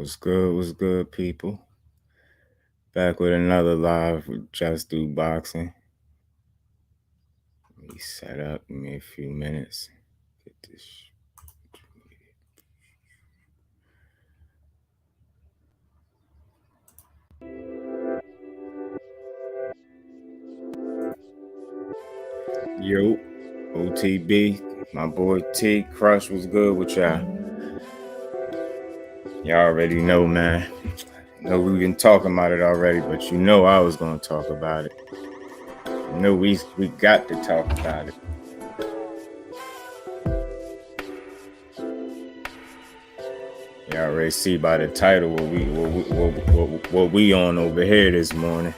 What's good, people? Back with another live with Just Do Boxing. Let me set up. Give me a few minutes. Get this. Yo, OTB, my boy T Crush was good with y'all. Y'all already know, man. Know we've been talking about it already, but you know I was gonna talk about it. You know we got to talk about it. Y'all already see by the title what we on over here this morning.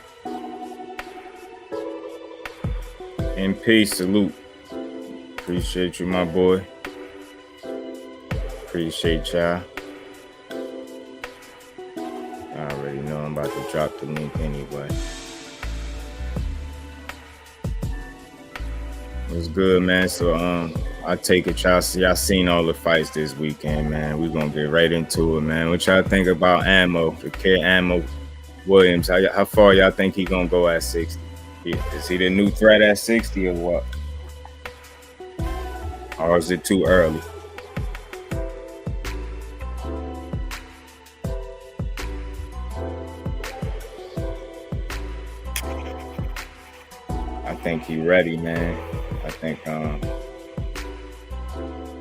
In peace, salute. Appreciate you, my boy. Appreciate y'all. I already know I'm about to drop the link anyway. What's good, man? So I take it y'all seen all the fights this weekend, man. We're gonna get right into it, man. What y'all think about Ammo, the kid Ammo Williams? How far y'all think he gonna go at 60? Is he the new threat at 60 or what? Or is it too early? I think he ready, man. I think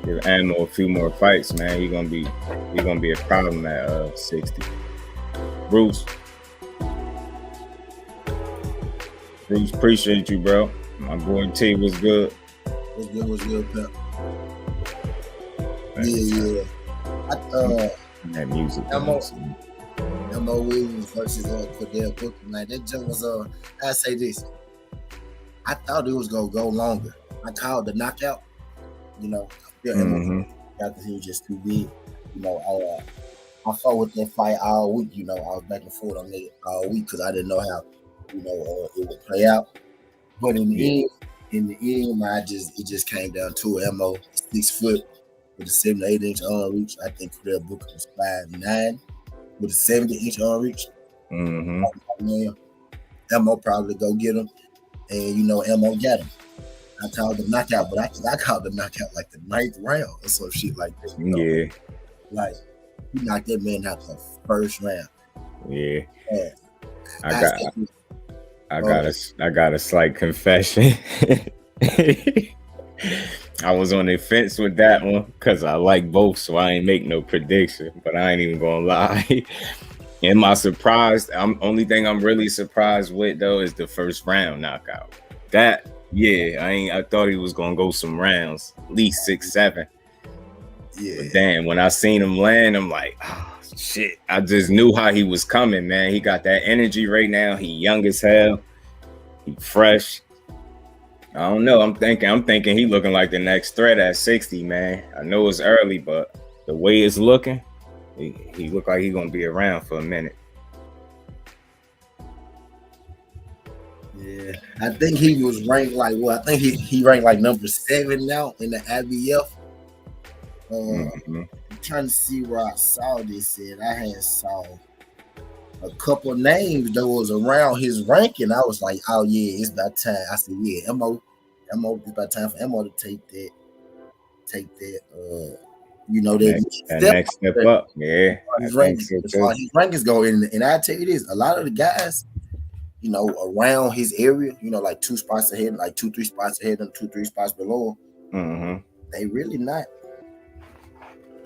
give Ammo a few more fights, man. He gonna be a problem at 60. Bruce, appreciate you, bro. My boy T was good. What's good, Pep? Yeah. That music. Ammo Williams versus Cordell Booker. Like that jump was I say this. I thought it was gonna go longer. I called the knockout. You know, because he was just too big. You know, I fought with that fight all week. You know, I was back and forth on it all week because I didn't know how it would play out. But in the end, it just came down to Ammo 6 foot with a 7 to 8 inch arm reach. I think Cordell Booker was 5'9" with a 70-inch arm reach. Ammo probably go get him, and Ammo got him. I called the knockout, but I called the knockout like the 9th round or some shit like that. Yeah. Like he knocked that man out the first round. Yeah. I got a slight confession. I was on the fence with that one because I like both, so I ain't make no prediction. But I ain't even gonna lie. Am I surprised? Only thing I'm really surprised with though is the first round knockout. That, yeah, I thought he was gonna go some rounds, at least 6, 7. Yeah. But damn, when I seen him land, I'm like, oh shit. I just knew how he was coming, man. He got that energy right now. He young as hell. He fresh. I don't know. I'm thinking he looking like the next threat at 60, man. I know it's early, but the way it's looking, he look like he's gonna be around for a minute. Yeah, I think he was ranked like I think he ranked like number 7 now in the IBF. I'm trying to see where I saw this at. I saw a couple of names that was around his ranking. I was like, oh yeah, it's about time. I said, yeah, Ammo, it's about time for Ammo to take that. That next step up. Yeah, his rankings go in, and I tell you this: a lot of the guys, around his area, like 2 spots ahead, like 2, 3 spots ahead, and 2, 3 spots below, they really not.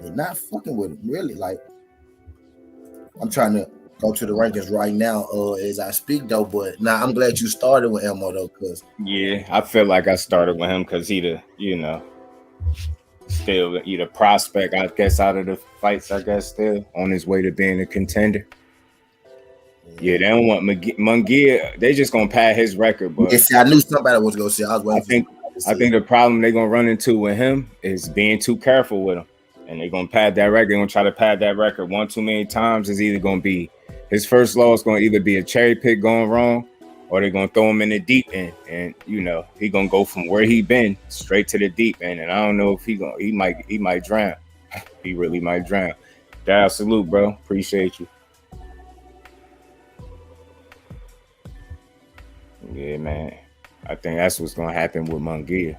They're not fucking with him, really. Like, I'm trying to go to the rankings right now as I speak, though. But now I'm glad you started with Ammo, though, because I feel like I started with him because he still the prospect, I guess, out of the fights, I guess, still on his way to being a contender. Yeah, they don't want Munguia. They just gonna pad his record, but I knew somebody was gonna say. I think the problem they're gonna run into with him is being too careful with him. And they're gonna pad that record. They're gonna try to pad that record one too many times. It's either gonna be his first loss, gonna either be a cherry pick going wrong, or they're gonna throw him in the deep end. And he gonna go from where he been straight to the deep end. And I don't know if he might drown. He really might drown. down. Salute, bro. Appreciate you. Yeah, man. I think that's what's gonna happen with Munguia.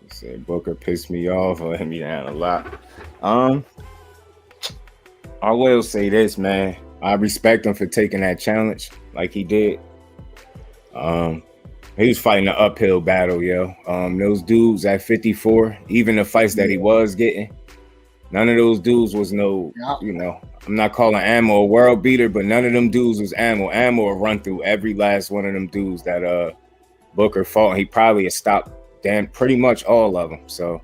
He said Booker pissed me off or let me down a lot. I will say this, man. I respect him for taking that challenge like he did. He was fighting an uphill battle, yo. Those dudes at 54, even the fights that he was getting, none of those dudes was no, you know, I'm not calling Ammo a world beater, but none of them dudes was Ammo. Ammo will run through every last one of them dudes that Booker fought. He probably had stopped pretty much all of them. So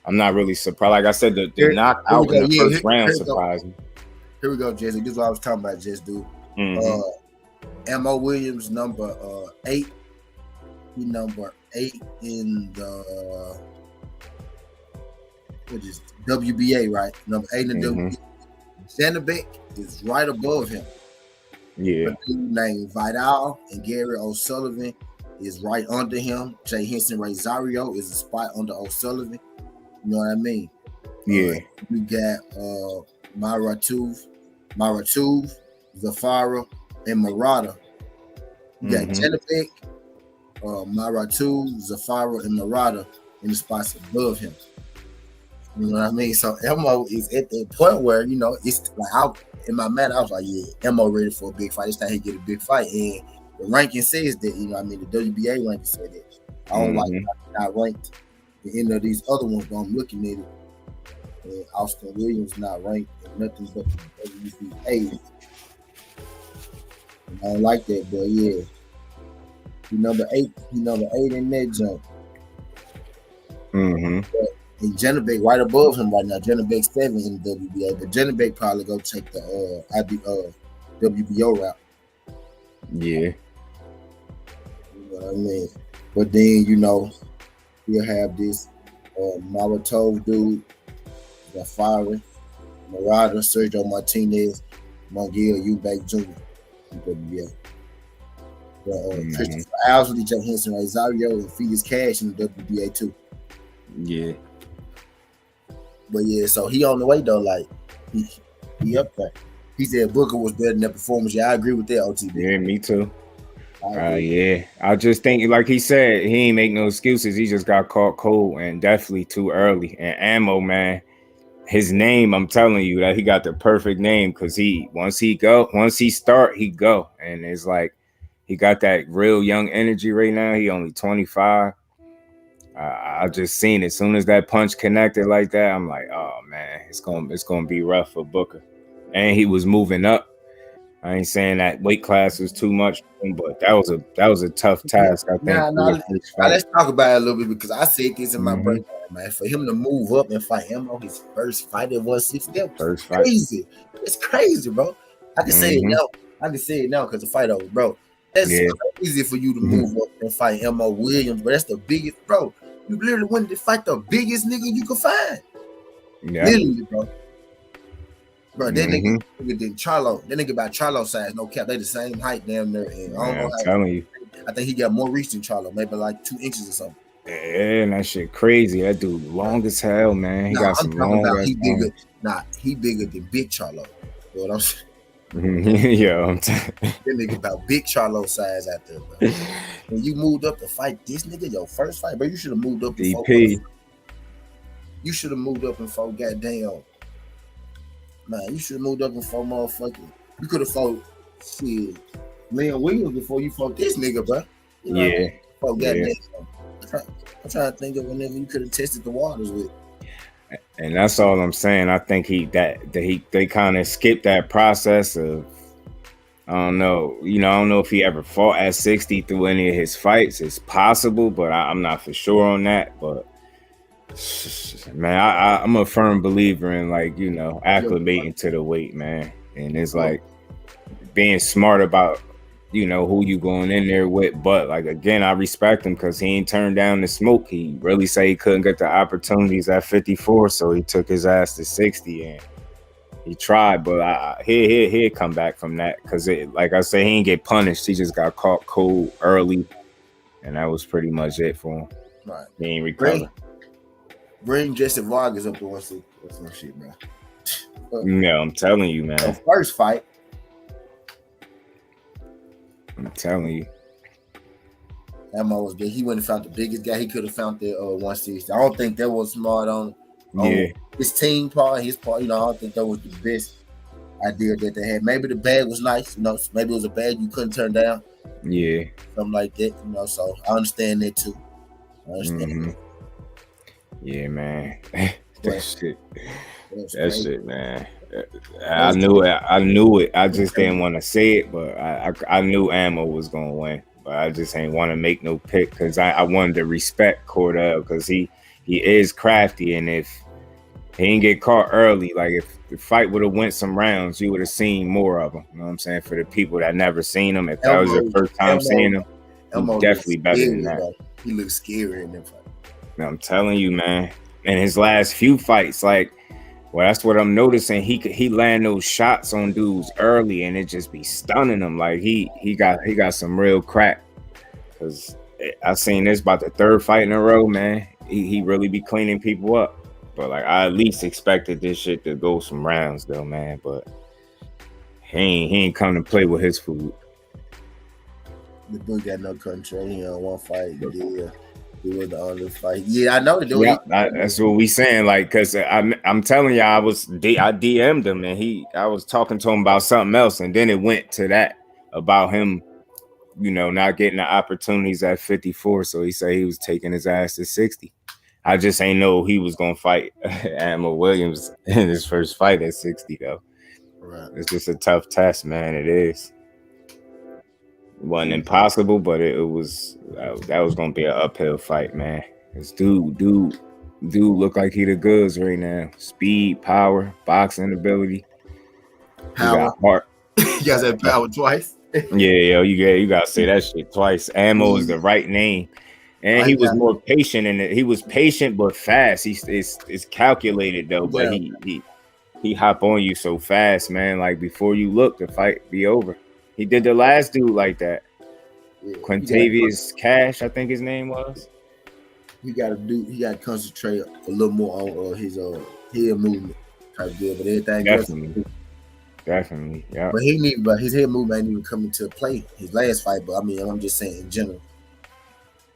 I'm not really surprised. Like I said, the knockout in the first round surprised me. Here we go, Jesse. This is what I was talking about, Jesse, dude. Ammo Williams, number 8. He number 8 in the WBA, right? Number 8 in the WBA. Janabek is right above him. Yeah. A dude named Vidal and Gary O'Sullivan is right under him. Jay Henson Rosario is a spot under O'Sullivan. You know what I mean? Yeah. We got Maratuv, Zafara, and Murata. You got Janabek, Maratuv, Zafara, and Murata in the spots above him. You know what I mean? So Mo is at that point where, you know, it's like in my mind, I was like, yeah, Mo ready for a big fight. It's time he get a big fight. And the ranking says that, you know what I mean? The WBA ranking said that. I don't like not ranked. The end of these other ones, but I'm looking at it. And Austin Williams not ranked and nothing but the WBA. I don't like that, but yeah. He number 8 in that jump. And Janabek right above him right now. Janabek 7 in the WBA, but Janabek probably go take the WBO route. Yeah. You know what I mean? But then, you know, we'll have this Maratov dude, Zafari, Murata, Sergio Martinez, Munguia, Eubank Jr. in WBA. Christopher Owsley, Jay Henson Rosario, and Felix Cash in the WBA too. Yeah. But yeah, so he on the way though, like he up there. He said Booker was better than that performance. Yeah, I agree with that, OTB. Yeah, me too. Yeah. I just think, like he said, he ain't make no excuses. He just got caught cold and definitely too early. And Ammo, man, his name, I'm telling you that he got the perfect name because once he start, he go. And it's like he got that real young energy right now. He only 25. I just seen it. As soon as that punch connected like that, I'm like, oh man, it's gonna be rough for Booker. And he was moving up. I ain't saying that weight class was too much, but that was a tough task. I think. Let's talk about it a little bit because I said this in my breakdown, man. For him to move up and fight him on his first fight at 160, that was crazy. It's crazy, bro. I can say it now. I can say it now because the fight over, bro. That's easy for you to move up and fight Mo Williams, but that's the biggest, bro. You literally wanted to fight the biggest nigga you could find. Yeah. Literally, bro. Bro, that nigga did Charlo. That nigga about Charlo size, no cap. They the same height damn near. And I'm telling you. I think he got more reach than Charlo, maybe like 2 inches or something. Yeah, and that shit crazy. That dude long as hell, man. He got some long ass. He bigger than Big Charlo. You know what I'm saying? Yeah, that nigga about Big Charlo size out there, bro. When you moved up to fight this nigga, your first fight, bro, you should have moved up before. DP. You should have moved up before goddamn. Man, you should have moved up before motherfucking. You could have fought shit, Leon Williams before you fought this nigga, bro. You know, yeah. Goddamn. I'm trying to think of whenever you could have tested the waters with. And that's all I'm saying. I think they kind of skipped that process of, I don't know, I don't know if he ever fought at 60 through any of his fights. It's possible, but I'm not for sure on that. But man, I'm a firm believer in acclimating to the weight, man. And it's like being smart about who you going in there with. But like, again, I respect him because he ain't turned down the smoke. He really said he couldn't get the opportunities at 54, so he took his ass to 60 and he tried. But he'll come back from that because, like I said, he ain't get punished. He just got caught cold early, and that was pretty much it for him. Right. He ain't recover. Bring Jesse Vargas up to 160 or some shit, bro. No, I'm telling you, man. The first fight, I'm telling you. Ammo was big. He went and found the biggest guy. He could have found the 160. I don't think that was smart on his team part, his part. You know, I don't think that was the best idea that they had. Maybe the bag was nice. You know, maybe it was a bag you couldn't turn down. Yeah. Something like that. You know, so I understand that too. I understand that. Yeah, man. That shit, man. I knew it. I just didn't want to say it, but I knew Ammo was gonna win. But I just ain't want to make no pick because I wanted to respect Cordell because he is crafty, and if he didn't get caught early, like if the fight would have went some rounds, you would have seen more of him. You know what I'm saying? For the people that never seen him, if that was your first time seeing him, definitely better than that. Bro. He looks scary in that fight. I'm telling you, man. In his last few fights, like, well, that's what I'm noticing. He land those shots on dudes early, and it just be stunning them. Like he got some real crack. Cause I seen this about the third fight in a row, man. He really be cleaning people up. But like I at least expected this shit to go some rounds though, man. But he ain't come to play with his food. The dude got no control. He on one fight. Yeah. He was the only fight. Yeah, I know the dude. Yeah, that's what we saying. Like, cause I'm telling you, I DM'd him and I was talking to him about something else, and then it went to that about him, you know, not getting the opportunities at 54. So he said he was taking his ass to 60. I just ain't know he was gonna fight Ammo Williams in his first fight at 60 though. Right. It's just a tough test, man. It is. It wasn't impossible, but it was that was gonna be an uphill fight, man. This dude look like he the goods right now. Speed, power, boxing ability, power. He got heart. You guys had power twice. Yeah, you gotta say that shit twice. Ammo is the right name, and he was more patient, and he was patient but fast. It's calculated though, but he hop on you so fast, man. Like before you look, the fight be over. He did the last dude like that. Yeah, Quintavious Cash, I think his name was. He got to concentrate a little more on his head movement type deal, but everything definitely, yeah. But his head movement ain't even coming to play his last fight. But I mean, I'm just saying in general.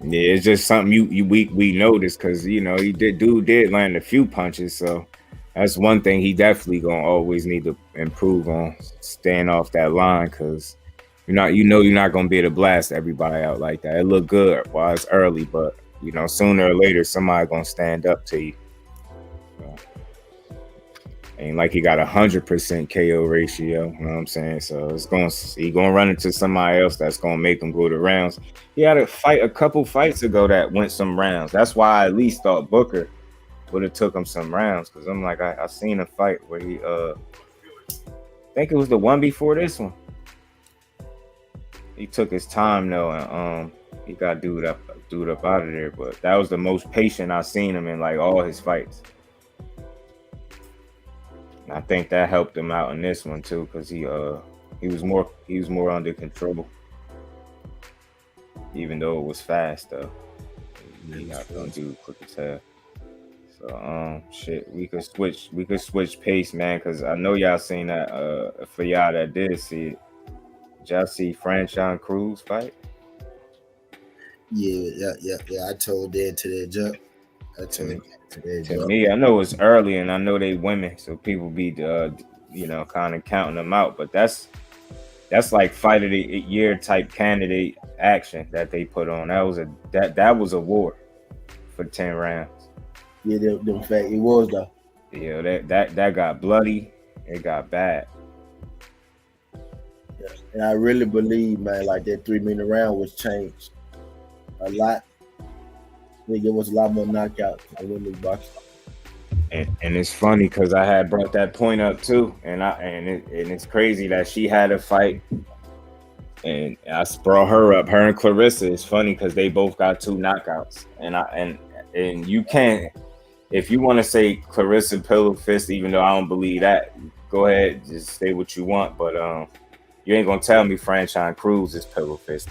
Yeah, it's just something we noticed because you know dude did land a few punches, so that's one thing he definitely gonna always need to improve on, staying off that line, because you're not gonna be able to blast everybody out like that. It look good while it's early, but you know sooner or later somebody gonna stand up to you. So, ain't like he got 100% KO ratio, you know what I'm saying? So he gonna run into somebody else that's gonna make him go to rounds. He had a fight a couple fights ago that went some rounds. That's why I at least thought Booker would have took him some rounds, because I'm like I seen a fight where he I think it was the one before this one. He took his time though, and he got dude up out of there. But that was the most patient I seen him in like all his fights. And I think that helped him out in this one too, because he was more under control, even though it was fast though. He not gonna do quick as hell. So shit, we could switch pace, man, because I know y'all seen that. For y'all that did see it, did y'all see Franchon Cruz fight? Yeah. I told Dan to that jump. To me, I know it's early, and I know they women, so people be kind of counting them out. But that's like fight of the year type candidate action that they put on. That was a war for 10 rounds. Yeah, the fact it was though. Yeah, that got bloody. It got bad. Yeah. And I really believe, man, like that 3-minute round was changed a lot. I think there was a lot more knockouts in women's boxing. And it's funny because I had brought that point up too, and it's crazy that she had a fight, and I brought her up. Her and Clarissa. It's funny because they both got 2 knockouts, and you can't. If you want to say Clarissa pillow fist, even though I don't believe that, go ahead, just say what you want. But you ain't gonna tell me Franchon Cruz is pillow fist.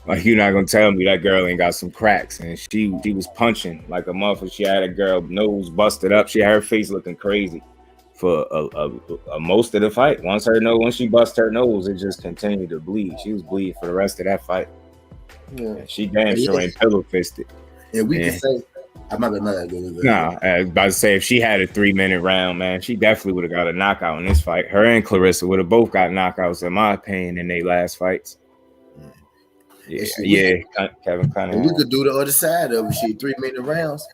Like you're not gonna tell me that girl ain't got some cracks. And she was punching like a motherfucker. She had a girl nose busted up. She had her face looking crazy for a most of the fight. Once she bust her nose, it just continued to bleed. She was bleeding for the rest of that fight. Yeah. She damn sure ain't pillow fisted. And we can say, I'm not gonna Nah, I was about to say if she had a 3-minute round, man, she definitely would have got a knockout in this fight. Her and Clarissa would have both got knockouts, in my opinion, in their last fights. Yeah, Kevin Cunningham. We could do the other side of it. 3-minute rounds.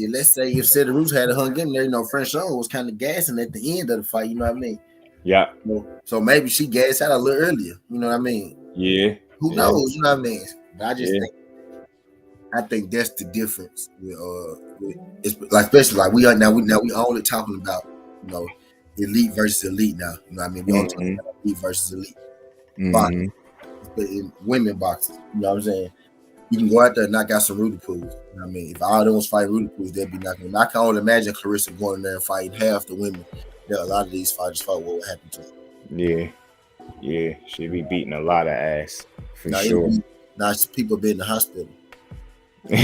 Let's say if Cederroos had hung in there, Franchon was kind of gassing at the end of the fight. You know what I mean? Yeah. So maybe she gassed out a little earlier. You know what I mean? Yeah. Who knows? You know what I mean? But I just think that's the difference. It's like especially like we only talking about elite versus elite now. You know what I mean? We only talking about elite versus elite boxing, but in women boxing, you know what I'm saying? You can go out there and knock out some Rudy Pools. You know what I mean? If all of them was fighting Rudy Pools, they'd be knocking. I can only imagine Clarissa going in there and fighting half the women that a lot of these fighters fought. What would happen to them? Yeah, she'd be beating a lot of ass for sure. Now people be in the hospital. They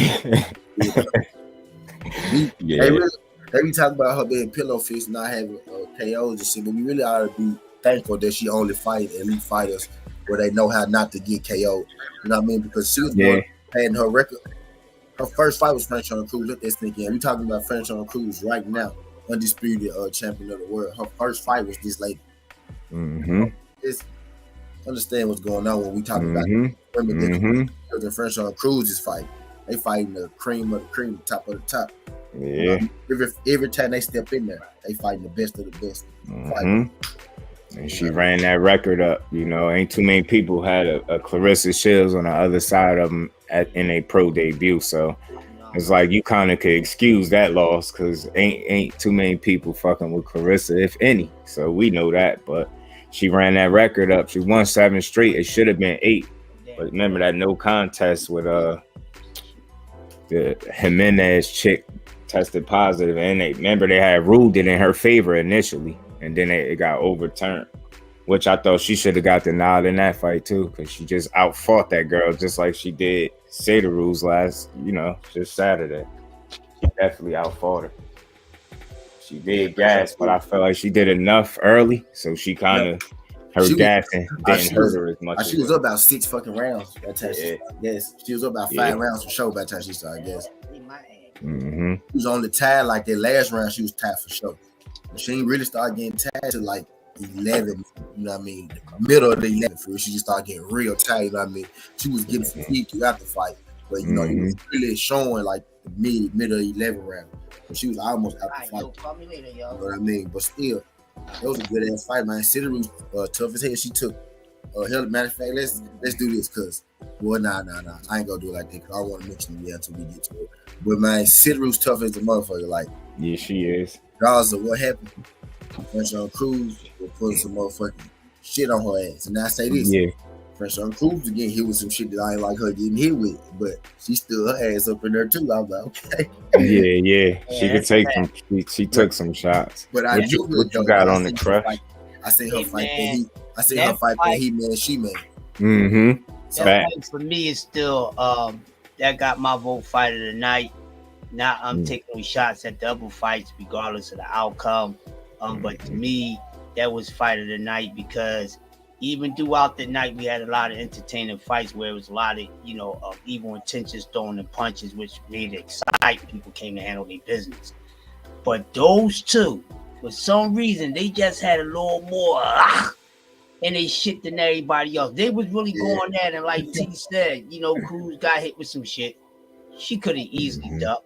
be talking about her being pillow fist, not having KOs and shit, but we really ought to be thankful that she only fight elite fighters where they know how not to get KO'd. You know what I mean? Because she was having her record. Her first fight was Franchon Cruz. Let this think in. We talking about Franchon Cruz right now, undisputed champion of the world. Her first fight was this lady. Just understand what's going on when we talk about women. Because in Franchon Cruz's fight, they fighting the cream of the cream, top of the top. Yeah. Every time they step in there, they fighting the best of the best. And she ran that record up. Ain't too many people had a Clarissa Shields on the other side of them in a pro debut. So it's like you kind of could excuse that loss because ain't too many people fucking with Clarissa, if any. So we know that. But she ran that record up. She won 7 straight. It should have been 8. But remember that no contest with the Jimenez chick tested positive, and they had ruled it in her favor initially, and then it got overturned, which I thought she should have got the nod in that fight too, because she just outfought that girl just like she did Cederroos just Saturday. She definitely outfought her. She did gas, but I felt like she did enough early, so she kind of her gassing didn't hurt her as much. She was up about 6 fucking rounds. Yes, she was up about 5 rounds for sure by the time she started. I guess. She was on the tie like that last round. She was tied for sure. But she didn't really start getting tied to like 11. You know what I mean? The middle of the 11 for her. She just started getting real tight. You know what I mean? She was getting fatigued throughout the fight, but it was really showing like the middle 11 round. But she was almost out the fight. You know what I mean? But still, it was a good ass fight, man. Cederroos tough as hell. She took matter of fact, let's do this because nah. I ain't gonna do it like that because I don't want to mention it until we get to it. But man, Cederroos tough as a motherfucker. Like, yeah, she is. Regardless of what happened, Franchon Cruz will put some motherfucking shit on her ass. And now I say this, Franchon Cruz getting hit with some shit that I ain't like her getting hit with, but she stood her ass up in there too. I was like, okay. Yeah. She could take some. She took some shots. But what you got on the crush? I seen her fight her fight that he man, she man. That fight for me is still that got my vote fight of the night. Not taking shots at the other fights regardless of the outcome. But to me, that was fight of the night because even throughout the night we had a lot of entertaining fights where it was a lot of evil intentions throwing the punches, which made it excite. People came to handle their business. But those two, for some reason, they just had a little more and they shit than everybody else. They was really going at it, like T said. Cruz got hit with some shit. She could have easily ducked,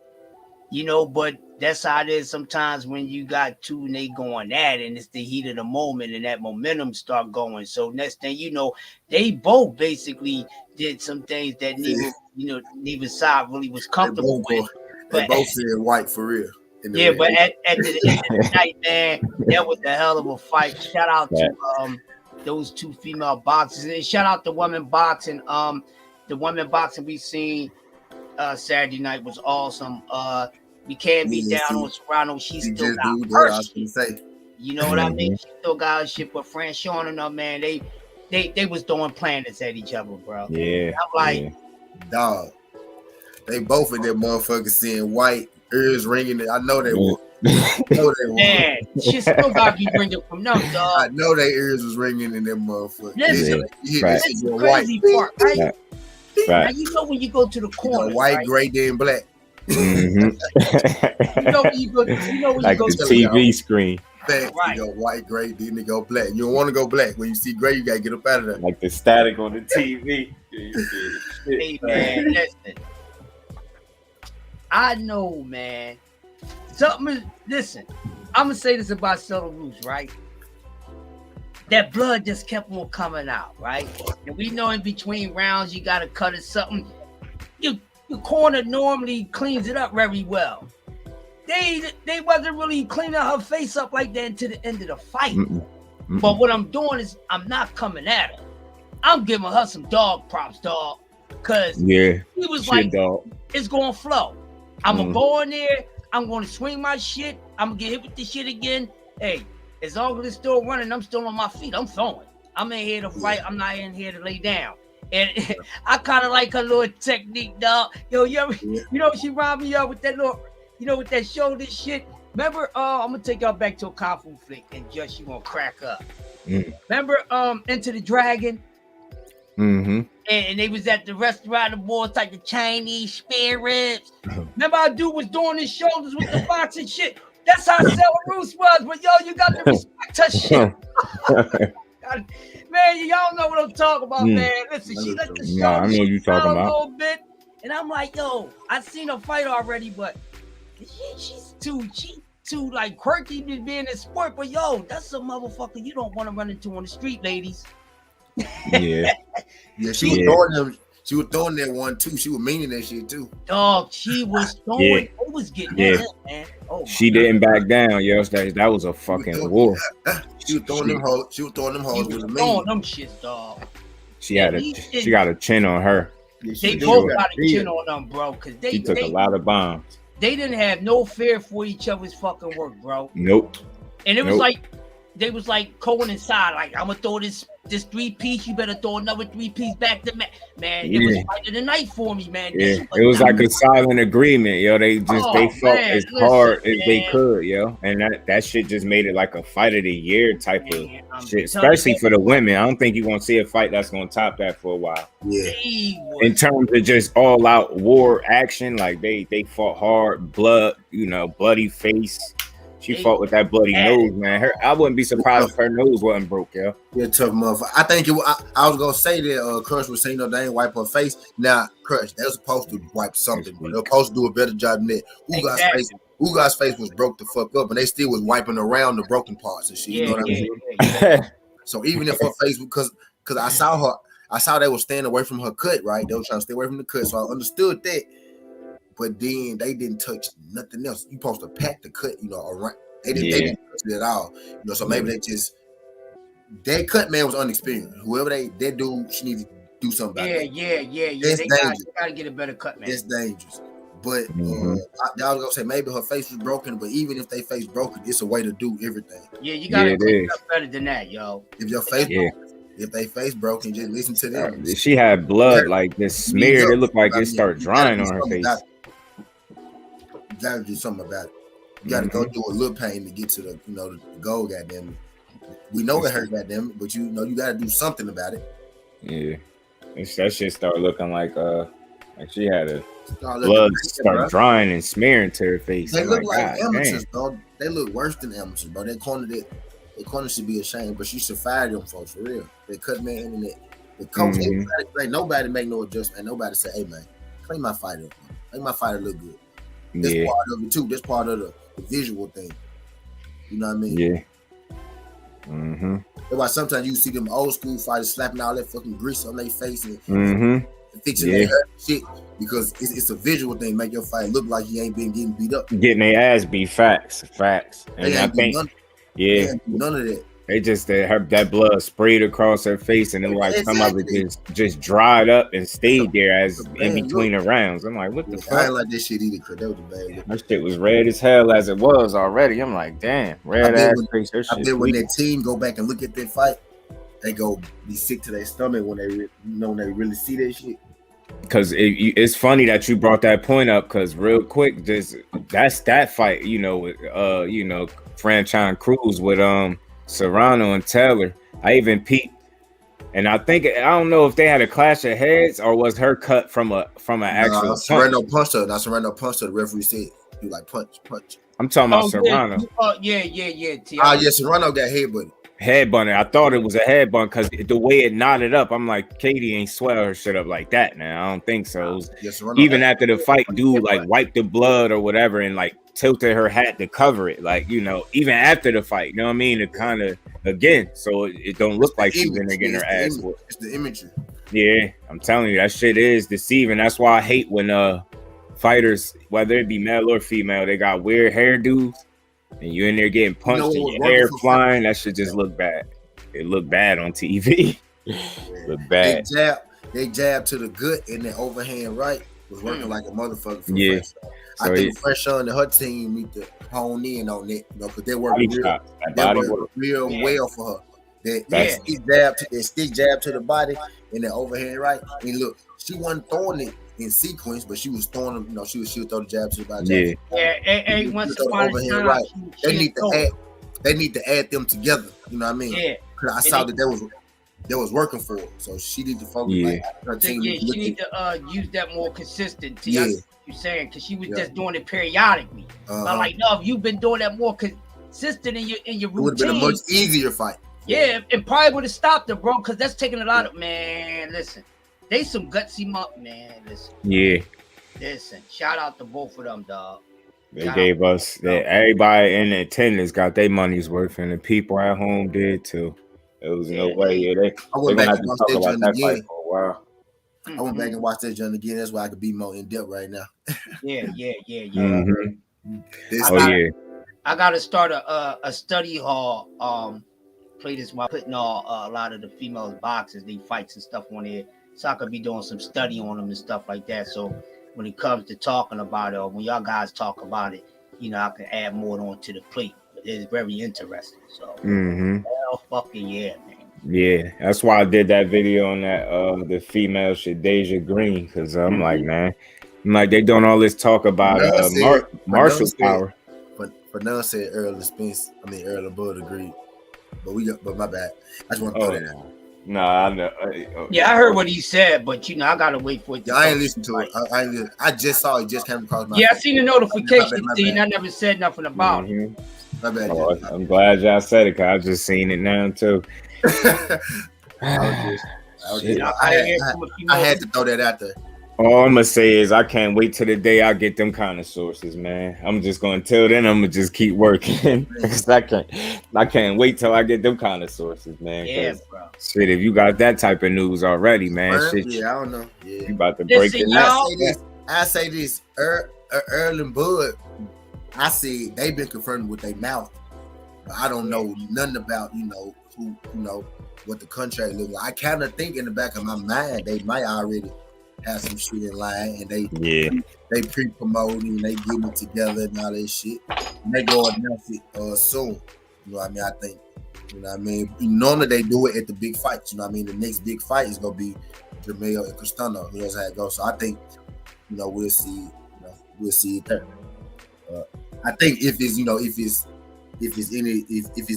but that's how it is sometimes when you got two and they going at it, and it's the heat of the moment and that momentum start going. So next thing you know, they both basically did some things that neither side really was comfortable with. They both said white for real. Yeah, but at the end of the night, man, that was a hell of a fight. Shout out to those two female boxers, and shout out to women boxing. The women boxing we seen Saturday night was awesome. We can't be down on Serrano. She still got her shit. You know what I mean? She still got her shit. But Franchon and them, man, they was throwing planets at each other, bro. Yeah. I'm like, dog. They both of them motherfuckers seeing white, ears ringing. I know they were. know they Man, shit still got to be ringing from them, I dog. know their ears was ringing in them motherfuckers. Listen, You right. This is your the crazy part, right? Right. Now, Right. you know when you go to the You corner, know, white, right? gray, then black. Mm-hmm. You know when you go, you know when Like you go the to TV screen, Facts. Right. You go white, gray, then they go black. You don't want to go black. When you see gray, you gotta get up out of there. like the static on the TV. Hey man, listen. I know, man. Listen, I'm gonna say this about Cederroos, right? That blood just kept on coming out, right? And we know in between rounds you gotta cut it something. The corner normally cleans it up very well. They wasn't really cleaning her face up like that until the end of the fight. But what I'm doing is I'm not coming at her. I'm giving her some dog props, dog. Cause Yeah, he was shit, like, dog. it's gonna flow. I'm gonna go in there. I'm gonna swing my shit. I'm gonna get hit with the shit again. Hey, as long as it's still running, I'm still on my feet. I'm throwing. I'm in here to fight. I'm not in here to lay down. And I kind of like her little technique, dog. Yo, you know, she remind me of with that little, you know, with that shoulder shit. Remember, I'm gonna take y'all back to a kung fu flick and just you gonna crack up. Remember, Into the Dragon? Mm-hmm. And they was at the restaurant, the boys like the Chinese spare ribs. Remember how dude was doing his shoulders with the boxing shit? That's how Cederroos was, but yo, you got to respect her shit. Man, y'all know what I'm talking about, man. Listen, she let the shoulders I know what you talking a about. little bit. And I'm like, yo, I seen her fight already, but she's too like quirky to be in the sport. But yo, that's a motherfucker you don't want to run into on the street, ladies. Yeah. Yeah, she was throwing them. She was throwing that one too. She was meaning that shit too. Dog, she was throwing. It was getting that, man. Oh, she didn't back down, yo. That was a fucking war. She was throwing them hoes. She was throwing them hoes with a throwing them shits, dog. She got a chin on her. Yeah, they both got a chin on them, bro. Cause she took a lot of bombs. They didn't have no fear for each other's fucking work, bro. Nope. And it was like they was like coinciding. Like I'm gonna throw this 3-piece. You better throw another 3-piece back to man. It was fight of the night for me, man. Yeah, it was like a silent agreement, yo. They fought as hard as they could, yo. And that shit just made it like a fight of the year type of shit, especially for the women. I don't think you're gonna see a fight that's gonna top that for a while. Yeah. In terms of just all out war action, like they fought hard, blood, bloody face. She fought with that bloody nose, man. I wouldn't be surprised if her nose wasn't broke, yo. Yeah, tough motherfucker. I think I was gonna say that Crush was saying they ain't wipe her face. Now, Crush, they were supposed to wipe something, but they're supposed to do a better job than that. Ugas' face was broke the fuck up, and they still was wiping around the broken parts and shit. You know what I mean? So even if her face, because I saw they were staying away from her cut, right? They were trying to stay away from the cut, so I understood that. But then they didn't touch nothing else. You supposed to pat the cut, around. They didn't touch it at all. So maybe they just that cut man was unexperienced. Whoever that dude, she needed to do something about it. Yeah. They gotta get a better cut, man. It's dangerous. But I was gonna say maybe her face was broken, but even if they face broken, it's a way to do everything. Yeah, you gotta clean up better than that, yo. If your face if they face broken, just listen to them. She had blood like this smeared. It looked like it started drying on her face. You gotta do something about it. You gotta go through a little pain to get to the the goal, goddamn it. We know it hurt, goddamn it, but you gotta do something about it. Yeah. And that shit started looking like she had a blood start drying and smearing to her face. They look like amateurs, bro. They look worse than amateurs, bro. That corner should be ashamed, but she should fire them folks for real. They cut man in the coach. Nobody make no adjustment. Nobody say, hey man, clean my fighter up. Make my fighter look good. That's part of it too. That's part of the visual thing. You know what I mean? Yeah. That's why sometimes you see them old school fighters slapping all that fucking grease on their face and fixing their hair and shit because it's a visual thing. Make your fight look like he ain't been getting beat up. Getting their ass beat. Facts. And I think none of that. They just that blood sprayed across her face, and then like some of it just dried up and stayed there as in between the rounds. I'm like, what the fuck? I ain't like this shit either, cause that was bad. That shit was red as hell as it was already. I'm like, damn, red ass face. I bet when that team go back and look at that fight, they go be sick to their stomach when they when they really see that shit. because it's funny that you brought that point up. Because real quick, that's that fight. With Franchon Cruz with Serrano and Taylor. I even peeped, and I don't know if they had a clash of heads or was her cut from an actual Serrano punched her. Now Serrano punched her. The referee said he like punch. I'm talking about Serrano. Yeah. Serrano got headbutted. Headbutted. I thought it was a headbutt because the way it knotted up, I'm like, Katie ain't swell her shit up like that. Now I don't think so. Even after the fight, dude like wiped the blood or whatever and like tilted her hat to cover it. Like, even after the fight, you know what I mean? It kind of so it don't look like she's in there getting her ass whooped. It's the imagery. Yeah, I'm telling you, that shit is deceiving. That's why I hate when fighters, whether it be male or female, they got weird hairdos. And you in there getting punched and your hair flying, that should just look bad. It looked bad on TV. Look bad. They jab to the gut and the overhand right was working like a motherfucker for Franchon. I think Franchon and her team need to hone in on that, because they work real well for her. That stick jab to the body and the overhand right. And look, she wasn't throwing it in sequence, but she was throwing them. She would throw the jab to the body. Once upon a time, right. They need to add them together. You know what I mean? Yeah. Because I saw that was working for her, so she need to focus. Her team she need to use that more consistency. Yeah. You're saying because she was just doing it periodically. But like, no, if you've been doing that more consistent in your routine, it would have been a much easier fight. Yeah, it probably would have stopped her, bro. Because that's taking a lot of listen. They some gutsy man. Listen. Yeah. Listen. Shout out to both of them, dog. They gave us that. Everybody in attendance got their money's worth, and the people at home did too. There was no way. They're gonna have to talk about that fight for a while. I went back and watched that joint again. That's why I could be more in depth right now. Yeah. I gotta start a study hall. Play this while putting a lot of the females boxes, they fights and stuff on there. So I could be doing some study on them and stuff like that. So when it comes to talking about it, or when y'all guys talk about it, I can add more onto the plate. But it's very interesting. So hell fucking yeah, man. Yeah, that's why I did that video on that the female Shadeja Green, because I'm like, man, they doing all this talk about martial power. Fernand said Earl and Bud agreed. But my bad. I just want to throw that out. No, I know. I heard what he said, but I gotta wait for it. I ain't listened to it. I just saw it. Just came across my. I seen the notification. I never said nothing about it. My bad. I'm glad y'all said it, because I just seen it now too. I had to throw that out there. All I'm gonna say is I can't wait till the day I get them kind of sources, man. I'm just gonna tell them I'm gonna just keep working. Because I can't wait till I get them kind of sources, man. Yeah, bro. Shit, if you got that type of news already, man, shit. Yeah, I don't know. Yeah. You about to break it now. I say this, Earl and Bud, I see they've been confirmed with their mouth. But I don't know nothing about, who, what the contract looks like. I kind of think in the back of my mind they might already have some shit in line, and they pre-promoting, they getting it together and all that shit. And they go announce it soon. You know what I mean? I think. You know what I mean? Normally they do it at the big fights. You know what I mean? The next big fight is gonna be Jamel and Castano. Here's how it goes. So I think, we'll see. We'll see it there. I think if it's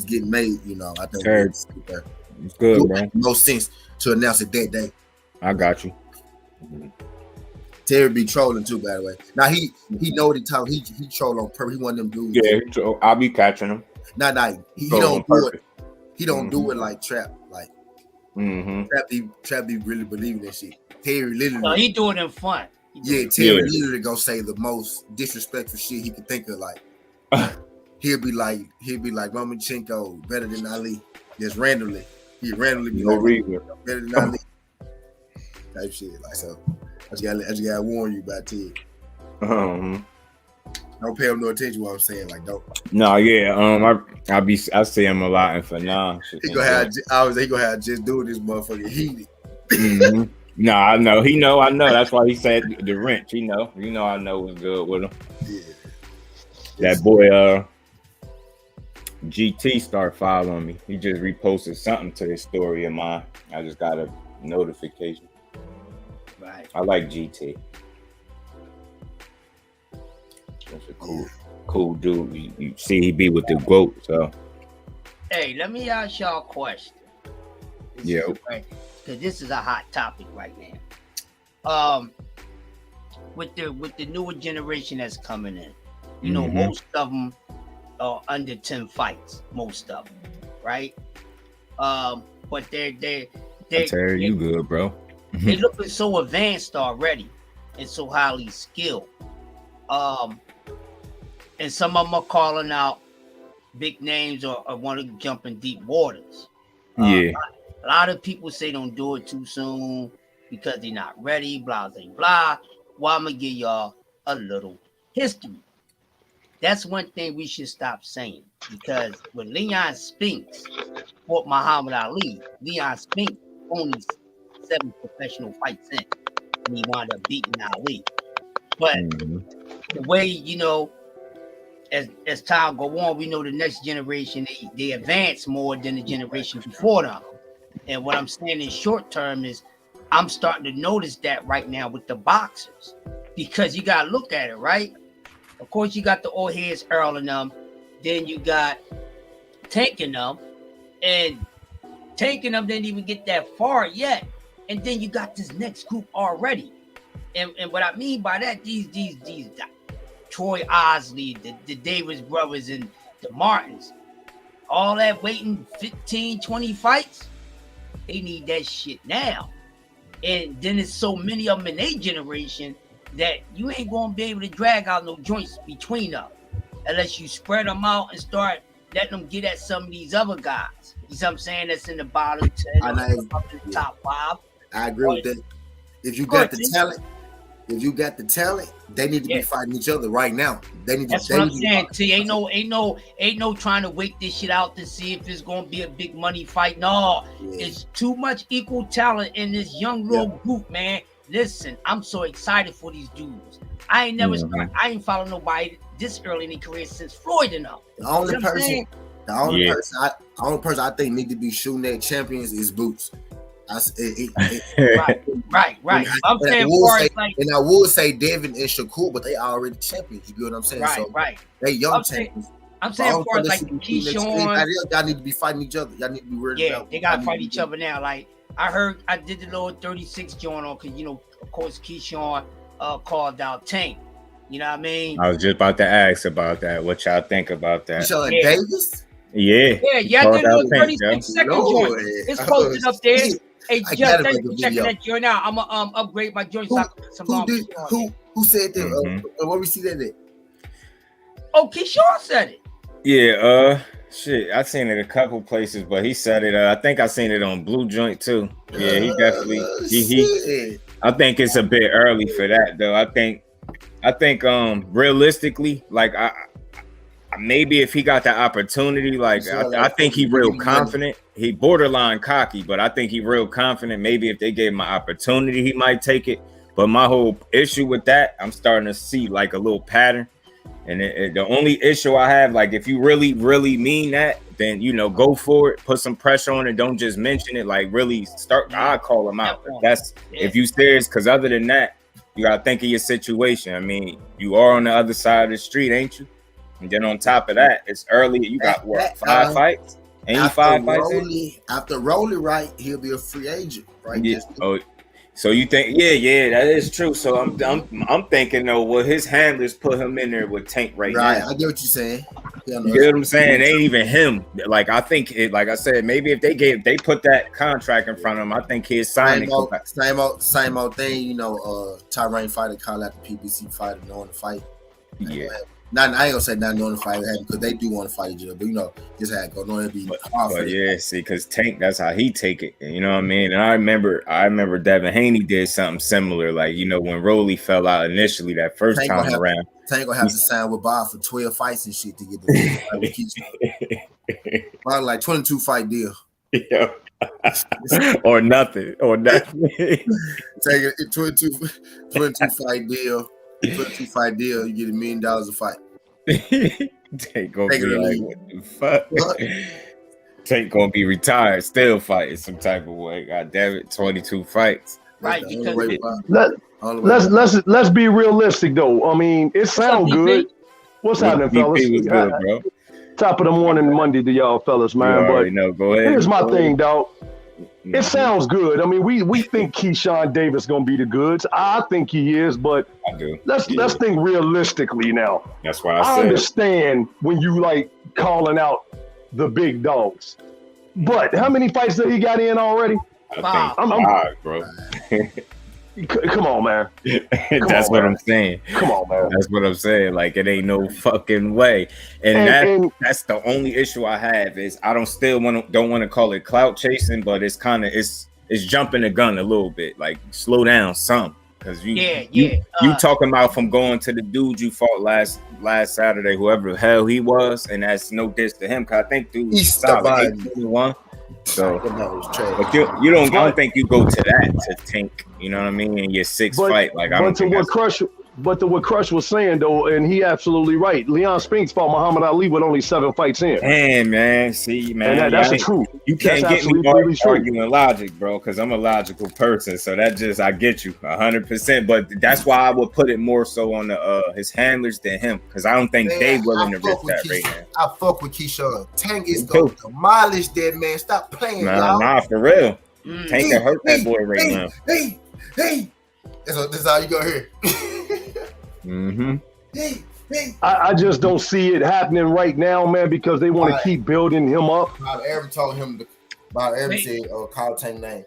getting made, I think we'll see it there. It's good, it bro. makes no sense to announce it that day. I got you. Terry be trolling too, by the way. Now he know what he talk. He troll on purpose. He one of them dudes. Yeah, I'll be catching him. He don't do it. He don't do it like Trap. Like Trap be really believing that shit. Terry literally. No, he doing it in fun. Terry literally gonna say the most disrespectful shit he could think of. Like he'll be like Lomachenko better than Ali. Just randomly. He randomly be better than Ali. Type shit. Like, so I just gotta warn you about Ted. Don't pay him no attention to what I'm saying. Like, don't. No, yeah. I see him a lot in Fanon. He gonna have just doing this motherfucker heated. No, I know. I know. That's why he said the wrench. I know what's good with him. Yeah. That boy, GT start following me. He just reposted something to his story of mine. I just got a notification. Right. I like GT. That's a cool dude. You see, he be with the GOAT. So, hey, let me ask y'all a question. Yeah, because this is a hot topic right now. With the newer generation that's coming in, you know, most of them are under 10 fights. Most of them, right? But they're you good, bro. They looking so advanced already and so highly skilled. And some of them are calling out big names or want to jump in deep waters. Yeah. A lot of people say don't do it too soon because they're not ready, blah, blah, blah. Well, I'm going to give y'all a little history. That's one thing we should stop saying, because when Leon Spinks fought Muhammad Ali, Leon Spinks only 7 professional fights in, and he wound up beating Ali. But the way, you know, as time go on, we know the next generation, they advance more than the generation before them. And what I'm saying in short term is I'm starting to notice that right now with the boxers, because you got to look at it, right? Of course, you got the old heads, Earl and them. Then you got Tank and them. And Tank and them didn't even get that far yet. And then you got this next group already. And what I mean by that, these Troy Osley, the Davis brothers, and the Martins, all that waiting 15, 20 fights, they need that shit now. And then there's so many of them in their generation that you ain't going to be able to drag out no joints between them unless you spread them out and start letting them get at some of these other guys. You see what I'm saying? That's in the bottom 10, up in the top 5. I agree with that. If you got the talent, they need to be fighting each other right now. They need That's to. What I'm saying. See, ain't no trying to wait this shit out to see if it's gonna be a big money fight. No, it's too much equal talent in this young little group, man. Listen, I'm so excited for these dudes. I ain't never I ain't followed nobody this early in their career since Floyd and them. The only person I think need to be shooting at champions is Boots. Right. I'm saying I would say Devin and Shakur, but they already champions. You get what I'm saying? Right. They young champions. I'm saying for like Keyshawn, y'all need to be fighting each other. Y'all need to be worried about. They gotta fight each other now. Like I did the little 36 joint on, because you know, of course, Keyshawn called out Tank. You know what I mean? I was just about to ask about that. What y'all think about that? Keyshawn Davis? Yeah. I did a little 36-second joint. It's posted up there. Hey, Jeff, thanks for checking that joint out. I'm gonna upgrade my joint. Who said that? Where we see that at? Oh, Keyshawn said it. Yeah, shit, I seen it a couple places, but he said it. I think I seen it on Blue Joint too. Yeah, he definitely. He I think it's a bit early for that though. I think realistically, like I maybe if he got the opportunity, like I think he real confident. He borderline cocky, but I think he real confident. Maybe if they gave him an opportunity, he might take it. But my whole issue with that, I'm starting to see like a little pattern. And the only issue I have, like, if you really, really mean that, then, you know, go for it. Put some pressure on it. Don't just mention it. Like, really start. I call him out. If you serious, because other than that, you got to think of your situation. I mean, you are on the other side of the street, ain't you? And then on top of that, it's early. You got what, 5 fights? Ain't 5 fights? After Rolly, right, he'll be a free agent, right? Yeah. So you think, yeah, that is true. So I'm thinking though, well, his handlers put him in there with Tank right now. Right, I get what you're saying. You get what I'm saying? It ain't even him. Like I think it, like I said, maybe if they put that contract in front of him, I think he's signing. Same old thing, you know. Tyrann fighter call out the PBC fighter knowing the fight. Yeah. I ain't gonna say not knowing the fight because they do want to fight each other, but you know, just had to go knowing it'd be hard. But yeah, see, because Tank, that's how he take it. You know what I mean? And I remember Devin Haney did something similar. Like, you know, when Rolly fell out initially that first time around. Tank gonna have to sign with Bob for 12 fights and shit to get the probably like 22 fight deal. Yeah. or nothing. Take it 22 fight deal. 22 fight deal, you get $1 million a fight. Tank gonna be like, what the fuck? Tank gonna be retired, still fighting some type of way. God damn it, 22 fights. Right, because let's be realistic though. I mean, it sounds good. What's happening, fellas? DP was good, bro. Top of the morning, Monday to y'all, fellas, man. You already but know. Go ahead. Here's my thing, dog. It sounds good. I mean, we think Keyshawn Davis gonna be the goods. I think he is, but I do. Let's think realistically now. That's why I I said. understand when you like calling out the big dogs, but how many fights that he got in already? I think 5, bro. Come on, man. That's what I'm saying. Come on, man. That's what I'm saying. Like, it ain't no fucking way. And that's the only issue I have is I don't want to call it clout chasing, but it's kind of it's jumping the gun a little bit. Like, slow down some, because you talking about from going to the dude you fought last Saturday, whoever the hell he was, and that's no diss to him. Cause I think dude he's solid 821. So, but I don't think you go to that to tank. You know what I mean? In your 6th fight, like I don't. But what Crush was saying though, and he absolutely right. Leon Spinks fought Muhammad Ali with only 7 fights in. Man, see, man, and that's true. You can't get me arguing logic, bro, because I'm a logical person. So I get you 100%. But that's why I would put it more so on his handlers than him, because I don't think they willing to risk that right now. I fuck with Keyshawn. Tank is going to demolish that man. Stop playing, y'all. Nah, for real. Tank can hurt that boy right now. Hey. That's all you gonna hear. I just don't see it happening right now, man, because they want to keep building him up. Bob Arum told him said call Tank name.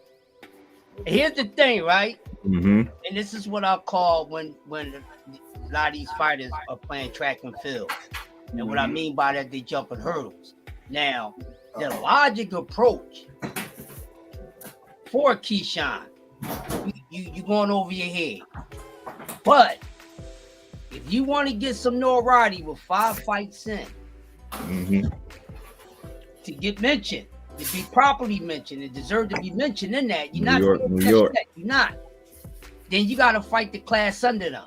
Here's the thing, right? And this is what I call when a lot of these fighters are playing track and field. And what I mean by that, they jumping hurdles. Now, the logic approach for Keyshawn, you going over your head. But if you want to get some notoriety with 5 fights in, to get mentioned, to be properly mentioned, and deserve to be mentioned in that, you're not New York. You're not. Then you got to fight the class under them.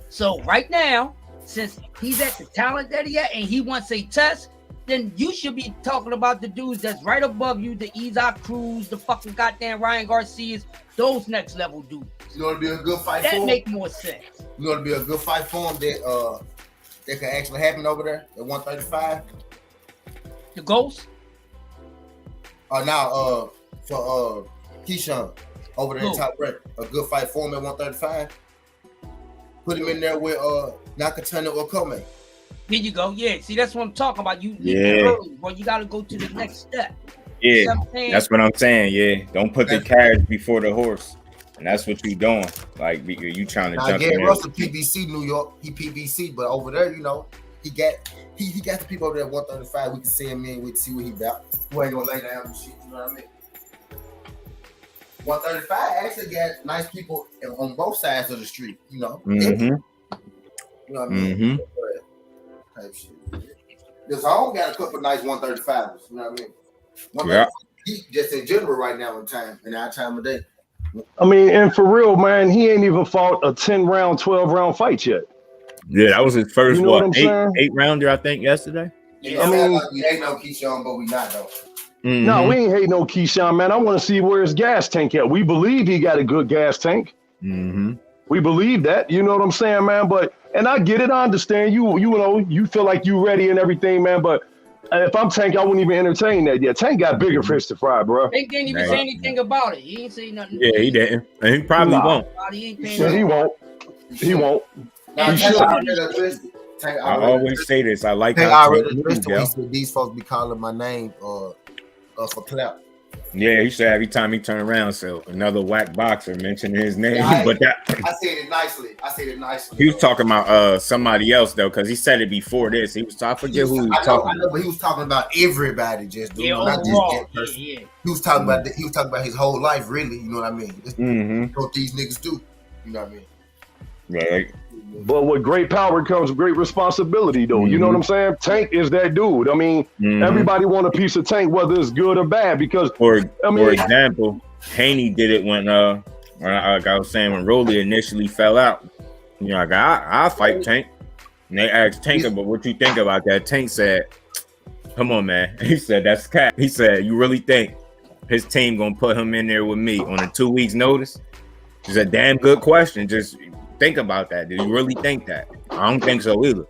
So right now, since he's at the talent that he at, and he wants a test, then you should be talking about the dudes that's right above you, the Isaac Cruz, the fucking goddamn Ryan Garcias, those next level dudes. You know what would be a good fight for him? That make more sense. You know what would be a good fight for him that could actually happen over there at 135? The Ghost? For Keyshawn over there in Top Rank. A good fight for him at 135? Put him in there with Nakatana or Kome. Here you go. Yeah, see, that's what I'm talking about. You got to go to the next step. Yeah, that's what I'm saying. Yeah, don't put the carriage before the horse, and that's what you doing. Like you trying to jump in. Russell PBC New York, he PBC, but over there, you know, he got the people over there at 135. We can see him in. We can see what he about. Who ain't gonna lay down and shit. You know what I mean? 135 actually got nice people on both sides of the street. You know. You know what I mean? Type shit. The zone got a couple of nice 135s. You know what I mean? Just in general right now in our time of day. I mean, and for real, man, he ain't even fought a 10-round, 12-round fight yet. Yeah, that was his first, you know eight rounder, I think, yesterday. Yeah, I mean, we ain't no Keyshawn, but we not though. No, we ain't hate no Keyshawn, man. I want to see where his gas tank at. We believe he got a good gas tank. We believe that. You know what I'm saying, man? And I get it. I understand. You know, you feel like you ready and everything, man. But if I'm Tank, I wouldn't even entertain that. Yeah, Tank got bigger fish to fry, bro. Tank didn't even say anything about it. He ain't say nothing. Yeah, he didn't. And he probably won't. He won't. He won't. He should. I always say this. I like how these folks be calling my name for clout. Yeah, he said every time he turned around, so another whack boxer mentioning his name. Yeah, but I said it nicely. He was talking about somebody else though, because he said it before this. I forget who he was talking about. But he was talking about everybody, just not just that person. He was talking about his whole life, really. You know what I mean? What these niggas do. You know what I mean? Right. But with great power comes great responsibility, though. You know what I'm saying? Tank is that dude. I mean, everybody want a piece of Tank, whether it's good or bad. Because, for example, Haney did it when like I was saying, when Rolly initially fell out. You know, like I'll fight Tank. And they asked Tank, but what you think about that? Tank said, "Come on, man." He said, "That's cap." He said, "You really think his team gonna put him in there with me on a 2 weeks notice?" It's a damn good question. Just think about that. Do you really think that? I don't think so either.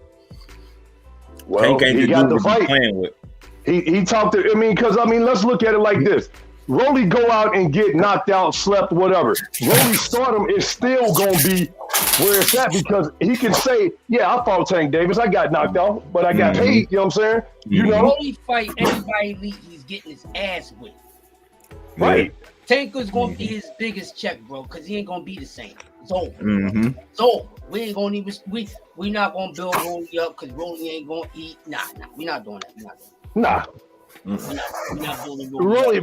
Well, he got the fight. Playing with. He talked to. I mean, because let's look at it like this. Rolly go out and get knocked out, slept, whatever. Rolly's stardom is still gonna be where it's at because he can say, "Yeah, I fought Tank Davis. I got knocked out, but I got paid." You know what I'm saying? You know, Rolly fight anybody elite, he's getting his ass whipped. Right. Tank was gonna be his biggest check, bro, because he ain't gonna be the same. It's over. It's over. We ain't gonna even we not gonna build Rolly up because Rolly ain't gonna eat. Nah, we not doing that. Nah. We're not building Rolly,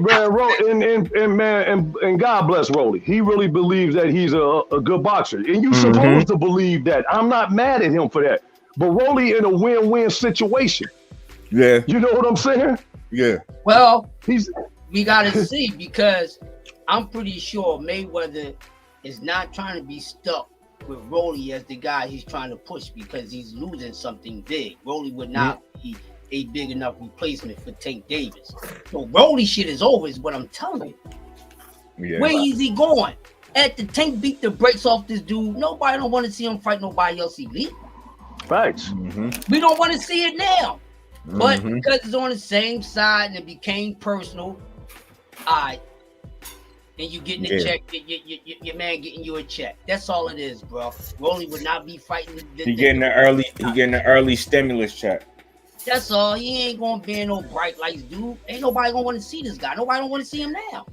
man, and God bless Rolly. He really believes that he's a good boxer, and you supposed to believe that. I'm not mad at him for that. But Rolly in a win-win situation. Yeah. You know what I'm saying? Yeah. Well, we gotta see because I'm pretty sure Mayweather is not trying to be stuck with Rolly as the guy he's trying to push because he's losing something big. Rolly would not be a big enough replacement for Tank Davis. So Rolly shit is over is what I'm telling you. Yeah. Where is he going? After Tank beat the brakes off this dude, nobody don't want to see him fight nobody else elite. Facts. We don't want to see it now. But because it's on the same side and it became personal, and you getting a check, your man getting you a check. That's all it is, bro. Rolly would not be fighting. He getting an early stimulus check. That's all. He ain't gonna be no bright lights, dude. Ain't nobody gonna want to see this guy. Nobody don't want to see him now.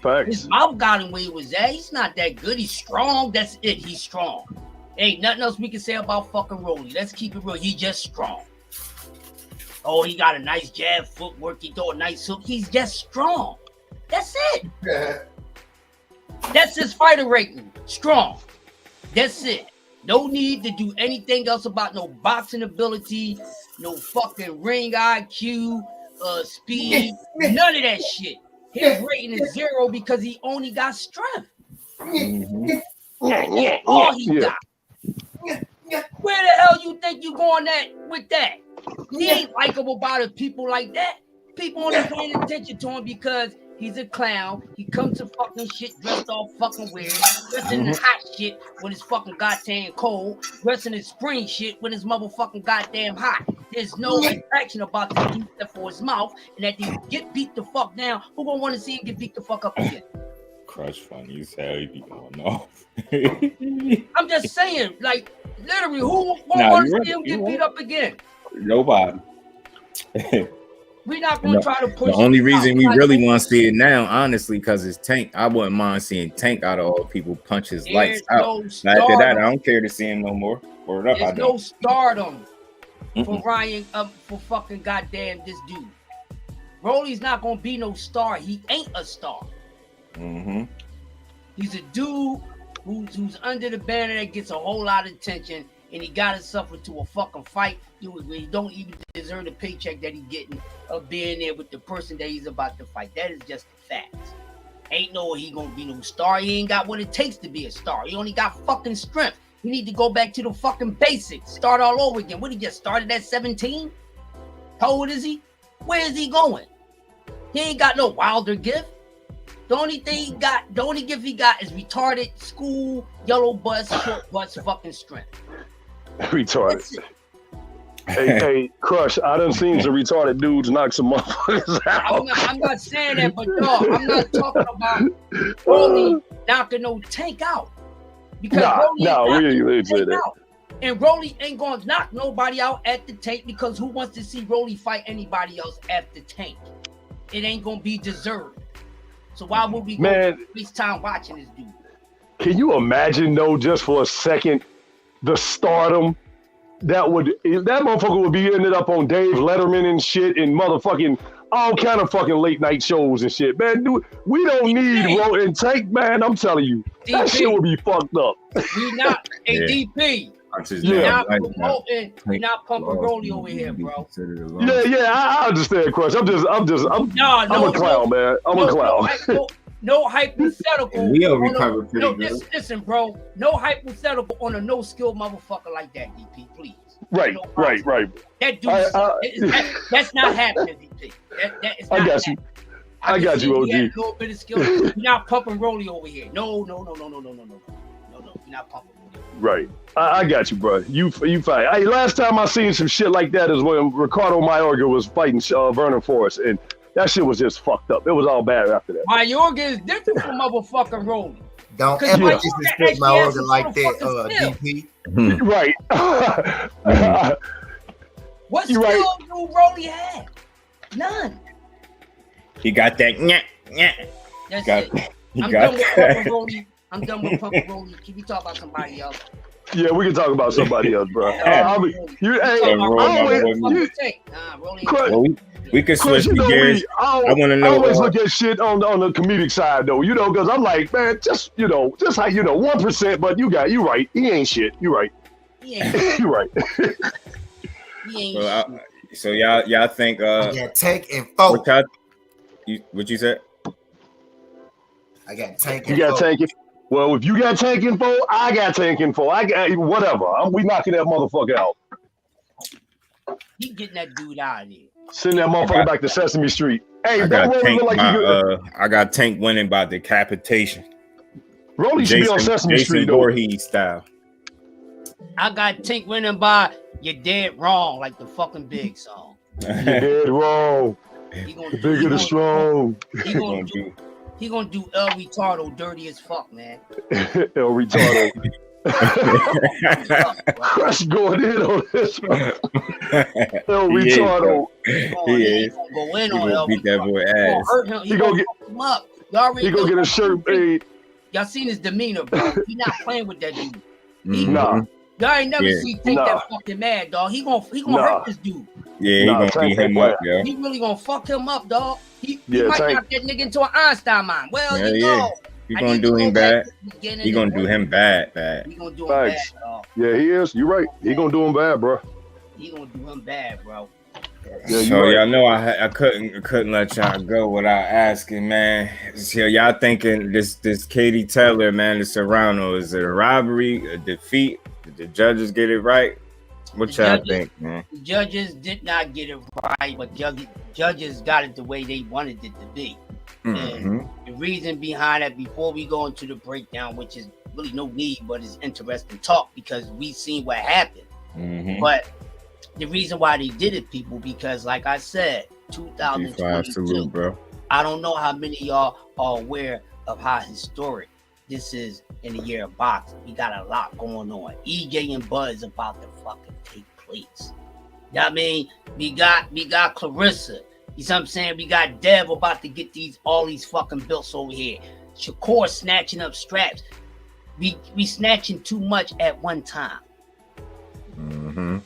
Facts. His mouth got him where he was at. He's not that good. He's strong. That's it. He's strong. Ain't nothing else we can say about fucking Rolly. Let's keep it real. He's just strong. Oh, he got a nice jab footwork. He throw a nice hook. He's just strong. That's it. That's his fighter rating. Strong. That's it. No need to do anything else about no boxing ability, no fucking ring IQ, speed, none of that shit. His rating is 0 because he only got strength. All he got. Where the hell you think you going at with that? He ain't likable about it. People like that. People only paying attention to him because he's a clown. He comes to fucking shit dressed all fucking weird, dressing in hot shit when it's fucking goddamn cold, dressing in spring shit when it's motherfucking goddamn hot. There's no attraction about this dude except for his mouth, and that he get beat the fuck down. Who gonna want to see him get beat the fuck up again? Crush funny as hell. He be going off. I'm just saying, like literally, who want to see him get beat up again? Nobody. We're not going to try to push. The only reason we really want to see it now, honestly, because it's Tank. I wouldn't mind seeing Tank out of all people punch his lights out. After that, I don't care to see him no more. There's no stardom for Ryan for fucking goddamn this dude. Rolly's not going to be no star. He ain't a star. He's a dude who's under the banner that gets a whole lot of attention, and he got himself into a fucking fight where he don't even deserve the paycheck that he's getting of being there with the person that he's about to fight. That is just the facts. Ain't no he gonna be no star. He ain't got what it takes to be a star. He only got fucking strength. He need to go back to the fucking basics. Start all over again. What, he just started at 17? How old is he? Where is he going? He ain't got no Wilder gift. The only gift he got is retarded school, yellow bus, short bus, fucking strength. Retarded. Hey, Crush, I done seen some retarded dudes knock some motherfuckers out. I'm not saying that, but dog, I'm not talking about Rolly knocking no Tank out. Because Rolly ain't say that. Out. And Rolly ain't gonna knock nobody out at the Tank because who wants to see Rolly fight anybody else at the Tank? It ain't gonna be Dezurn. So why would we waste time watching this dude? Can you imagine though, just for a second, the stardom that motherfucker would be ended up on Dave Letterman and shit and motherfucking all kind of fucking late night shows and shit, man. Dude, we don't need Rolly and Tank, man. I'm telling you, DP, that shit would be fucked up. We not DP. We're not pumping Rolly over here, bro. Yeah, I understand, Crush. I'm a clown, man. I'm a clown. No hypothetical. We'll recover pretty good. Listen, bro. No hypothetical on a no-skill motherfucker like that, DP, please. Right. That dude, that's not happening, DP. That is not happening. I got you, OG. He had a little bit of skill. You're not pumping Rolly over here. No. We're not pumping Rolly. Right. I got you, bro. You fight. Hey, last time I seen some shit like that is when Ricardo Mayorga was fighting Vernon Forrest, and that shit was just fucked up. It was all bad after that. Mayorga is different from motherfucking Rolly. Don't ever disrespect my organ like that, DP. Right. What skill do Rolly have? None. He got that. That's it. I'm done with pumping Rolly. Can we talk about somebody else? Yeah, we can talk about somebody else, bro. We can switch the gears. I want to know. I always look at shit on the comedic side, though. You know, because I'm like, man, just how 1%. But you right. He ain't shit. You right. You right. He ain't shit. So y'all think? Yeah, Tank and Folk. What you said? I got Tank and You got Folk. Tank and Well, if you got Tank and Folk, I got Tank and Folk. I got whatever. We knocking that motherfucker out. He getting that dude out of there. Send that motherfucker back to Sesame Street. Hey, I got Tank winning by decapitation. Rolly should be on Sesame Street, though. Voorhees style. I got Tank winning by "You're Dead Wrong," like the fucking Big song. You're dead wrong. The bigger the strong. He gonna do El Retardo dirty as fuck, man. El Retardo. Crush going in on this one. El Retardo. He gonna go in on El beat that boy ass. Hurt him. He gonna fuck him up. He gonna get a shirt made. Y'all seen his demeanor, bro. He not playing with that dude. Nah. Y'all ain't never seen Tank that fucking mad, dog. He gonna hurt this dude. Yeah, he gonna beat him up, yo. He really gonna fuck him up, dog. He Yeah, might Tank. knock that nigga into an Einstein mind. Well, you know. He gonna do him bad. He gonna do him bad. He gonna do him bad, dog. Yeah, he is. You're right. He gonna do him bad, bro. He gonna do him bad, bro. Yeah, So right. y'all know I couldn't let y'all go without asking, man. So y'all thinking this Katie Taylor, man, the Serrano, is it a robbery, a defeat? Did the judges get it right? What y'all think, man? The judges did not get it right, but judges got it the way they wanted it to be. Mm-hmm. And the reason behind that, before we go into the breakdown, which is really no need, but it's interesting talk because we seen what happened. Mm-hmm. But the reason why they did it, people, because like I said, 2022, bro. I don't know how many of y'all are aware of how historic this is in the year of boxing. We got a lot going on. EJ and Buzz about to fucking take place. You know what I mean? We got Clarissa. You know what I'm saying? We got Dev about to get all these fucking belts over here. Shakur snatching up straps. We snatching too much at one time. Mm-hmm.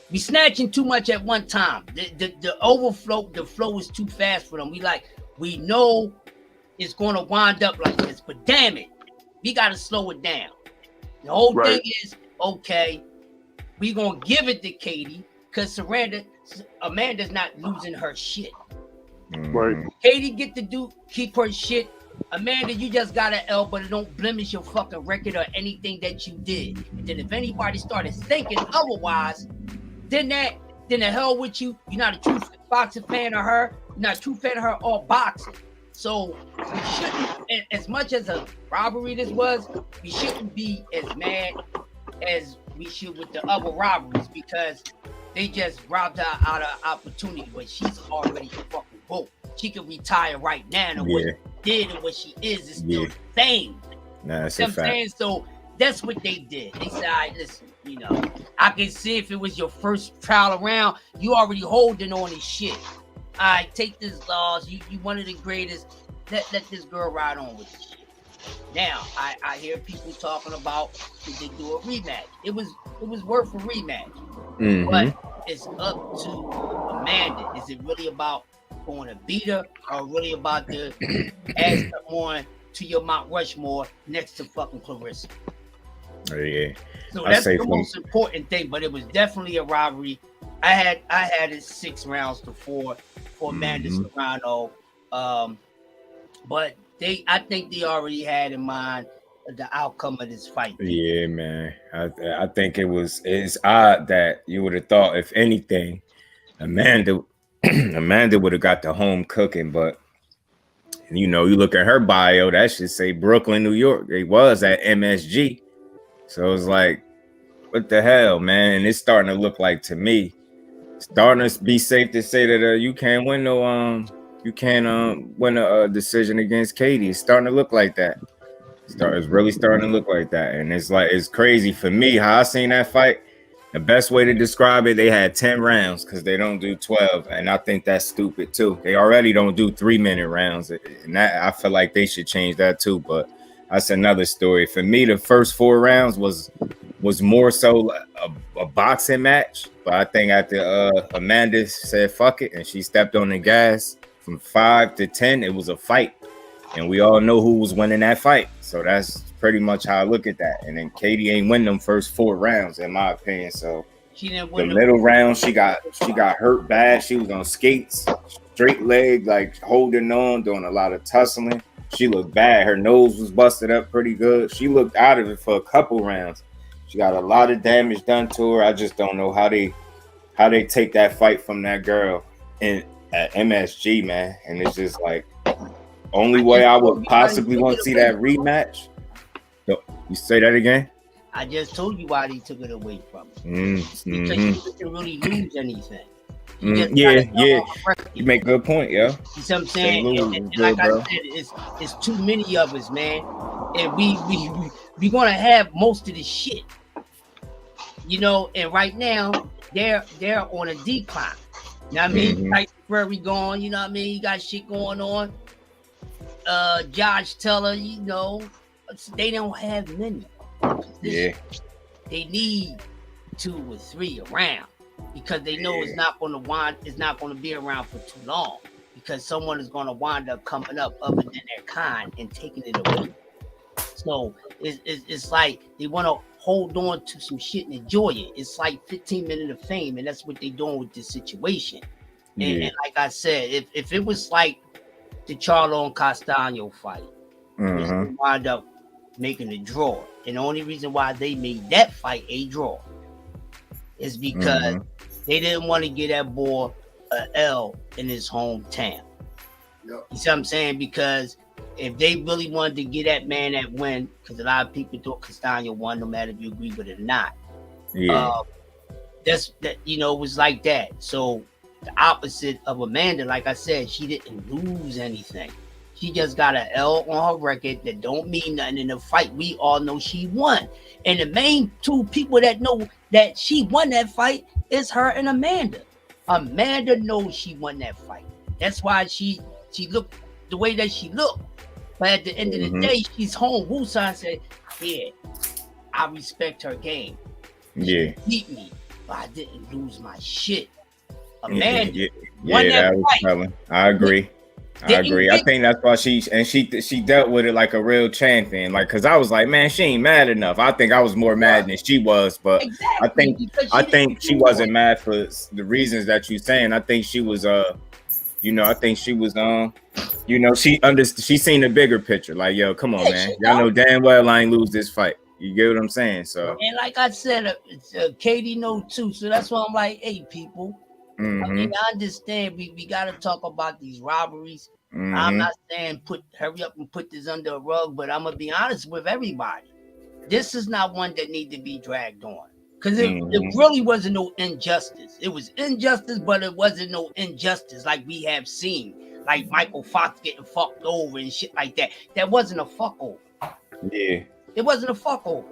We snatching too much at one time. The overflow, the flow is too fast for them. We know it's going to wind up like this, but damn it, we got to slow it down. The whole thing is, okay, we going to give it to Katie because Amanda's not losing her shit. Right. Katie get to keep her shit. Amanda, you just got an L, but it don't blemish your fucking record or anything that you did. And then if anybody started thinking otherwise, then the hell with you. You're not a true boxing fan of her. You're not a true fan of her or boxing. So we shouldn't, as much as a robbery this was, we shouldn't be as mad as we should with the other robberies because they just robbed her out of opportunity, but she's already fucking broke. She could retire right now, and what she did and what she is still the same. Nah, that's a fact. So that's what they did. They said, all right, listen, I can see if it was your first trial around, you already holding on this shit. All right, take this loss. You one of the greatest. Let this girl ride on with this shit. Now, I hear people talking about should they do a rematch. It was worth a rematch. Mm-hmm. But it's up to Amanda. Is it really about going to beat her or really about to add someone to your Mount Rushmore next to fucking Clarissa? Oh, yeah. So that's the most important thing, but it was definitely a robbery. I had it 6 rounds to 4 for Amanda Serrano. But I think they already had in mind the outcome of this fight. Yeah, man. I think it's odd that you would have thought, if anything, Amanda would have got the home cooking, but You know, you look at her bio, that should say Brooklyn, New York. It was at MSG. So it's like, what the hell, man? And it's starting to look like, to me, starting to be safe to say that you can't win no win a decision against Katie. It's starting to look like that. It's really starting to look like that. And it's like, it's crazy for me how I seen that fight. The best way to describe it, they had 10 rounds because they don't do 12. And I think that's stupid too. They already don't do 3-minute rounds. And that, I feel like they should change that too. But that's another story. For me, the first 4 rounds was more so a boxing match. But I think after Amanda said fuck it and she stepped on the gas from 5 to 10, it was a fight. And we all know who was winning that fight. So that's pretty much how I look at that. And then Katie ain't win them first 4 rounds, in my opinion. So she didn't win the middle round, she got hurt bad. She was on skates, straight leg, like holding on, doing a lot of tussling. She looked bad. Her nose was busted up pretty good. She looked out of it for a couple rounds. She got a lot of damage done to her. I just don't know how they take that fight from that girl at MSG, man. And it's just like, only way I would possibly want to see that rematch. You say that again? I just told you why they took it away from her. Because she didn't really lose anything. Yeah. You make a good point, yo. You see what I'm saying? And like I said, it's too many of us, man. And we gonna have most of the shit. You know, and right now they're on a decline. You know what I mean? Like Prairie gone, you know what I mean? You got shit going on. Josh Teller, you know, they don't have many. Yeah. They need 2 or 3 around because they know it's not going to be around for too long because someone is going to wind up coming up other than their kind and taking it away. So it's like they want to hold on to some shit and enjoy it. It's like 15 minutes of fame, and that's what they're doing with this situation. And like I said, if it was like the Charlo and Castaño fight, they wind up making a draw. And the only reason why they made that fight a draw is because they didn't want to get that boy an L in his hometown. Yep. You see what I'm saying? Because if they really wanted to get that man that win, because a lot of people thought Castaño won, no matter if you agree with it or not. That's that, you know, it was like that. So the opposite of Amanda, like I said, she didn't lose anything. She just got an L on her record that don't mean nothing in the fight. We all know she won. And the main 2 people that know that she won that fight is her and Amanda. Amanda knows she won that fight. That's why she looked the way that she looked. But at the end of the day, she's home. Wusan said, yeah, I respect her game. She beat me, but I didn't lose my shit. Amanda won that fight. I agree. I think that's why she dealt with it like a real champion. Like, cause I was like, man, she ain't mad enough. I think I was more mad than she was, but exactly, I think she wasn't mad for the reasons that you're saying. I think she was you know, you know, she seen the bigger picture. Like, yo, come on, man. Y'all know damn well I ain't lose this fight. You get what I'm saying? So, and like I said, Katie know too. So that's why I'm like, hey, people. I mean, I understand we got to talk about these robberies. I'm not saying hurry up and put this under a rug, but I'm gonna be honest with everybody. This is not one that need to be dragged on because it really wasn't no injustice. It was injustice, but it wasn't no injustice like we have seen, like Michael Fox getting fucked over and shit like that. That wasn't a fuck over. Yeah, it wasn't a fuck over.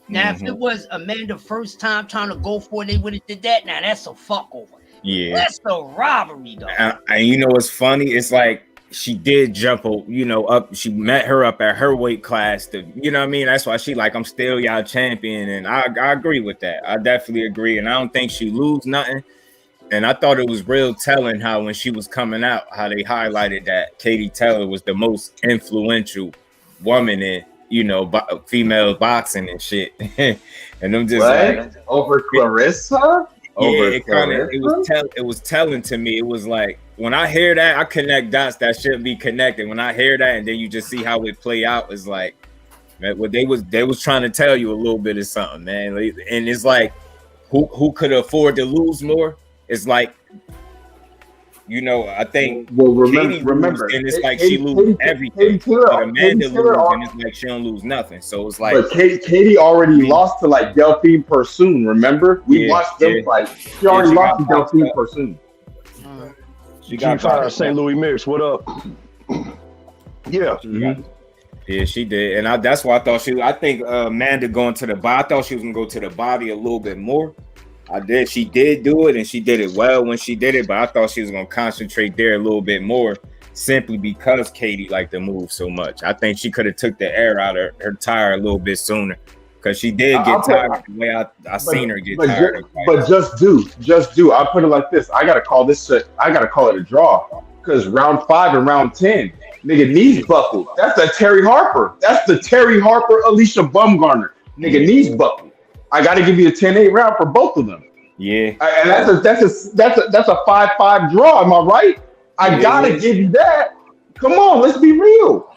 Now, if it was Amanda first time trying to go for it, they would have did that. Now that's a fuck over. Yeah, that's a robbery, though. And you know what's funny? It's like she did jump, you know, up. She met her up at her weight class. You know what I mean? That's why she like, I'm still y'all champion, and I agree with that. I definitely agree, and I don't think she lose nothing. And I thought it was real telling how when she was coming out, how they highlighted that Katie Taylor was the most influential woman in, you know, female boxing and shit. And I'm just like, over Clarissa. It was telling to me. It was like when I hear that, I connect dots that shouldn't be connected. When I hear that, and then you just see how it play out, it's like, man, what they was trying to tell you a little bit of something, man. And it's like, who could afford to lose more? It's like you know, I think Katie remember, lose, and it's like she lose everything. But Amanda lose, and it's like she don't lose nothing. So it's like, but Katie already lost to like Delphine Persoon. Remember, we watched them fight. She already lost to Delphine Persoon. She got St. Louis Mix. What up? Yeah. Mm-hmm. Yeah, she did, and that's why I thought I think Amanda going to the body. I thought she was gonna go to the body a little bit more. I did. She did do it, and she did it well when she did it. But I thought she was gonna concentrate there a little bit more, simply because Katie liked to move so much. I think she could have took the air out of her tire a little bit sooner, because she did get tired the way I seen her get tired. But just do. I'll put it like this. I gotta call this. I gotta call it a draw, because round 5 and round 10, nigga, knees buckled. That's the Terry Harper. Alicia Bumgarner. Nigga, knees buckled. I got to give you a 10-8 round for both of them. Yeah, and that's a 5-5 draw. Am I right? I gotta give you that. Come on, let's be real.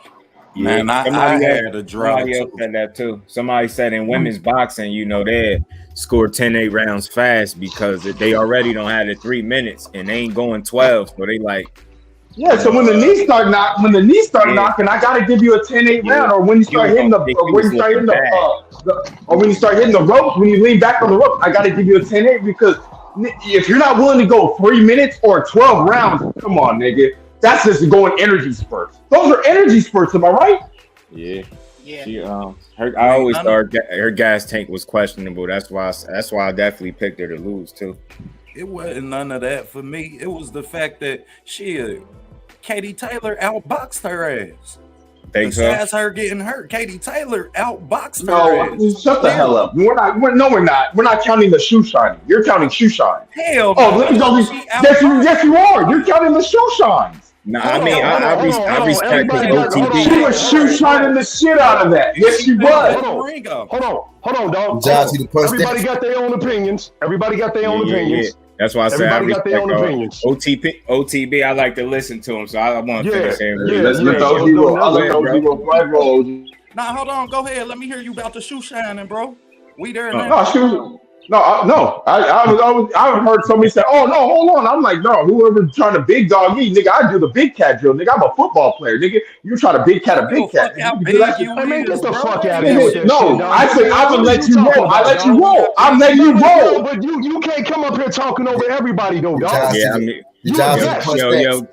Yeah, man, I had a draw. Somebody else said that too. Somebody said in women's boxing, you know, they score 10-8 rounds fast because they already don't have the 3 minutes and they ain't going 12. So they like. Yeah, so when the knees start knocking, I gotta give you a 10-8 round, or when you start hitting the ropes, when you lean back on the rope, I gotta give you a 10-8, because if you're not willing to go 3 minutes or 12 rounds, come on, nigga, that's just going energy spurts. Those are energy spurts, am I right? Yeah. She I always thought her gas tank was questionable. That's why I definitely picked her to lose too. It wasn't none of that for me. It was the fact that Katie Taylor outboxed her ass. Besides her getting hurt, Katie Taylor outboxed her ass. Shut the hell up. We're not. We're not counting the shoe shining. You're counting shoe shine. Hell no. Let me go. Yes, you are. You're counting the shoe shines. No, I mean, I respect the OTB. She was shoe shining the shit out of that. Yes, she was. Hold on, dog. Everybody got their own opinions. Yeah. That's why I said I respect OTB. I like to listen to him, so I want to finish him. Let's let the OG roll. Nah, hold on. Go ahead. Let me hear you about the shoe shining, bro. We there now. No. I heard somebody say, "Oh no, hold on." I'm like, no. Whoever's trying to big dog me, nigga, I do the big cat drill, nigga. I'm a football player, nigga. You try to big cat a big cat. Get the fuck out of here. No, I said I would let you roll. I let you roll. I'm letting you roll. But you can't come up here talking over everybody, though, dog. Yeah, I mean.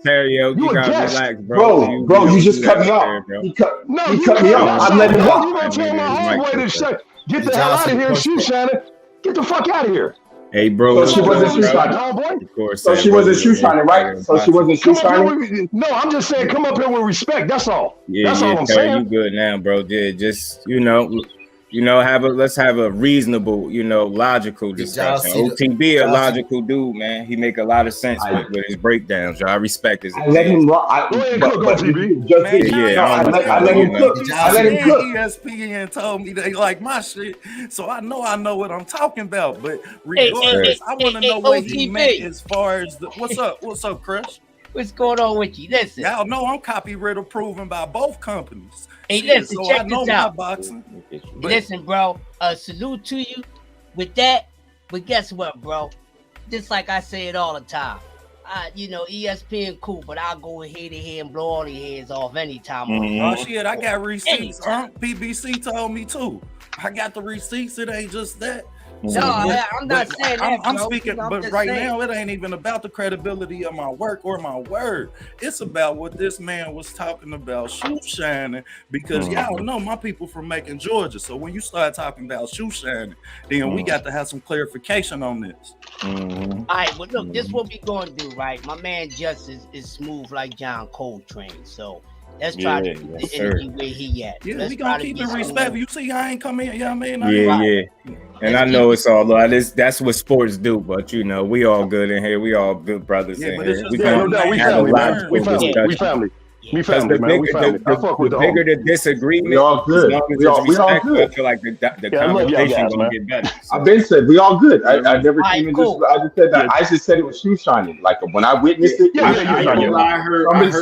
Terry, you gotta relax, bro. Bro, you just cut me off. He cut me off. I'm letting him roll. You gonna tell my homeboy to shut? Get the hell out of here, shoe shining. Get the fuck out of here. Hey, bro. So she wasn't shoe shining. So she wasn't shoe shining, right? So she wasn't shoe shining. No, I'm just saying, come up here with respect. That's all. That's all I'm saying. You good now, bro? Just let's have a reasonable, logical discussion. OTB a logical dude, man. He make a lot of sense with his breakdowns. I respect his. I let him rock. I let him cook. I let him cook. ESPN told me they like my shit, so I know what I'm talking about. But regardless, I want to know what he meant as far as the. What's up, Chris? What's going on with you? Listen, y'all know I'm copyright approved by both companies. Hey, listen, so check I know this out. Boxing. Listen, bro. Salute to you with that. But guess what, bro? Just like I say it all the time. ESPN cool, but I'll go ahead and blow all the heads off anytime. Oh shit, I got receipts. PBC told me too. I got the receipts. It ain't just that. No, I'm not saying that. I'm speaking, but right now it ain't even about the credibility of my work or my word. It's about what this man was talking about, shoe shining. Because y'all know my people from Macon, Georgia. So when you start talking about shoe shining, then we got to have some clarification on this. All right, well look, this is what we gonna do, right? My man Justice is smooth like John Coltrane, so. Let's try to keep the energy where he at. Yeah, we gonna keep it respectful. You see, I ain't come in, man. Yeah. And I know it's all that's what sports do, but we all good in here. We all good brothers in here. We family. We family, man. We family. The bigger the disagreement, we all good. We all good. I feel like the conversation gonna get better. I've been said we all good. I never came in this. I just said that. I just said it was shoe shining. Like when I witnessed it,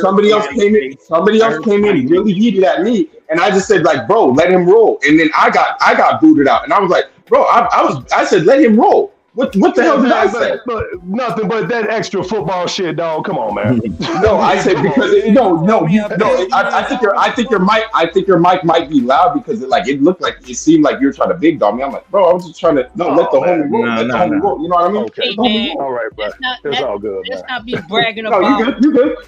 somebody else came in. Somebody else came in really heated at me, and I just said like, bro, let him roll. And then I got booted out, and I was like, bro, I said let him roll. What the hell did I say? But nothing but that extra football shit, dog. Come on, man. No, I said because I think your mic might be loud because it looked like it seemed like you were trying to big dog me. I'm like, bro, I was just trying to let the homie roll. Let the homie roll. You know what I mean? Okay. Man, all right, bro. It's all good. Let's not be bragging No, about. you good.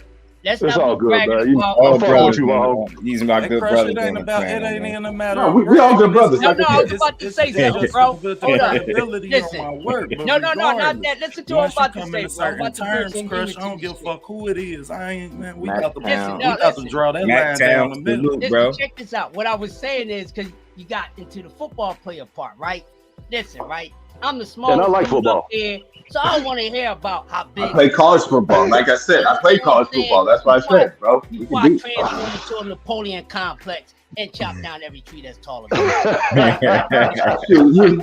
Let's It's not all be good, bragging man. about. He's my good brother. It ain't even a matter. No, we all good brothers. No, I was about to say something, bro. Hold on. Listen. No, not that. Listen to what I'm about to say, bro. I'm about to bring some Crush, unity I don't to give a this fuck who it is. I ain't, man. We Mac got to Town. draw that line Mac down the Town, middle. salute, shit. bro. Listen, check this out. What I was saying is because you got into the football player part, right? Listen, right? I'm the smallest. And I like dude football. up there, so I don't want to hear about how big. I play college football. Like I said, I play college football. That's what I said, bro. We You can watch do. transform into a Napoleon complex and chop down every tree that's taller than Shoot,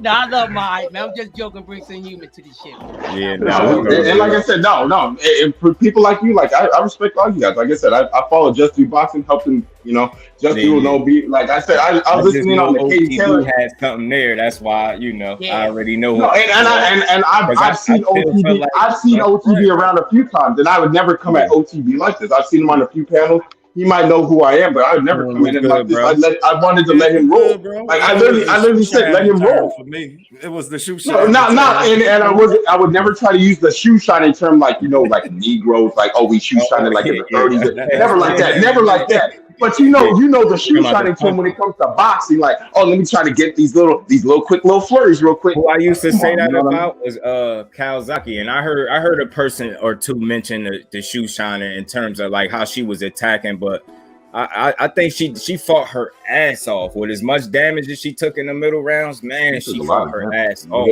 No, I love my height, man. I'm just joking. Bring some humor to this shit. Yeah, and like I said, no. And for people like you, like I respect all you guys. Like I said, I follow Just Do Boxing, helping Just Do No Beat. Like I said, I was listening on the Katie Taylor. Had something there. That's why I already know. No, and I've seen OTB. I've seen OTB around a few times, and I would never come at OTB like this. I've seen him on a few panels. He might know who I am, but I would never come in like this. I wanted to let him roll. Like I literally said, let him roll. For me, it was the shoe shine. No, not and I would never try to use the shoe shining term like like Negroes, like we shoe shining like in the 30s. Never like that. Never like that. But you know the shoe shining term when it comes to boxing, like let me try to get these little quick little flurries real quick. Who I used to say that about was Kawasaki, and I heard a person or two mention the shoe shiner in terms of like how she was attacking, but I think she fought her ass off with as much damage as she took in the middle rounds. Man, she fought her ass off.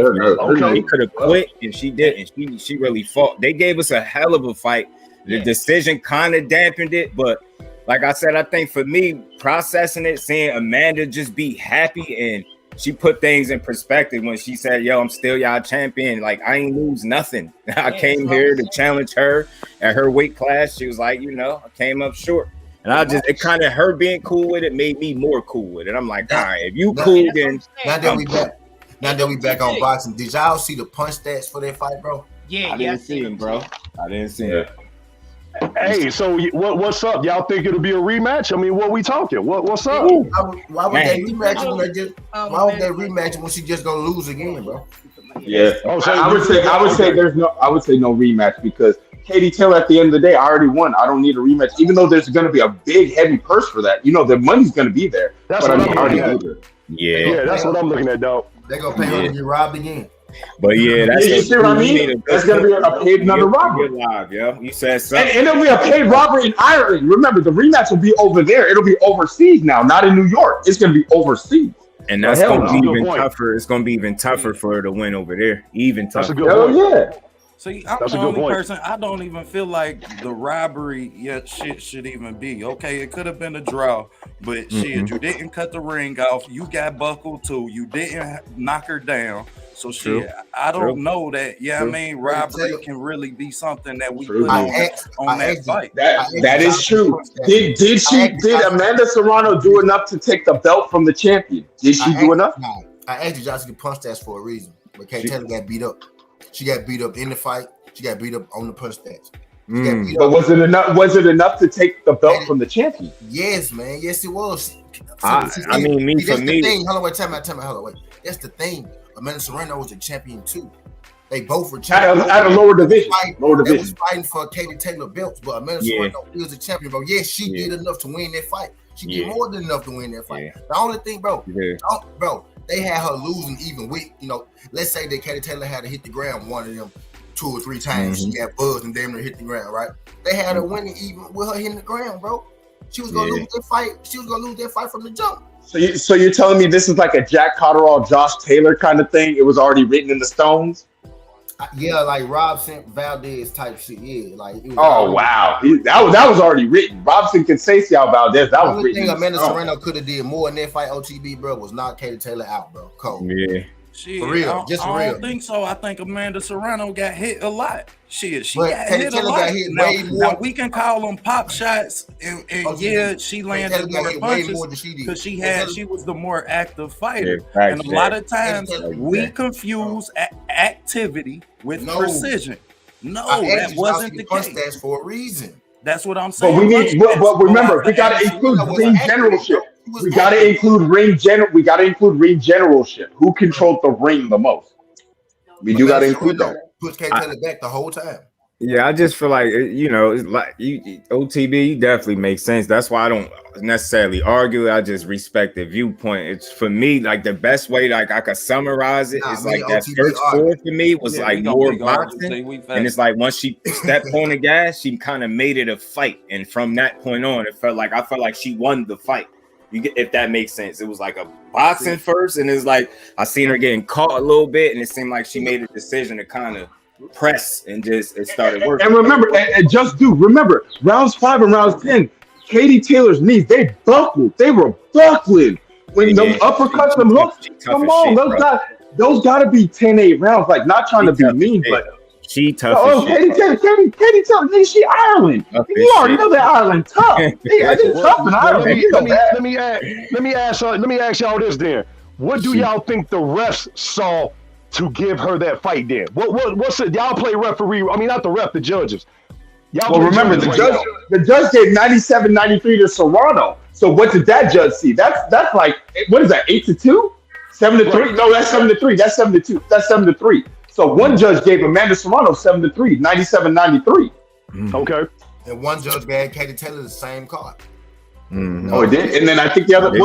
She could have quit, and she didn't. She really fought. They gave us a hell of a fight. The decision kind of dampened it, but. Like I said, I think for me, processing it, seeing Amanda just be happy and she put things in perspective when she said, yo, I'm still y'all champion. Like, I ain't lose nothing. I came here to challenge her at her weight class. She was like, I came up short. And it kind of her being cool with it made me more cool with it. I'm like, all right, if you cool, then. Now that we back on boxing, did y'all see the punch stats for that fight, bro? Yeah, I didn't see him, bro. I didn't see him. Hey, so what's up? Y'all think it'll be a rematch? I mean, what we talking? What's up? Why would they rematch when she just gonna lose again, bro? Yeah, I would say no rematch because Katie Taylor at the end of the day, I already won. I don't need a rematch, even though there's going to be a big heavy purse for that. The money's going to be there. That's what I'm looking at. Yeah, that's what I'm looking at, dog. They're gonna pay her to get robbed again. But that's you see what I mean? That's gonna be a paid another robbery. Live, yo. You said something. And it'll be a paid robbery in Ireland. Remember, the rematch will be over there. It'll be overseas now, not in New York. It's gonna be overseas. And that's gonna be even tougher. It's gonna be even tougher for her to win over there. Even tougher. That's a good point. Yeah. See, I'm the only person. I don't even feel like the robbery shit should even be. Okay, it could have been a draw, but shit, you didn't cut the ring off. You got buckled too. You didn't knock her down. So shit, I don't know that. I mean, robbery can really be something that we put on that fight. That is true. Did Amanda Serrano do enough to take the belt from the champion? Did she do enough? I asked you guys to punch stats for a reason. But Katie Taylor got beat up. She got beat up in the fight. She got beat up on the punch stats. But was it enough? Was it enough to take the belt from the champion? Yes, man. Yes, it was. I mean, for me. Hold on, wait. Hold on, wait. That's the thing. Amanda Serrano was a champion too. They both were champions. At a lower division. They was fighting for Katie Taylor belts, but Amanda Serrano was a champion, bro. Yes, she did enough to win that fight. She did more than enough to win that fight. The only thing, bro, they had her losing even with, let's say that Katie Taylor had to hit the ground one of them 2 or 3 times. She got buzzed and damn near hit the ground, right? They had her winning even with her hitting the ground, bro. She was gonna lose that fight. She was gonna lose that fight from the jump. So you're telling me this is like a Jack Cotterall, Josh Taylor kind of thing? It was already written in the stones? Yeah, like Robson Valdez type shit. Yeah, like. It was wow, that was already written. Robson Conceição Valdez. That was written. The only thing Amanda Serrano could have did more in that fight, OTB, bro, was knock Katie Taylor out, bro. Cold. Yeah. Shit, For real, just for I real. don't think so. I think Amanda Serrano got hit a lot. Shit, she But got Katie hit a Taylor lot. got hit way more. Now we can call them pop shots, and yeah, she Taylor landed got more hit way punches more than she did. because she was the more active fighter. Yeah, And a lot of times Taylor- we confuse activity with No. precision. No, I that asked you wasn't the punch case. stats for a reason. That's what I'm But saying. we need, but remember, we gotta include ring generalship. We gotta include ring We gotta include ring generalship. Who controlled the ring the most? We do gotta include that. Push Katie Taylor back the whole time. Yeah, I just feel like it's like OTB. You definitely makes sense. That's why I don't necessarily argue. I just respect the viewpoint. It's for me like the best way like I could summarize it is like that OTB first four for me was like more boxing, and it's like once she stepped on the gas, she kind of made it a fight, and from that point on, I felt like she won the fight. You get if that makes sense. It was like a boxing first, and it's like I seen her getting caught a little bit, and it seemed like she made a decision to kind of press and just it started working. And remember, remember rounds 5 and rounds 10, Katie Taylor's knees, they buckled. They were buckling. When those uppercuts and hooks, come on, those gotta be 10-8 rounds. Like not trying to be mean, but she tough. Katie Taylor, nigga, she Ireland. You already know that Ireland tough. They tough in Ireland. Let me ask y'all this then. What do y'all think the refs saw to give her that fight then? What's it? Y'all play referee. I mean, not the ref, the judges. Y'all remember the judge gave 97-93 to Serrano. So what did that judge see? That's like, what is that, 8-2? 7-3? No, that's 7-3. That's 7-2. That's 7-3. So one judge gave Amanda Serrano 7-3, 97-93. Okay. And one judge gave Katie Taylor the same card. Oh, it did? And then I think the other one.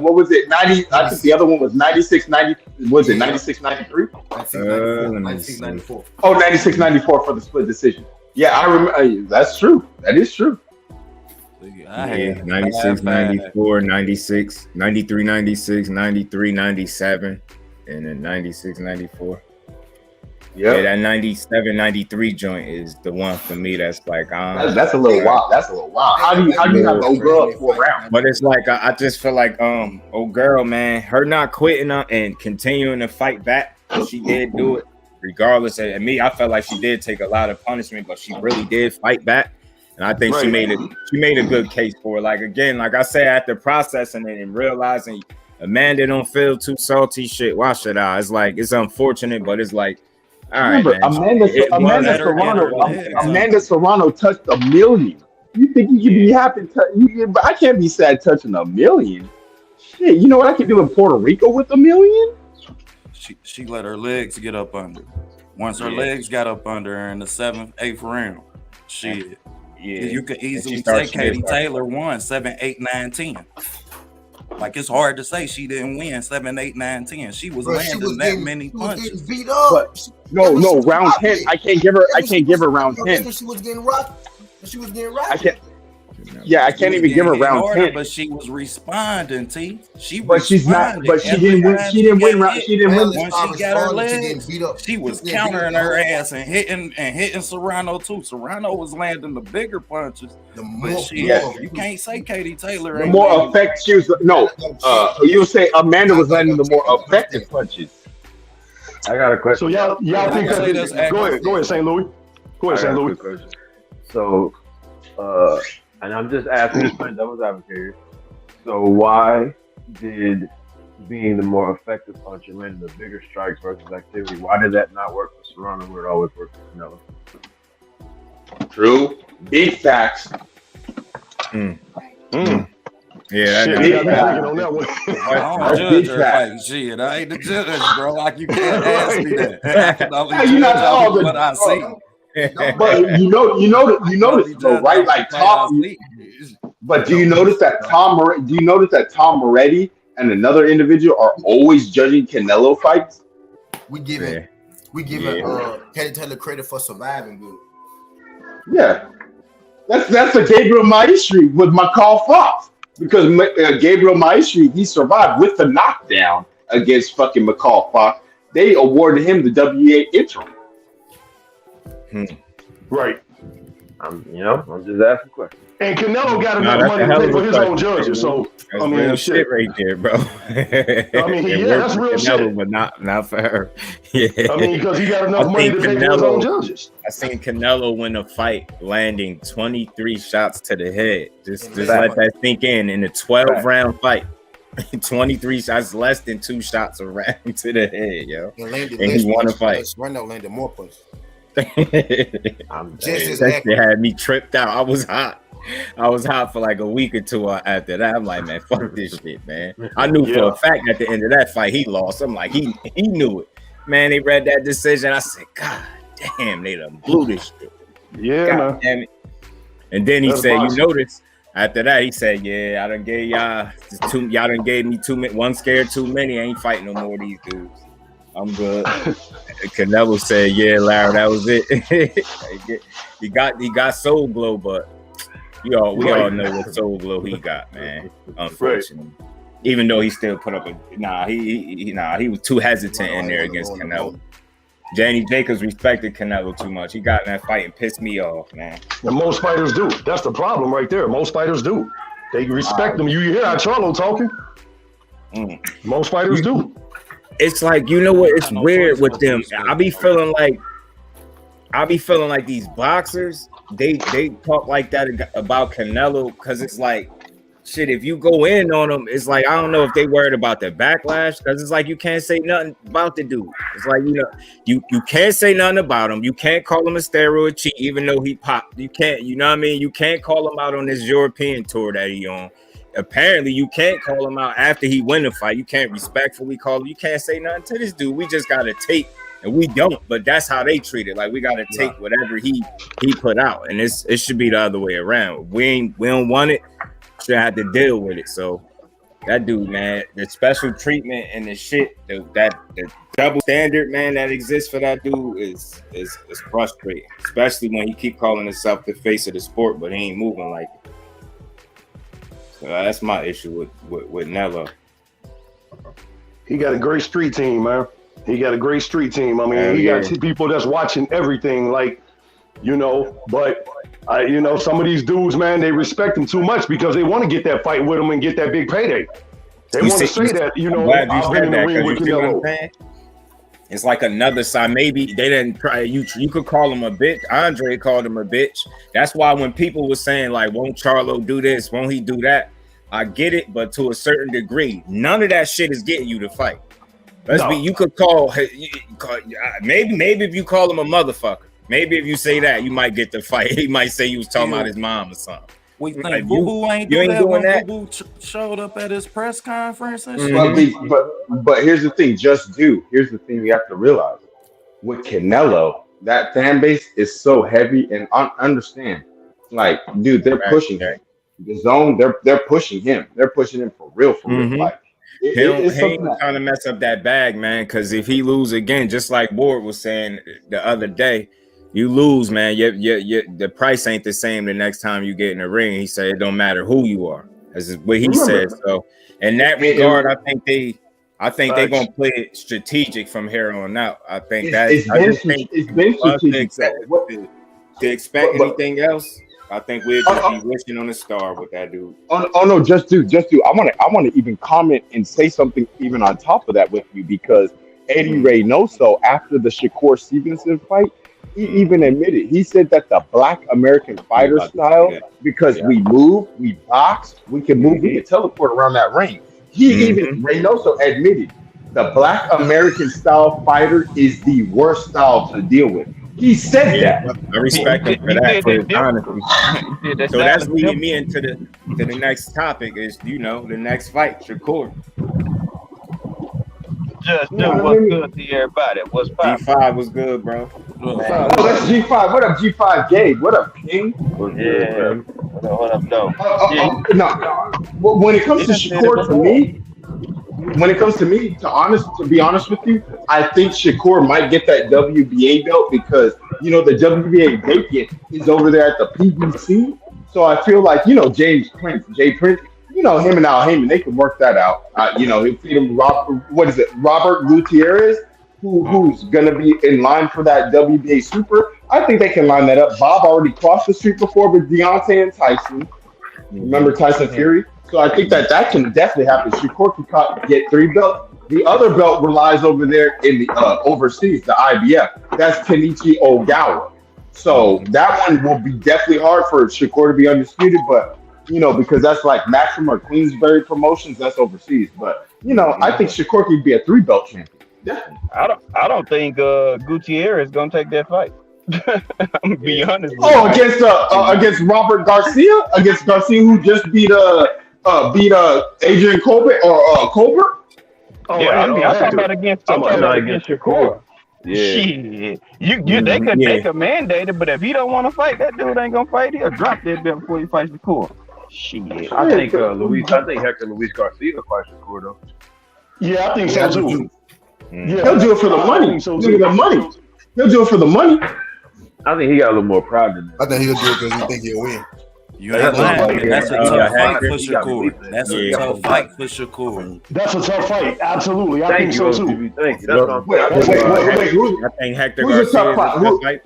What was it? 90. I think the other one was 96-90. Was it 96-93? 96-94. Oh, 96-94 for the split decision. Yeah, I remember. That's true. That is true. Yeah, 96, 94, 96, 93, 96, 93, 97, and then 96, 94. Yeah, that 97, 93 joint is the one for me that's like that's a little wild. That's a little wild. How do you have old girl up for a round? But it's like I just feel like old girl, man, her not quitting and continuing to fight back. She did do it regardless of me. I felt like she did take a lot of punishment, but she really did fight back. And I think she made a good case for it. Like again, like I said, after processing it and realizing Amanda don't feel too salty, shit, why should I? It's like it's unfortunate, but it's like remember, Amanda Serrano touched 1 million. You think you can be happy? But I can't be sad touching 1 million. Shit, you know what I can do in Puerto Rico with 1 million? She let her legs get up under. Once her legs got up under her in the 7th, 8th round, shit. Yeah, you could easily say Katie Taylor won 7, 8, 9, 10. Like it's hard to say she didn't win 7, 8, 9, 10. She was landing that many punches. Beat up. No, round 10. I can't give her round 10. She was getting rocked. I can't even give her round 10. But she was responding, T. But she's not. But she didn't win. She didn't win round. She didn't win. Once she got her legs, she was countering her ass and hitting Serrano too. Serrano was landing the bigger punches. You can't say Katie Taylor. The more effective. She was you'll say Amanda was landing the more effective punches. I got a question. So y'all think go ahead, St. Louis. Go ahead, St. Louis. So, and I'm just asking this point, devil's advocate here. So why did being the more effective puncher, landing the bigger strikes versus activity, why did that not work for Serrano where it always worked for Canelo? True. Big facts. Yeah, big facts. On that one. I don't judge her fighting shit. I ain't the judge, bro. Like you can't ask me that. I can only judge what I see. But you notice though, right? Like Tom. But do you notice that Tom Moretti and another individual are always judging Canelo fights? We give Katie Taylor credit for surviving good. Yeah, that's a Gabriel Maestri with McCall Fox, because Gabriel Maestri, he survived with the knockdown against fucking McCall Fox. They awarded him the WA interim. Right. I'm just asking questions. And Canelo got Nah, enough that's money a to hell pay of for a his own question. judges. So That's I mean, real shit. shit right there, bro. I mean, It yeah, worked that's for real Canelo, shit. but not for her. Yeah. I mean, because he got enough I money think to pay for his own Canelo. judges. I seen Canelo win a fight, landing 23 shots to the head. Just Fact. let that sink in a 12-round Fact. fight. 23 shots, less than 2 shots a round to the head, yo. And landed And he won a fight. Serrano landed more punches. I'm Just as That shit accurate. had me tripped out. I was hot for like a week or two after that. I'm like, man, fuck this shit, man. I knew for a fact at the end of that fight he lost. I'm like, he knew it. Man, they read that decision. I said, God damn, they done blew this shit. Yeah, God man. damn it. And then he That's said, boxing. you notice, after that, he said, yeah, I done gave y'all done gave me one scare too many. I ain't fighting no more of these dudes. I'm good. Canelo said, yeah, Larry, that was it. he got Soul Glow, but we all know what Soul Glow he got, man. Unfortunately. Even though he still put up he was too hesitant in there against Canelo. Danny Jacobs respected Canelo too much. He got in that fight and pissed me off, man. And most fighters do. That's the problem right there. Most fighters do. They respect them. You hear how Charlo talking? Most fighters do. It's like, you know what? It's weird with them. I be feeling like these boxers, they talk like that about Canelo because it's like, shit, if you go in on them, it's like, I don't know if they worried about the backlash because it's like you can't say nothing about the dude. It's like, you can't say nothing about him. You can't call him a steroid cheat even though he popped. You can't, you know what I mean? You can't call him out on this European tour that he on. Apparently, you can't call him out after he win the fight. You can't respectfully call him. You can't say nothing to this dude. We just got to take, and we don't. But that's how they treat it. Like, we got to take whatever he put out, and it should be the other way around. We don't want it. Should have to deal with it. So that dude, man, the special treatment and the shit, the double standard, man, that exists for that dude is frustrating. Especially when he keep calling himself the face of the sport, but he ain't moving like it. So that's my issue with Nello. He got a great street team, man. He got a great street team. I mean, he got people that's watching everything, like, but some of these dudes, man, they respect him too much because they want to get that fight with him and get that big payday. They want to say that, I've been in the ring with Canelo. It's like another side. Maybe they didn't try. You could call him a bitch. Andre called him a bitch. That's why when people were saying like, "Won't Charlo do this? Won't he do that?" I get it, but to a certain degree, none of that shit is getting you to fight. You could call maybe if you call him a motherfucker. Maybe if you say that, you might get the fight. He might say you was talking about his mom or something. We think Like, Boo Boo ain't doing that. Boo Boo showed up at his press conference and shit. But here's the thing, here's the thing you have to realize. With Canelo, that fan base is so heavy, and understand, like, dude, they're pushing him. The zone, they're pushing him. They're pushing him for real. Like, he ain't trying to mess up that bag, man. Because if he lose again, just like Ward was saying the other day, you lose, man. The price ain't the same the next time you get in the ring. He said it don't matter who you are. That's what he said. So in that regard, I think they're gonna play it strategic from here on out. I think it's been strategic. To expect anything else, I think we'll just be wishing on a star with that dude. Oh no, just do. I want to even comment and say something even on top of that with you, because Eddie Reynoso, after the Shakur Stevenson fight, he even admitted, he said that the Black American fighter style, because we move, we box, we can move, we can teleport around that ring. Even Reynoso admitted the Black American style fighter is the worst style to deal with. He said that. I respect him for that, for his honesty. So that's leading me into the next topic is, the next fight, Shakur. Just what's good to everybody. What's poppin'? G5 was good, bro. Oh, that's G5. What up, G5 Gabe? What up, King? Yeah. What up, though? No. When it comes to Shakur, to be honest with you, I think Shakur might get that WBA belt because, the WBA vacant is over there at the PBC. So I feel like, Jay Prince, him and Al Heyman, they can work that out. He'll feed him Robert Gutierrez, who's going to be in line for that WBA Super. I think they can line that up. Bob already crossed the street before with Deontay and Tyson. Remember Tyson Fury? So I think that can definitely happen. Shakur can get 3 belts. The other belt relies over there in the overseas, the IBF. That's Kenichi Ogawa. So that one will be definitely hard for Shakur to be undisputed, but because that's like Maxim or Queensberry Promotions, that's overseas. But I think Shakur could be a 3-belt champion. Definitely. I don't think Gutierrez is gonna take that fight. I'm gonna be honest. Against Robert Garcia, who just beat Adrian Colbert or Colbert. I'm talking about against Shakur. Yeah. Shit. They could mandate it, but if he don't want to fight, that dude ain't gonna fight. He'll drop that belt before he fights Shakur. Shit. I think Hector Luis Garcia fight Shakur though. Yeah, I think so too. Yeah. He'll do it for the money. He'll do it for the money. I think he got a little more pride than that. I think he'll do it because he think he'll win. You ain't lying. That's a tough fight for Shakur. That's a tough fight for Shakur. That's a tough fight. Absolutely. I think so too. Thank you. That's what I'm Wait. I think Hector Who's a tough fight?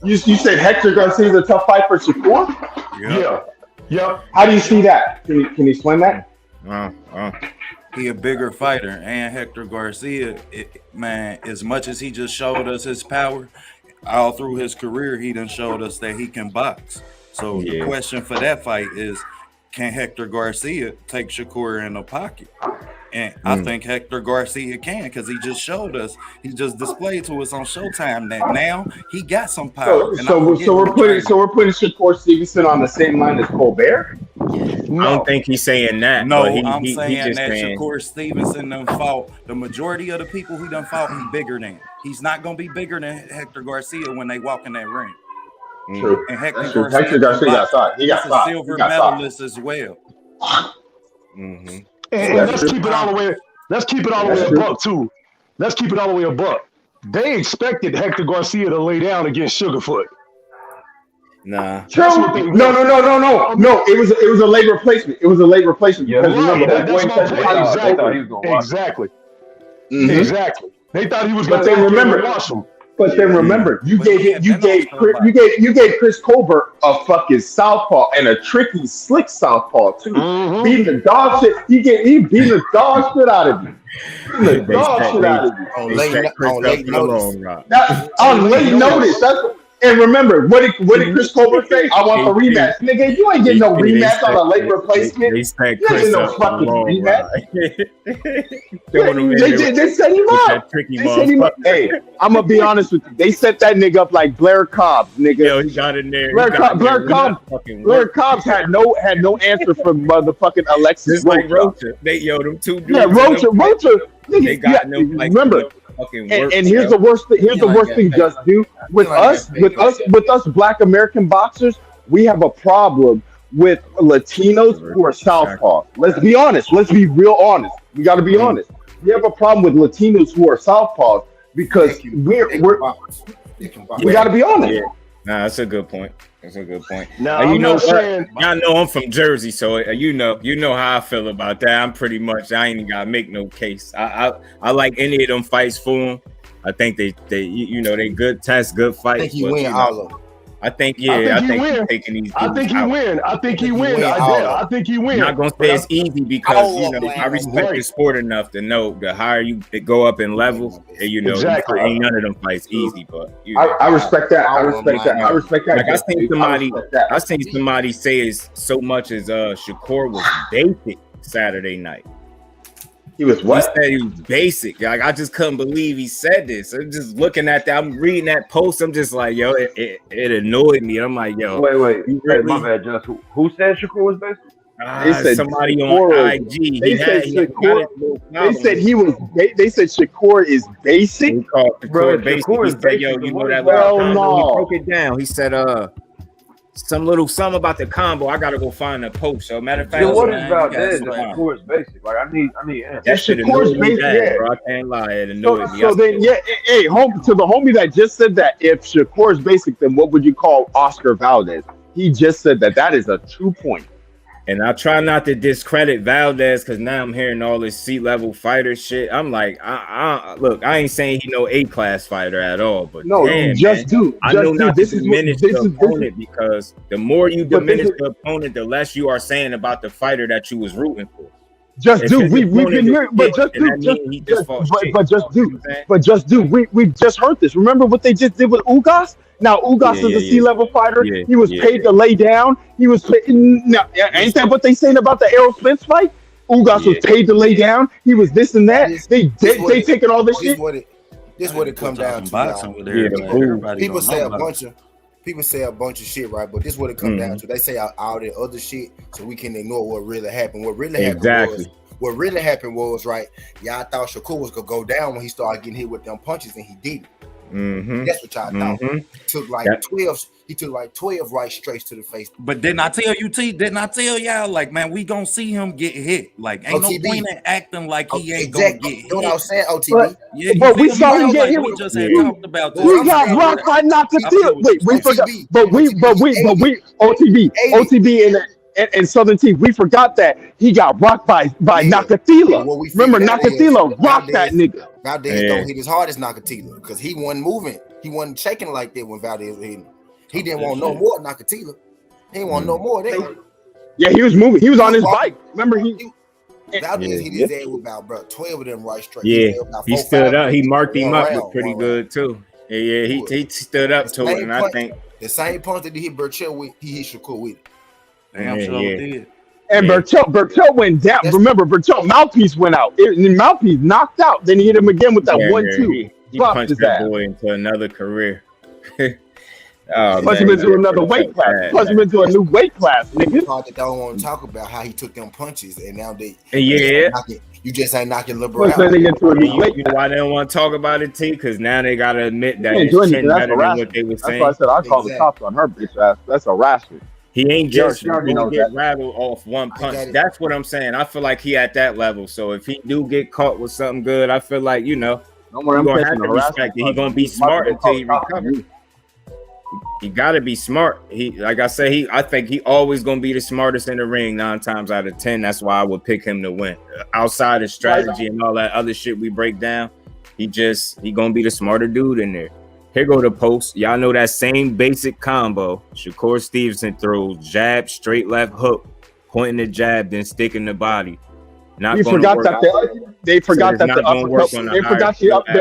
You said Hector Garcia is a tough fight for Shakur? Yeah. How do you see that? Can you explain that? He a bigger fighter, and Hector Garcia, man, as much as he just showed us his power, all through his career, he done showed us that he can box. So the question for that fight is, can Hector Garcia take Shakur in the pocket? And I think Hector Garcia can, because he just showed us, he just displayed to us on Showtime that now he got some power. So we're putting Shakur Stevenson on the same line as Colbert? No. I don't think he's saying that. No, I'm saying that Shakur Stevenson done fought. The majority of the people he done fought, he's bigger than. He's not gonna be bigger than Hector Garcia when they walk in that ring. True. And Hector Garcia got shot. He got a silver medalist as well. And let's keep it all the way. Let's keep it all the way a buck too. Let's keep it all the way a buck. They expected Hector Garcia to lay down against Sugarfoot. Nah. No. It was a late replacement. Exactly. Exactly. They thought he was going to wash him. But then remember, you gave Chris Colbert a fucking southpaw and a tricky, slick southpaw too. Beating the dog shit. He beating the dog shit out of you. On late notice. And remember, what did Chris Colbert say? I want the rematch. Nigga, you ain't getting no rematch on a late replacement. You ain't getting no fucking rematch. They set him up. Hey, I'm going to be honest with you. They set that nigga up like Blair Cobbs, nigga. Yo, he got in there. Blair Cobbs had no answer for motherfucking Alexis Rocha. Them two dudes. Yeah, Rocha. They got no, remember. And here's the worst thing. Here's the worst thing. Just do with us Black American boxers. We have a problem with Latinos who are southpaws. Let's be honest. Let's be real honest. We got to be honest. We have a problem with Latinos who are southpaws because we got to be honest. Yeah. Nah, that's a good point. Now, y'all know I'm from Jersey, so you know how I feel about that. I ain't even gotta make no case. I like any of them fights for them. I think they good tests, good fights. I think you win all of them. I think he win. I think he win. I'm not gonna say it's easy because I respect the sport enough to know the higher you go up in levels, and exactly. Ain't none of them fights easy. But I respect that. I respect that. Like I seen somebody say as so much as Shakur was basic Saturday night. He was what? He said he was basic. Like, I just couldn't believe he said this. I'm just looking at that. I'm reading that post. I'm just like, yo, it annoyed me. I'm like, yo. Wait. Really? My bad, Just. Who said Shakur was basic? They said somebody on IG. They said Shakur is basic. He called Shakur basic. He said, yo, you know that little combo? He broke it down. He said, something about the combo. I gotta go find a post. So matter of fact, what is about this? Shakur's basic. Like I need that shit Shakur's basic. Bro, I can't lie. It annoyed me. So then, hey, to the homie that just said that, if Shakur's basic, then what would you call Oscar Valdez? He just said that is a 2 point. And I try not to discredit Valdez because now I'm hearing all this C-level fighter shit. I'm like, look, I ain't saying he no A-class fighter at all, but No, damn, just man, do. I Just know do. not This to is what. diminish This the is. opponent because the more you But this diminish is. the opponent, the less you are saying about the fighter that you was rooting for. Just If do. his We've opponent been was here, but shit, just then do. that Just means he just fought shit. but just You know do. what I'm saying? But just do. We just heard this. Remember what they just did with Ugas? Now Ugas is a C-level fighter. Yeah, He was yeah. paid to lay down. He was paid. Now, ain't that what they saying about the Errol Spence fight? Ugas was paid to lay down. He was this and that. They taking all this shit. This what it comes down to, boxing y'all. with everybody. People don't say know a about bunch of shit, right? But this is what it comes down to. They say all the other shit, so we can ignore what really happened. What really happened was right. Y'all thought Shakur was gonna go down when he started getting hit with them punches, and he didn't. That's what y'all thought. He took like 12. He took like 12 right straights to the face. But didn't I tell you, T? Didn't I tell y'all, like, man, we gonna see him get hit? Like, ain't OTB. no point in acting like he ain't Exactly. gonna get hit. Know what I was saying, OTB? Yeah, you But we feel me? saw him get Like, hit we with- just had talked about this. We got rocked by Nakatila. Wait, we forgot. But we OTB and Southern T. We forgot that he got rocked by Nakatila. What we Remember, figured out Nakatila is rocked that nigga. Valdez don't hit as hard as Nakatila because he wasn't moving. He wasn't shaking like that when Valdez hit him. He didn't want no more Nakatila. He didn't want no more there. Yeah, he was moving. He was on his bike. Remember, Valdez hit his head with about 12 of them right straight. He stood up. He marked him up with pretty good too. Yeah, he stood up to it, and I think the same punch that he hit Burchell with, he hit Shakur with it. Damn sure did. And Burchell went down. Remember, Burchell mouthpiece went out. Mouthpiece knocked out. Then he hit him again with that 1-2. He punched that boy into another career. Punch him into another weight class. Punch him into a new weight class, nigga. They don't want to talk about how he took them punches, and now you just ain't knocking LeBron out. You know why they don't want to talk about it, T? Because now they gotta admit that it's better than what they were saying. That's why I said I called the cops on her bitch ass. That's harassment. He ain't just gonna get rattled off one punch. That's what I'm saying. I feel like he at that level. So if he do get caught with something good, I feel like, you know, you're gonna have to respect it. He gonna be smart until he recovers. He gotta be smart. Like I say, I think he always gonna be the smartest in the ring 9 times out of 10. That's why I would pick him to win. Outside of strategy and all that other shit we break down, he gonna be the smarter dude in there. Here go the post. Y'all know that same basic combo. Shakur Stevenson throws jab, straight left hook, pointing the jab, then sticking the body. They forgot that the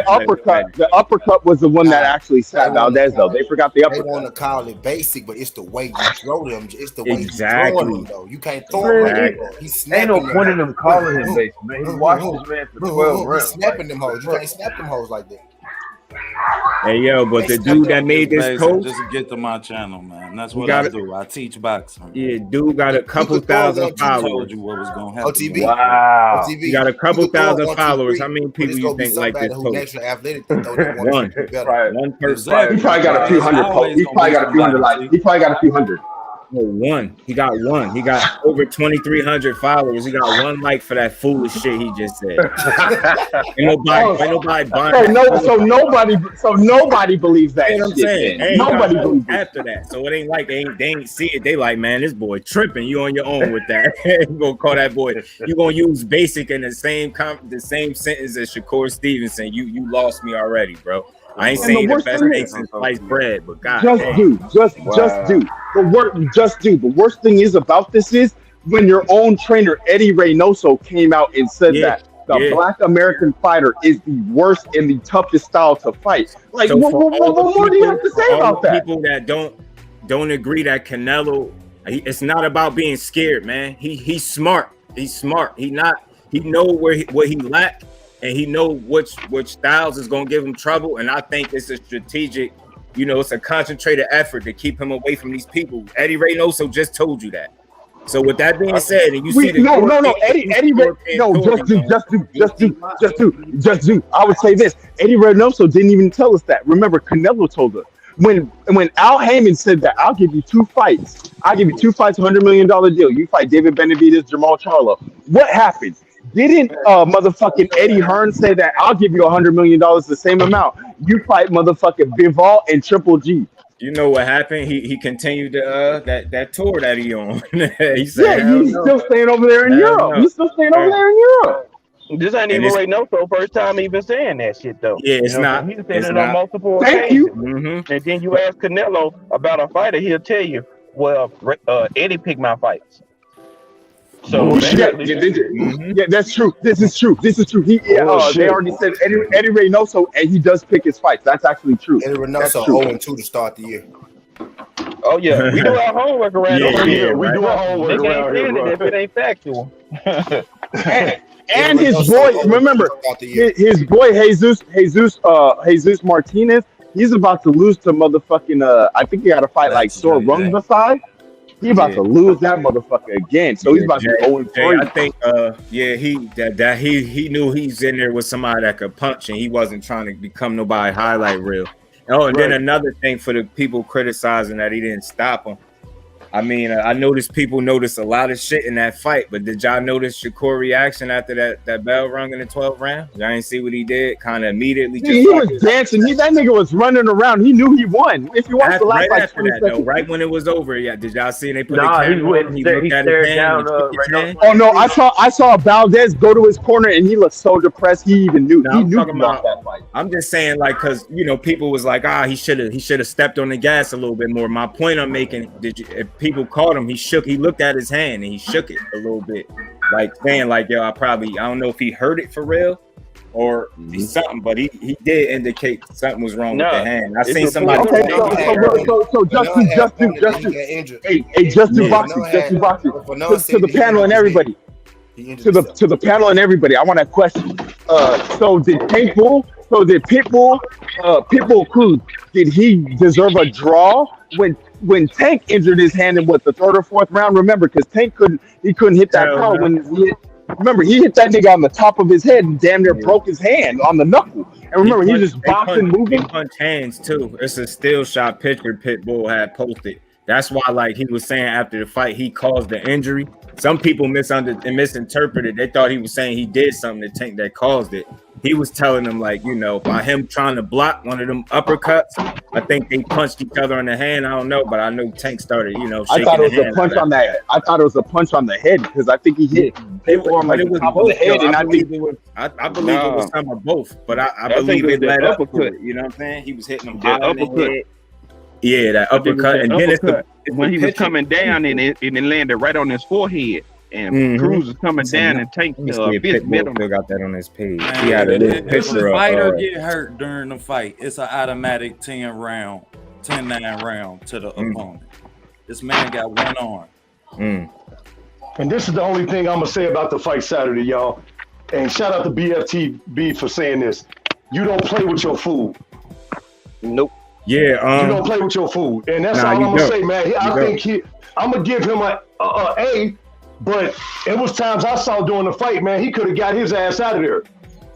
uppercut. The uppercut was the one that actually sat Valdez, though. They forgot the uppercut. They want to call it basic, but it's the way you throw them. It's the way you throw them, though. You can't throw them. He's ain't no point in them calling him basic, man. He watched this man for 12 rounds. He's snapping them hoes. You can't snap them hoes like that. Hey yo, but the dude that made this post, just get to my channel, man. That's what I do. I teach boxing. Yeah, dude got a couple thousand followers. Told you what was gonna happen. OTB. Wow. He got a couple thousand followers. How many people you think like this post? One person. He probably got a few hundred. He probably got a few hundred likes. He probably got a few hundred. One. He got one. He got over 2,300 followers. He got one like for that foolish shit he just said. Ain't nobody buying. So nobody believes that. You know what I'm saying? Hey, nobody believes after that. So it ain't like they ain't see it. They like, man, this boy tripping. You on your own with that. You gonna call that boy. You gonna use basic in the same sentence as Shakur Stevenson. You lost me already, bro. I ain't saying the best thing since sliced bread, but God, just do. The worst thing is about this is when your own trainer Eddie Reynoso came out and said that the Black American fighter is the worst and the toughest style to fight. Like, so what more do you have to say about that? People that don't agree that Canelo, it's not about being scared, man. He's smart. He's smart. He know what he lack. And he know which styles is gonna give him trouble, and I think it's a strategic, it's a concentrated effort to keep him away from these people. Eddie Reynoso just told you that. So with that being said, and you Eddie, just do. I would say this: Eddie Reynoso didn't even tell us that. Remember, Canelo told us when Al Heyman said that I'll give you 2 fights. I'll give you 2 fights, $100 million deal. You fight David Benavidez, Jamal Charlo. What happened? Didn't motherfucking Eddie Hearn say that I'll give you $100 million, the same amount? You fight motherfucking Bivol and Triple G. You know what happened? He continued that tour that he on. He said, yeah, he's still staying over there in Europe. He's still staying over there in Europe. This ain't even Reynoso first time even saying that shit though. Yeah, it's not. He's said it on multiple Thank occasions. you. And then you ask Canelo about a fighter, he'll tell you, well, Eddie picked my fights. So yeah, that's true. This is true. He they already said Eddie Reynoso, and he does pick his fights. That's actually true. Eddie Reynoso 0-2 to start the year. Oh yeah, we do our homework around here. We do our homework around here, if it ain't factual. and his boy, remember, his boy Jesus Martinez. He's about to lose to motherfucking. I think he got to fight like Sor Rungvisai. He about to lose that motherfucker again. So he's about to go 0-3. I think he knew he's in there with somebody that could punch, and he wasn't trying to become nobody highlight reel. Oh, and then another thing for the people criticizing that he didn't stop him. I mean, I noticed people noticed a lot of shit in that fight, but did y'all notice Shakur reaction after that bell rung in the 12th round? Y'all ain't see what he did? Kind of immediately. He was dancing. That nigga was running around. He knew he won. If you watch the last like 20 seconds. Right when it was over, yeah. Did y'all see they put the camera on? He looked at his hand. Oh no, I saw Valdez go to his corner and he looked so depressed. He even knew. He knew about that fight. I'm just saying, like, because people was like, he should have stepped on the gas a little bit more. My point I'm making, if people caught him, he looked at his hand and he shook it a little bit, like saying like, yo, I don't know if he heard it for real or something, but he did indicate something was wrong with the hand. I seen somebody. So Justin, Justin Boxing, to the panel and everybody. To the panel and everybody, I want a question. So did Pitbull Cruz, did he deserve a draw when Tank injured his hand in the 3rd or 4th round? Remember, because Tank couldn't hit that power when he hit that nigga on the top of his head and damn near broke his hand on the knuckle. And remember, he just boxing, moving. He punched hands too. It's a still shot picture Pitbull had posted. That's why, like he was saying after the fight, he caused the injury. Some people misinterpreted. They thought he was saying he did something to Tank that caused it. He was telling them, like, by him trying to block one of them uppercuts, I think they punched each other on the hand. I don't know, but I know Tank started, shaking I thought it was a punch on that. I thought it was a punch on the head because I think he hit Pitbull on the top of the head, and I believe it was some of both. But I believe it led up to it. You know what I'm saying? He was hitting him hard on the head. Yeah, that uppercut, and then it's when he was coming down and it landed right on his forehead. And Cruz is coming down and Tank fist met him. Still got that on his page. He had a little picture of fighter of get hurt during the fight. It's an automatic 10-9 round to the opponent. This man got one arm. And this is the only thing I'm gonna say about the fight Saturday, y'all. And shout out to BFTB for saying this. You don't play with your food. Nope. Yeah, you don't play with your food, and that's all I'm gonna say, man. I'm gonna give him a A. But it was times I saw during the fight, man, he could have got his ass out of there.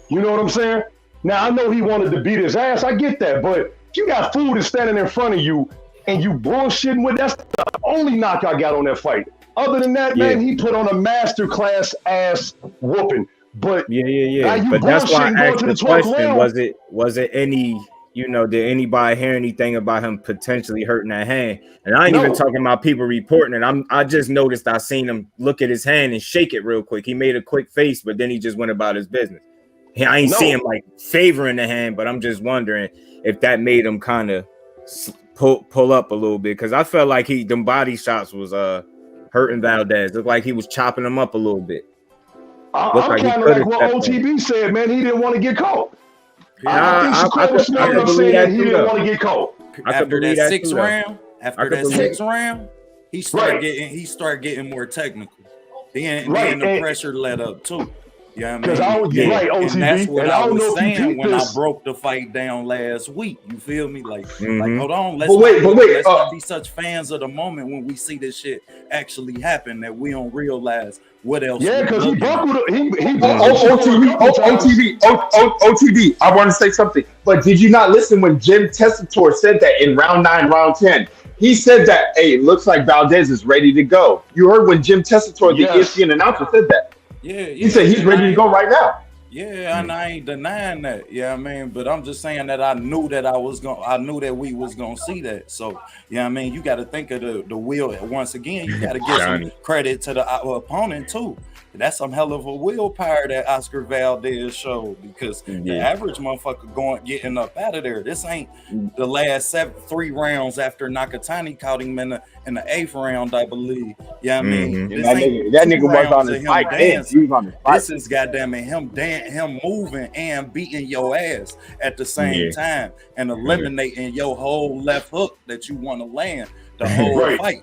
You know what I'm saying? Now, I know he wanted to beat his ass. I get that. But you got food that's standing in front of you and you bullshitting with, that's the only knock I got on that fight. Other than that, man, he put on a masterclass ass whooping. But But that's why I asked the question, was it any, did anybody hear anything about him potentially hurting that hand? And I ain't even talking about people reporting it. I just noticed I seen him look at his hand and shake it real quick. He made a quick face, but then he just went about his business. I ain't see him like favoring the hand, but I'm just wondering if that made him kind of pull up a little bit, because I felt like them body shots was hurting Valdez. Looked like he was chopping him up a little bit. I'm kind of like what OTB said, man. He didn't want to get caught. I think Shakur was smart enough saying that he didn't want to get caught. After that 6th round, he started getting more technical. Then the pressure let up too. Yeah, and that's what I was saying when I broke the fight down last week. You feel me? Like hold on, let's not be such fans of the moment when we see this shit actually happen that we don't realize what else. Yeah, because he buckled. OTB. I want to say something, but did you not listen when Jim Tessitore said that in round 9, round 10? He said that, hey, it looks like Valdez is ready to go. You heard when Jim Tessitore, the ESPN announcer, said that. Yeah, he said he's ready to go right now. Yeah, and I ain't denying that. Yeah, I mean, but I'm just saying that I knew that we was gonna see that. So yeah, I mean, you got to think of the will. Once again, you got to give some credit to the opponent too. That's some hell of a willpower that Oscar Valdez showed, because the average motherfucker getting up out of there. This ain't the last 3 rounds after Nakatani caught him in the 8th round, I believe. Yeah, I mean, that nigga was on his fight dance. He was on his fight. This is goddamn it, him moving and beating your ass at the same time and eliminating your whole left hook that you want to land the whole fight.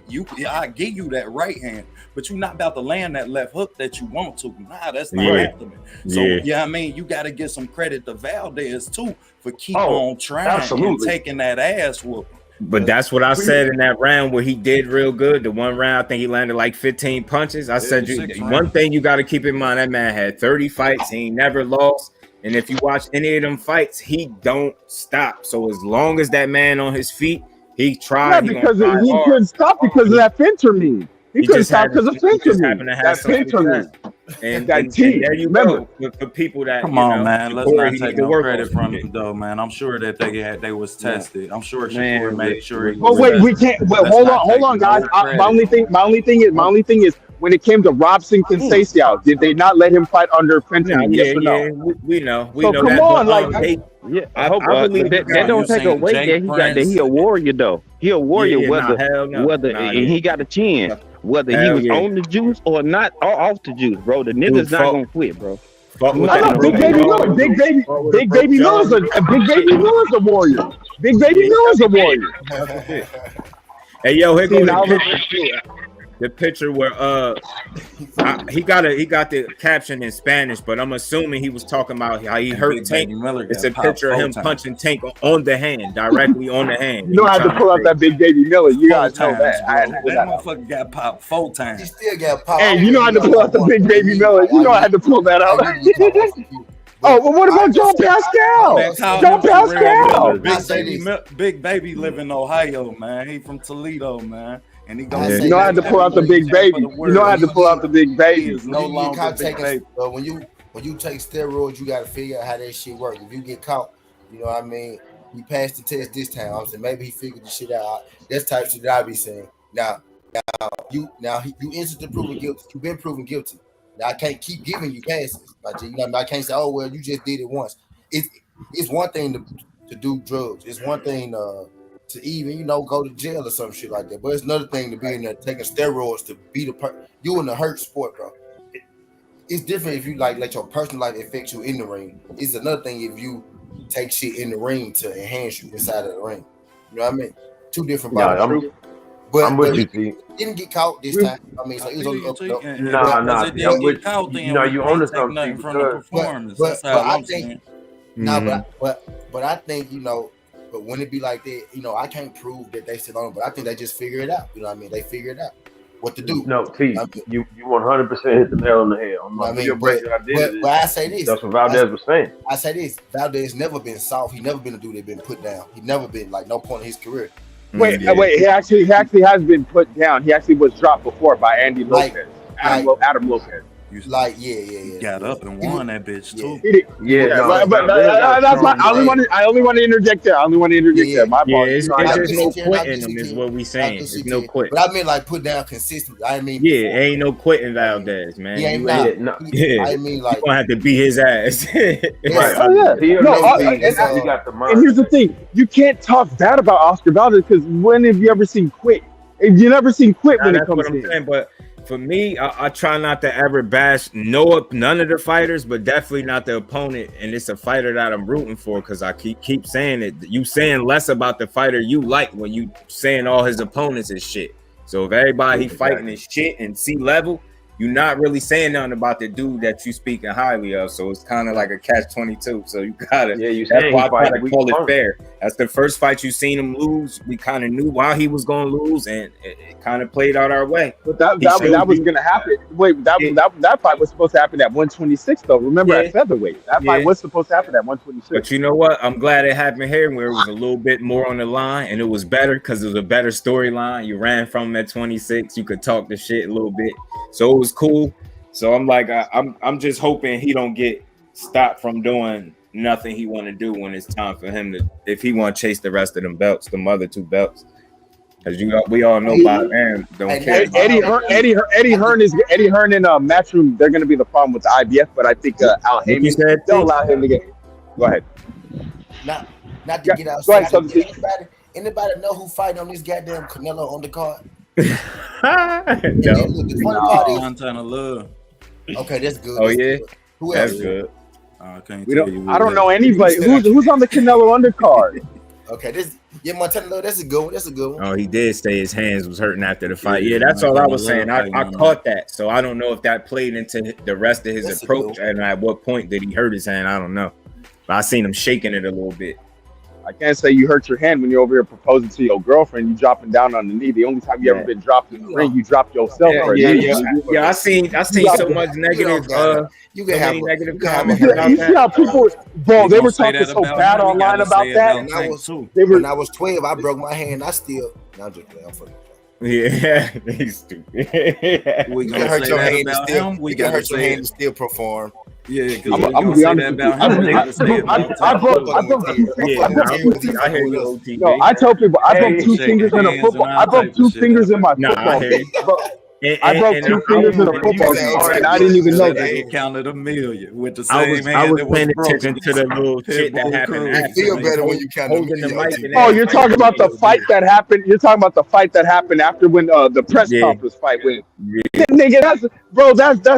I give you that right hand, but you're not about to land that left hook that you want to. Nah, that's not happening. So yeah, I mean, you got to give some credit to Valdez too for on trying and taking that ass whooping. But that's what I said in that round where he did real good. The one round, I think he landed like 15 punches. I said, one thing you got to keep in mind, that man had 30 fights. He ain't never lost. And if you watch any of them fights, he don't stop. So as long as that man on his feet, he tried. Yeah, because he couldn't stop because of that fentanyl. He couldn't stop because of fentanyl. That fentanyl. And there you go. For people that come on, man, let's not take no credit from him though, man. I'm sure that they was tested. I'm sure Shakur made sure. But wait, we can't. But hold on, guys. My only thing is. When it came to Robson Conceição, did they not let him fight under fentanyl? Yes or no? We know. So come on, I believe that don't take away that he a warrior though. He a warrior whether and he got a chin, whether he was on the juice or not, or off the juice, bro. The nigga's not gonna quit, bro. Big Baby Miller's a warrior. Big Baby Miller's a warrior. Hey yo, here goes the picture where he got the caption in Spanish, but I'm assuming he was talking about how he hurt Tank. It's a picture of him punching Tank on the hand, directly on the hand. You don't have to pull out that Big Baby Miller. You gotta know that. That motherfucker got popped 4 times. He still got popped. Hey, you know how to pull out the Big Baby Miller. You know I had to pull that out. Oh, but what about John Pascal? John Pascal. Big Baby live in Ohio, man. He from Toledo, man. And he you know I had to pull out the Big Baby. You know I had to pull out the Big Baby. No longer Big Baby. When you take steroids, you got to figure out how that shit works. If you get caught, you know what I mean. He passed the test this time. I'm saying maybe he figured the shit out. That's type of shit that I be saying. Now you instantly proven guilty. You've been proven guilty. Now I can't keep giving you passes. You know, I can't say, oh well, you just did it once. It's one thing to do drugs. It's one thing to even, go to jail or some shit like that. But it's another thing to be in there taking steroids to beat you in a hurt sport, bro. It's different if you let your personal life affect you in the ring. It's another thing if you take shit in the ring to enhance you inside of the ring. You know what I mean? 2 different bodies. But I'm with you, T. Didn't get caught this time. I mean, so it was on the Nah. I'm with you. You own something from the performance. But I think, but I think, but when it be like that, I can't prove that they still on it, but I think they just figure it out. You know what I mean? They figure it out what to do. No, T, you 100% hit the nail on the head. But I say this. That's what Valdez was saying. I say this. Valdez never been soft. He never been a dude that been put down. He never been no point in his career. Wait. He actually has been put down. He actually was dropped before by Andy Lopez. Adam Lopez. He got up and won that bitch too. But that's why I only want to interject there. My fault. There's no quitting him, is what we saying. There's no quit. But I mean, put down consistently. I mean, ain't no quitting Valdez, man. I mean, you gonna have to beat his ass. And here's the thing: you can't talk bad about Oscar Valdez because when have you ever seen quit? If you never seen quit when it comes in. But for me, I try not to ever bash none of the fighters, but definitely not the opponent. And it's a fighter that I'm rooting for because I keep saying it. You saying less about the fighter you like when you saying all his opponents is shit. So if everybody fighting is shit and C-level, you're not really saying nothing about the dude that you speaking highly of. So it's kind of like a catch-22. So you gotta. That's why I gotta call it fair. That's the first fight you seen him lose. We kind of knew why he was going to lose, and it kind of played out our way. But that was going to happen. Wait, that fight was supposed to happen at 126, though. Remember at featherweight, that fight was supposed to happen at 126. But you know what? I'm glad it happened here, where it was a little bit more on the line, and it was better because it was a better storyline. You ran from him at 26. You could talk the shit a little bit, so it was cool. So I'm like, I'm just hoping he don't get stop from doing nothing he want to do when it's time for him to, if he want to chase the rest of them belts, the other 2 belts. Because we all know Bob Arum don't care. Eddie Hearn in Matchroom. They're going to be the problem with the IBF, but I think Al Heyman they'll allow him to get. Go ahead. Not to get outside. Go ahead, anybody know who fighting on this goddamn Canelo on the card? No. Montana Love. Okay, that's good. Oh yeah, who that's else? good. I can't tell you. I don't know anybody who's on the Canelo undercard. Okay, Montana Love. That's a good one. That's a good one. Oh, he did say his hands was hurting after the fight. Yeah, that's all I was saying. I caught that, so I don't know if that played into the rest of his approach, and at what point did he hurt his hand? I don't know, but I seen him shaking it a little bit. I can't say you hurt your hand when you're over here proposing to your girlfriend. You dropping down on the knee. The only time you ever been dropped in the ring, you dropped yourself. Yeah. I seen so much negative. You can have negative comments. You see how people, bro? They were talking so bad online about that. When I was 12, I broke my hand. I still. I'm just playing for you. Yeah, he's stupid. We can hurt your hand and still. We can hurt your hand and still perform. Yeah, because I'm gonna be honest. I tell people I broke 2 fingers in a football. I broke 2 fingers in my football game. I broke 2 fingers in a football game, and I didn't even know that. They counted a million with the same hand. I was paying attention to the little shit that happened. You feel better when you count the mic. Oh, you're talking about the fight that happened. You're talking about the fight that happened after when the press conference fight went. Nigga, that's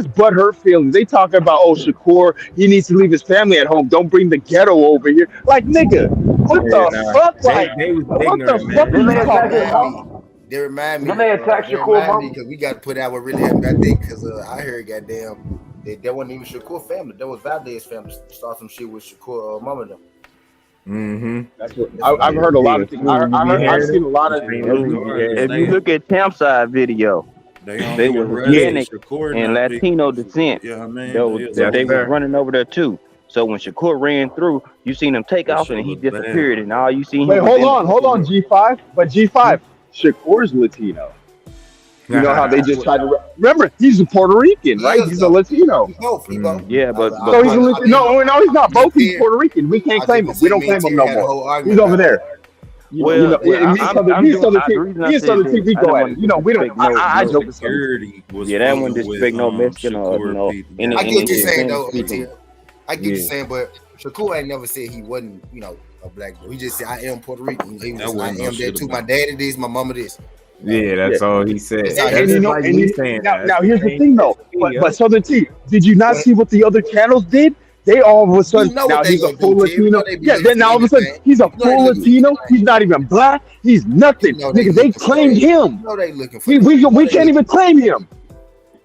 butthurt feelings. They talk about Shakur, he needs to leave his family at home. Don't bring the ghetto over here. Like, nigga, what the fuck? Like, what the fuck are you talking about? They remind me. When they attack Shakur, because we got to put out what really happened that day. Because I heard, goddamn, that wasn't even Shakur family. That was Valdez family. Start some shit with Shakur mama them. Mm-hmm. That's what I've heard a lot of things. I've seen a lot of things. If you look at Tampside video, they were Hispanic and Latino descent. Yeah, man. They were running over there too. So when Shakur ran through, you seen him take off and he disappeared, and all you see. Wait, hold on, G5. But G5, Shakur's Latino. You know how they just tried to remember? He's a Puerto Rican, right? He's a Latino. Yeah, but so he's a Latino. No, he's not. Both he's Puerto Rican. We can't claim him. We don't claim him no more. He's over there. Well, he's Southern team. We go at it. You know, we don't. I joke with security. Yeah, that one disrespect no Mexican or no. I get what you're saying though. I get what you're saying, but Shakur ain't never said he wasn't, a black boy. He just said I am Puerto Rican. He was, I am that too. My daddy this, my mama this. Yeah, that's all he said. Now here's the thing though. But Southern T, did you not see what the other channels did? They all of a sudden now he's a full Latino. Then now all of a sudden he's a full Latino. He's not even black. He's nothing. Nigga, they claimed him. We can't even claim him.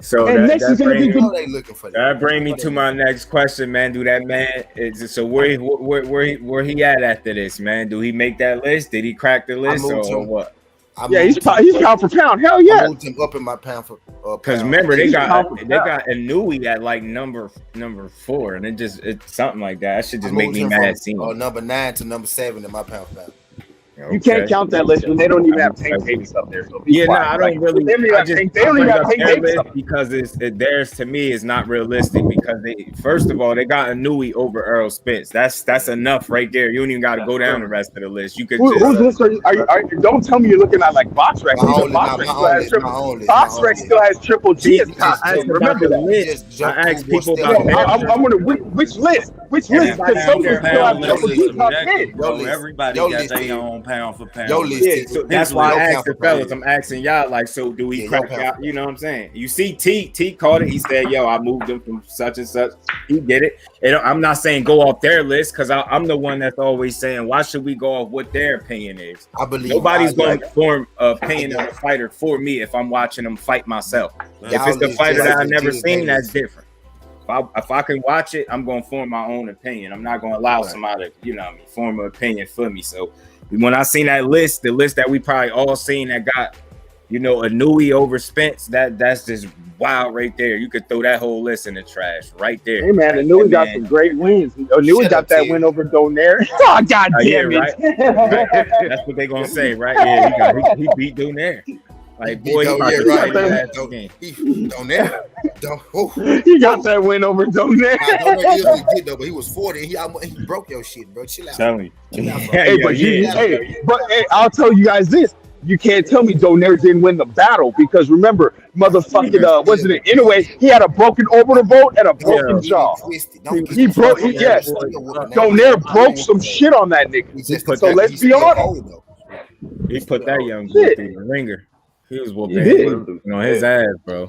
So that bring me to my next question, man. Do that man so where he at after this, man? Do he make that list? Did he crack the list or what? He's pound for pound. Hell yeah. I moved him up in my pound for because remember they got Inouye at like number 4, and it's something like that. That should just make me mad seeing number 9 to number 7 in my pound for pound. You can't count that list when they don't even have Tank Davis up there. So I don't really. They don't even have Tank Davis because theirs to me is not realistic because first of all they got Inouye over Earl Spence. That's enough right there. You don't even got to go down the rest of the list. You could whose list are you don't tell me you're looking at like BoxRec. BoxRec still has Triple G as top. Remember that. I asked people about. I'm wondering which list. Which list? Because some still have Triple G top 10. Everybody got their own pound for pound. So that's why I asked the fellas. I'm asking y'all, like, so do we crack out? You know what I'm saying? You see, T called it. He said, "Yo, I moved them from such and such." He did it. And I'm not saying go off their list because I'm the one that's always saying, "Why should we go off what their opinion is?" I believe nobody's going to form an opinion of a fighter for me if I'm watching them fight myself. If it's a fighter that I've never seen, that's different. If I can watch it, I'm going to form my own opinion. I'm not going to allow somebody, form an opinion for me. So when I seen that list, the list that we probably all seen that got, Inouye over Spence, that's just wild right there. You could throw that whole list in the trash right there. Hey man, Inouye got some great wins. Inouye got that win over Donaire. Oh God damn it! Right. That's what they gonna say, right? Yeah, he beat Donaire. Like boy, Donaire He got that win over Donaire. He was legit though, but he was 40. He broke your shit, bro. Chill out. Tell me. Hey, I'll tell you guys this. You can't tell me Donaire didn't win the battle because remember, motherfucking wasn't it? Anyway, he had a broken orbital bone and a broken jaw. He broke. Yes, Donaire broke some shit on that nigga. So let's be honest. He put that young boy through the ringer. He was whooping on his ass, bro.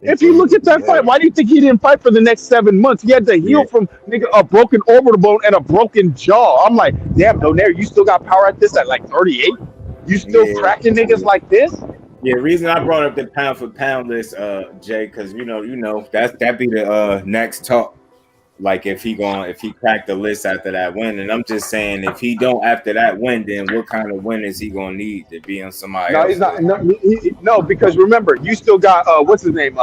If you look at that fight, why do you think he didn't fight for the next 7 months? He had to heal from a broken orbital bone and a broken jaw. I'm like, damn, Donaire, you still got power at this at like 38? You still cracking niggas like this? Yeah, reason I brought up the pound for pound list, Jay, because you know that be the next talk. Like if he cracked the list after that win, and I'm just saying if he don't after that win, then what kind of win is he gonna need to be on somebody? No, he's not. No, because remember, you still got what's his name,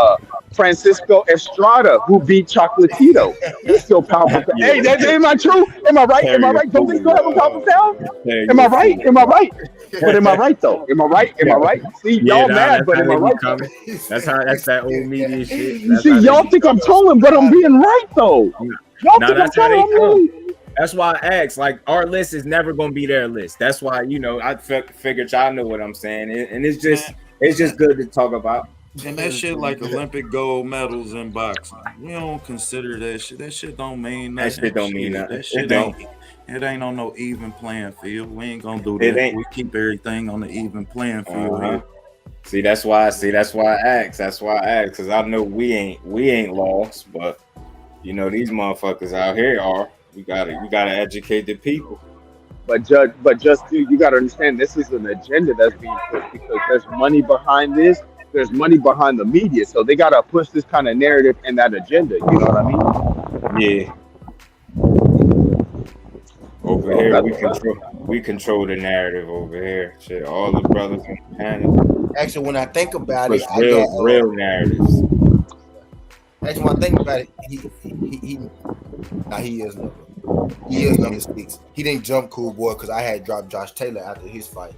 Francisco Estrada, who beat Chocolatito. He's still pound for pound. Hey, am I true? Am I right? Am I right? Don't they still have a pound for pound? Am I right? Am I right? But am I right though? Am I right? Am I right? See, y'all mad, but am I right? That's that old media shit. See, y'all think I'm trolling, but I'm being right though. Y'all think I'm trolling. That's why I asked. Like our list is never gonna be their list. That's why I figured y'all know what I'm saying, and it's just good to talk about. And that shit like Olympic gold medals in boxing. We don't consider that shit. That shit don't mean nothing. That shit don't mean nothing. That shit it ain't on no even playing field. We ain't gonna do that. We keep everything on the even playing field here. See, that's why I asked. That's why I asked, because I know we ain't lost, but you know these motherfuckers out here are. We gotta educate the people. But just you gotta understand this is an agenda that's being pushed because there's money behind this. There's money behind the media, so they gotta push this kind of narrative and that agenda. You know what I mean? Yeah. Over here, we control the narrative over here. Shit, all the brothers in the panel. Actually, when I think about it, real narratives. Actually, when I think about it, he is number 6. He didn't jump Cool Boy because I had dropped Josh Taylor after his fight,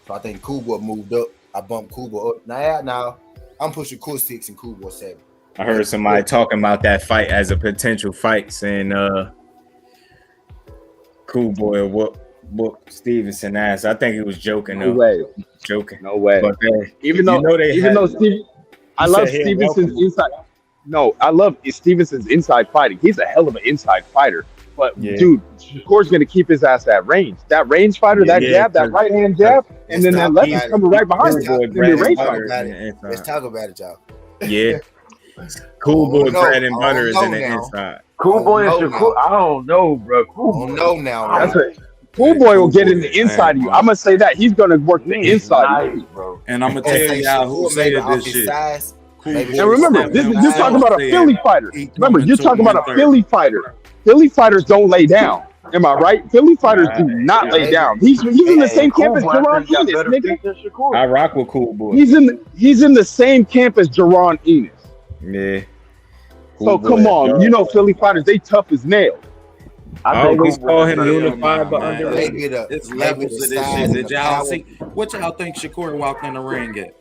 so I think Cool Boy moved up. I bumped Cool Boy up. Now I'm pushing Cool 6 and Cool Boy 7. I heard somebody talking about that fight as a potential fight, saying Cool Boy whoop Stevenson ass. I think he was joking. No way. Joking. No way. But even though I love Stevenson's inside. No, I love Stevenson's inside fighting. He's a hell of an inside fighter. But dude, Shakur's gonna keep his ass at range. That range fighter, that jab, that right hand jab, and then that left is coming right behind him. Let's talk about it, y'all. Yeah. Cool Boy bread and butter is in the inside. Cool Boy and Shakur, I don't know, bro. Cool Boy. That's it. Cool Boy will get in the inside of you. I'm gonna say that he's gonna work the inside of you, bro. And I'm gonna tell y'all who said this shit. And remember, you're talking about a Philly fighter. Remember, you're talking about a Philly fighter. Philly fighters don't lay down. Am I right? Philly fighters do not lay down. He's in the same camp as Jaron Enos, nigga. I rock with Cool Boy. He's in the same camp as Jaron Enos. Yeah. So come on, you know Philly fighters, they tough as nails. I always call him unified, but underrated. It's levels of this shit that y'all see. What y'all think Shakur walked in the ring at?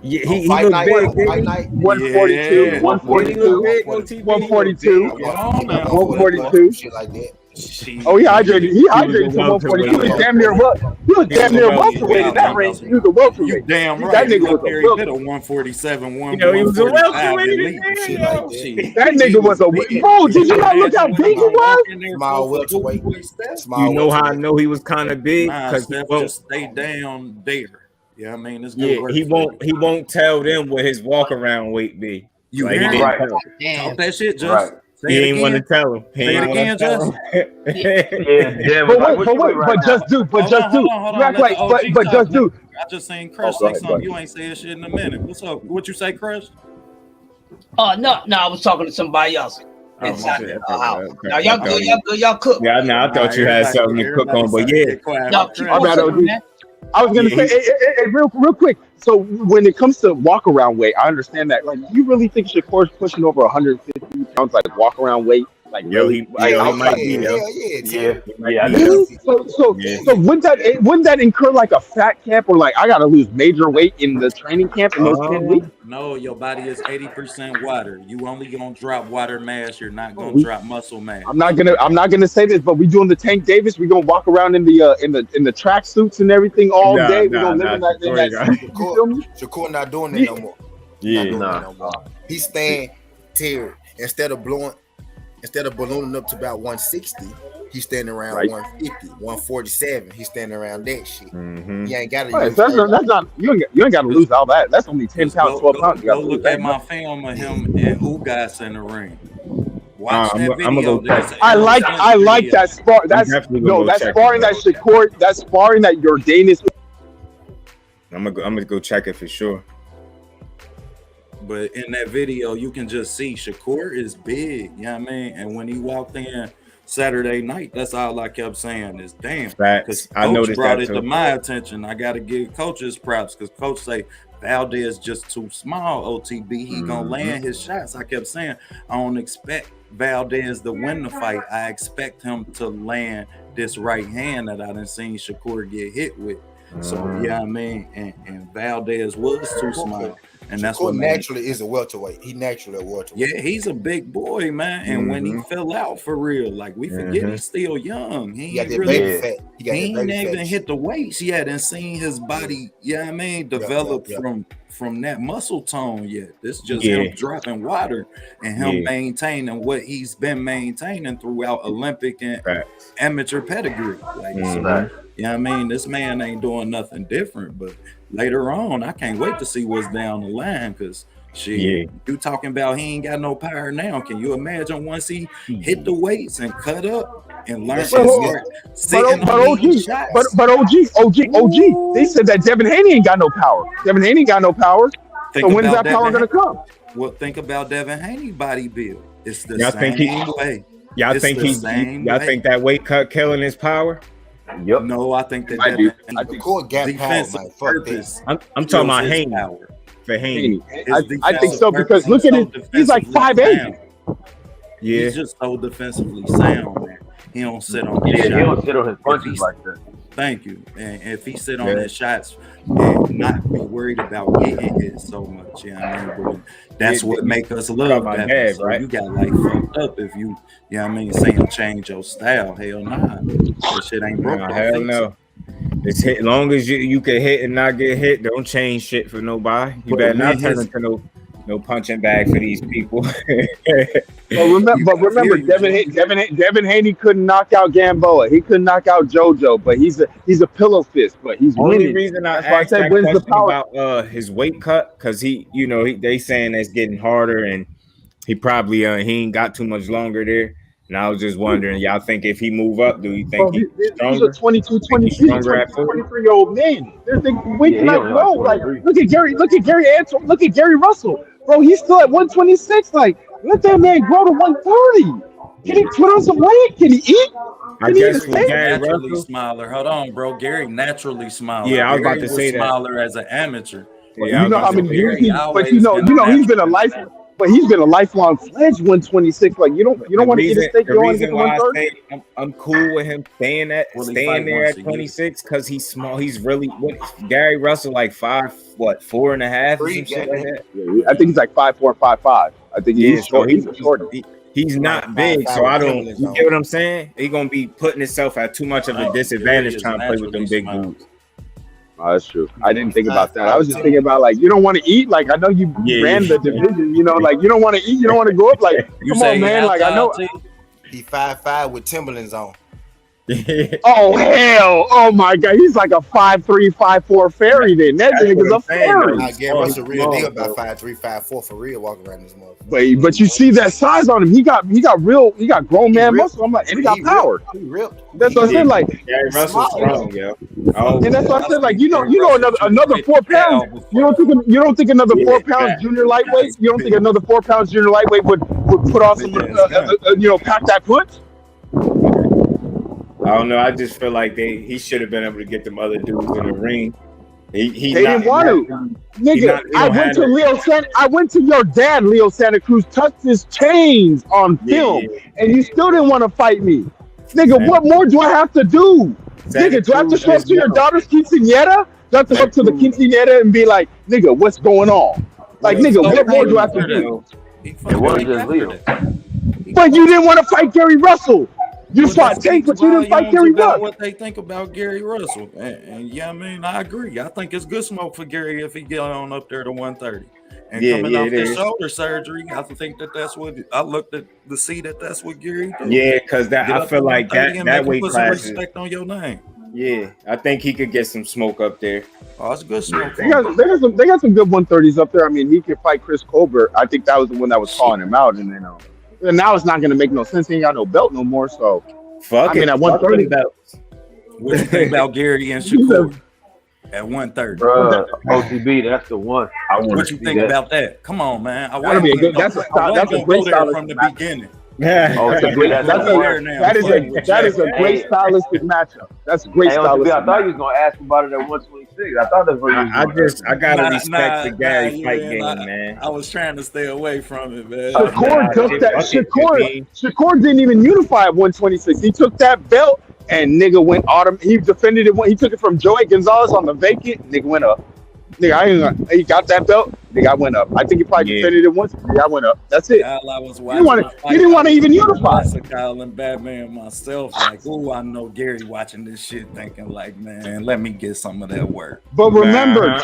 Yeah, he looked big. 142, 142, 142. Shit like that. Oh, he hydrated. He hydrated to 142. He damn near He was damn near welterweight in that range. He was a welterweight. You damn right. That nigga was a welterweight. 147, he was a welterweight. That nigga was a bro. Did you not look how big he was? Small welterweight. You know how I know he was kind of big because he just stay down there. Yeah, I mean, it's good. He won't tell them what his walk around weight be. You like, right. Talk that shit, just. Right. He ain't want to tell him. Say it again, just. But just do. You act like, but just do. I just seen Crush say something. You ain't saying shit in a minute. What's up? What you say, Crush? No, I was talking to somebody else. Inside the house. Now y'all good, y'all cook. Yeah, no, I thought you had something to cook on, but yeah. I was gonna say, hey, real quick. So when it comes to walk around weight, I understand that. Like, you really think Shakur's pushing over 150 pounds, like walk around weight? Like Yo, really? he outside? might be, yo. Yeah. Really? So wouldn't that incur like a fat camp or like I gotta lose major weight in the training camp in those 10 weeks? No, your body is 80% water. You only gonna drop water mass. You're not gonna drop muscle mass. I'm not gonna say this, but we doing the Tank Davis. We gonna walk around in the track suits and everything all day. We gonna live in that. Shakur not doing it no more. Yeah, no more. He's staying tiered instead of ballooning up to about 160. He's standing around 150, 147. He's standing around that shit. He ain't got to. Right, that's not. You ain't got to lose all that. That's only 10 pounds, 12 pounds. Go look at my film of him and Ugas in the ring. Watch that video. I'm gonna go I like that spar. That's sparring that Shakur. That's sparring that Jordanis. I'm gonna go check it for sure. But in that video, you can just see Shakur is big. You know what I mean? And when he walked in Saturday night, that's all I kept saying is damn. Because Coach brought it to my attention. I got to give coaches props because Coach say Valdez just too small. OTB, he gonna land his shots. I kept saying I don't expect Valdez to win the fight. I expect him to land this right hand that I done seen Shakur get hit with. So yeah, I mean, and Valdez was too small. And that's Shakur what naturally is a welterweight. He naturally a welterweight. Yeah, he's a big boy, man. And when he fell out for real, like we forget he's still young. He ain't even hit the weights yet and seen his body, I mean, develop from that muscle tone yet. This just him dropping water and him maintaining what he's been maintaining throughout Olympic and amateur pedigree. Like, I mean, this man ain't doing nothing different, but later on, I can't wait to see what's down the line because you talking about he ain't got no power now. Can you imagine once he hit the weights and cut up and learn but OG, they said that Devin Haney ain't got no power. Devin Haney ain't got no power. So when's that power gonna come? Well, think about Devin Haney body build. It's the same way. Y'all think think that weight cut killing his power? Yep. No, I think that I think defensive purpose. I'm talking about Haney. For Haney. I think so because look at it. He's like 5'8". Yeah. He's just so defensively sound, man. He don't sit on his shots. He don't sit on his punches like that. Thank you. And if he sit on his shots and not be worried about getting hit so much, that's what make us love that. So you got like fucked up if you know what I mean, saying change your style. Hell nah. That shit ain't broke. Hell no. It's hit long as you can hit and not get hit, don't change shit for nobody. You better not turn into no punching bag for these people. But remember, Devin Haney couldn't knock out Gamboa. He couldn't knock out JoJo, but he's a pillow fist. But he's winning. Only reason I asked that question about his weight cut because they saying it's getting harder and he probably he ain't got too much longer there. And I was just wondering, y'all think if he move up, do you think he's stronger? He's a 23-year-old man. They're thinking, wait, look at Gary Antoine, look at Gary Russell. Bro, he's still at 126. Like, let that man grow to 130. Can he put on some weight? Can he eat? I guess Gary naturally smaller. Hold on, bro. Gary naturally smaller. Yeah, I was about to say that. Smaller as an amateur. Yeah, you know how many years he's been a lifelong. But he's been a lifelong fledged 126. Like you don't want to get a stake. You want to get to 130. I'm cool with him staying there at 26 because he's small. He's really Gary Russell like 4.5 or some shit like that. Yeah, I think he's like 5'4", 5'5". I think he's short. He's short. He's not big, so I don't. You get what I'm saying? He's gonna be putting himself at too much of a disadvantage trying to play with them big dudes. Oh, that's true. I didn't think about that. I was just thinking about like you don't want to eat. Like I know you ran the division. Like you don't want to eat. You don't want to go up. Like come on, man. Like I know. He 5'5" with Timberlands on. Oh hell! Oh my God! He's like a 5'3", 5'4" fairy. Then that nigga's a fairy. I guess what's the real deal about 5'3", 5'4" for real walking around this motherfucker. But you see that size on him. He got grown man muscle. I'm like, and he got power. He ripped. That's what I said. Like, Gary Russell's strong, yo. And that's what I said. Like, another 4 pounds. You don't think another 4 pounds junior lightweight? You don't think another 4 pounds junior lightweight would put off some pack that punch? I don't know. I just feel like he should have been able to get them other dudes in the ring They didn't want to. Nigga, I went to your dad, Leo Santa Cruz, touched his chains on film, and you still didn't want to fight me. Nigga, what more do I have to do? Nigga, do I have to show up to your daughter's quinceañera? Do I have to go up to the quinceañera and be like, nigga, what's going on? Like, nigga, what more do I have to do? It wasn't just Leo. But you didn't want to fight Gary Russell. You fought Tank, but you didn't fight Gary Russell. What they think about Gary Russell, and yeah, I mean, I agree. I think it's good smoke for Gary if he get on up there to 130. And coming off his shoulder surgery, I think that's what I looked at to see that's what Gary did. Yeah, because I feel like that weight class respect on your name. Yeah, I think he could get some smoke up there. Oh, it's good smoke. They got some good 130s up there. I mean, he could fight Chris Colbert. I think that was the one that was calling him out, and then and now it's not going to make no sense. He ain't got no belt no more. So fuck. I mean, at 130 belts. What you think about Gary and Shakur at 130? Bro, OTB, that's the one. What you think about that? Come on, man. That'd be a good. That's a great style from the beginning. That is a great stylistic matchup. That's a great stylistic. I thought you was gonna ask about it at 126. I thought that's what I gotta respect the Gary fight game, man. I was trying to stay away from it, man. Shakur took that. Shakur didn't even unify at 126. He took that belt and nigga went He defended it. He took it from Joey Gonzalez on the vacant. Nigga went up. Nigga, he got that belt. Nigga, I went up. I think he probably defended it once. Nigga, I went up. That's it. He didn't want to even unify. Kyle and Batman myself, like, oh, I know Gary watching this shit, thinking like, man, let me get some of that work. But remember,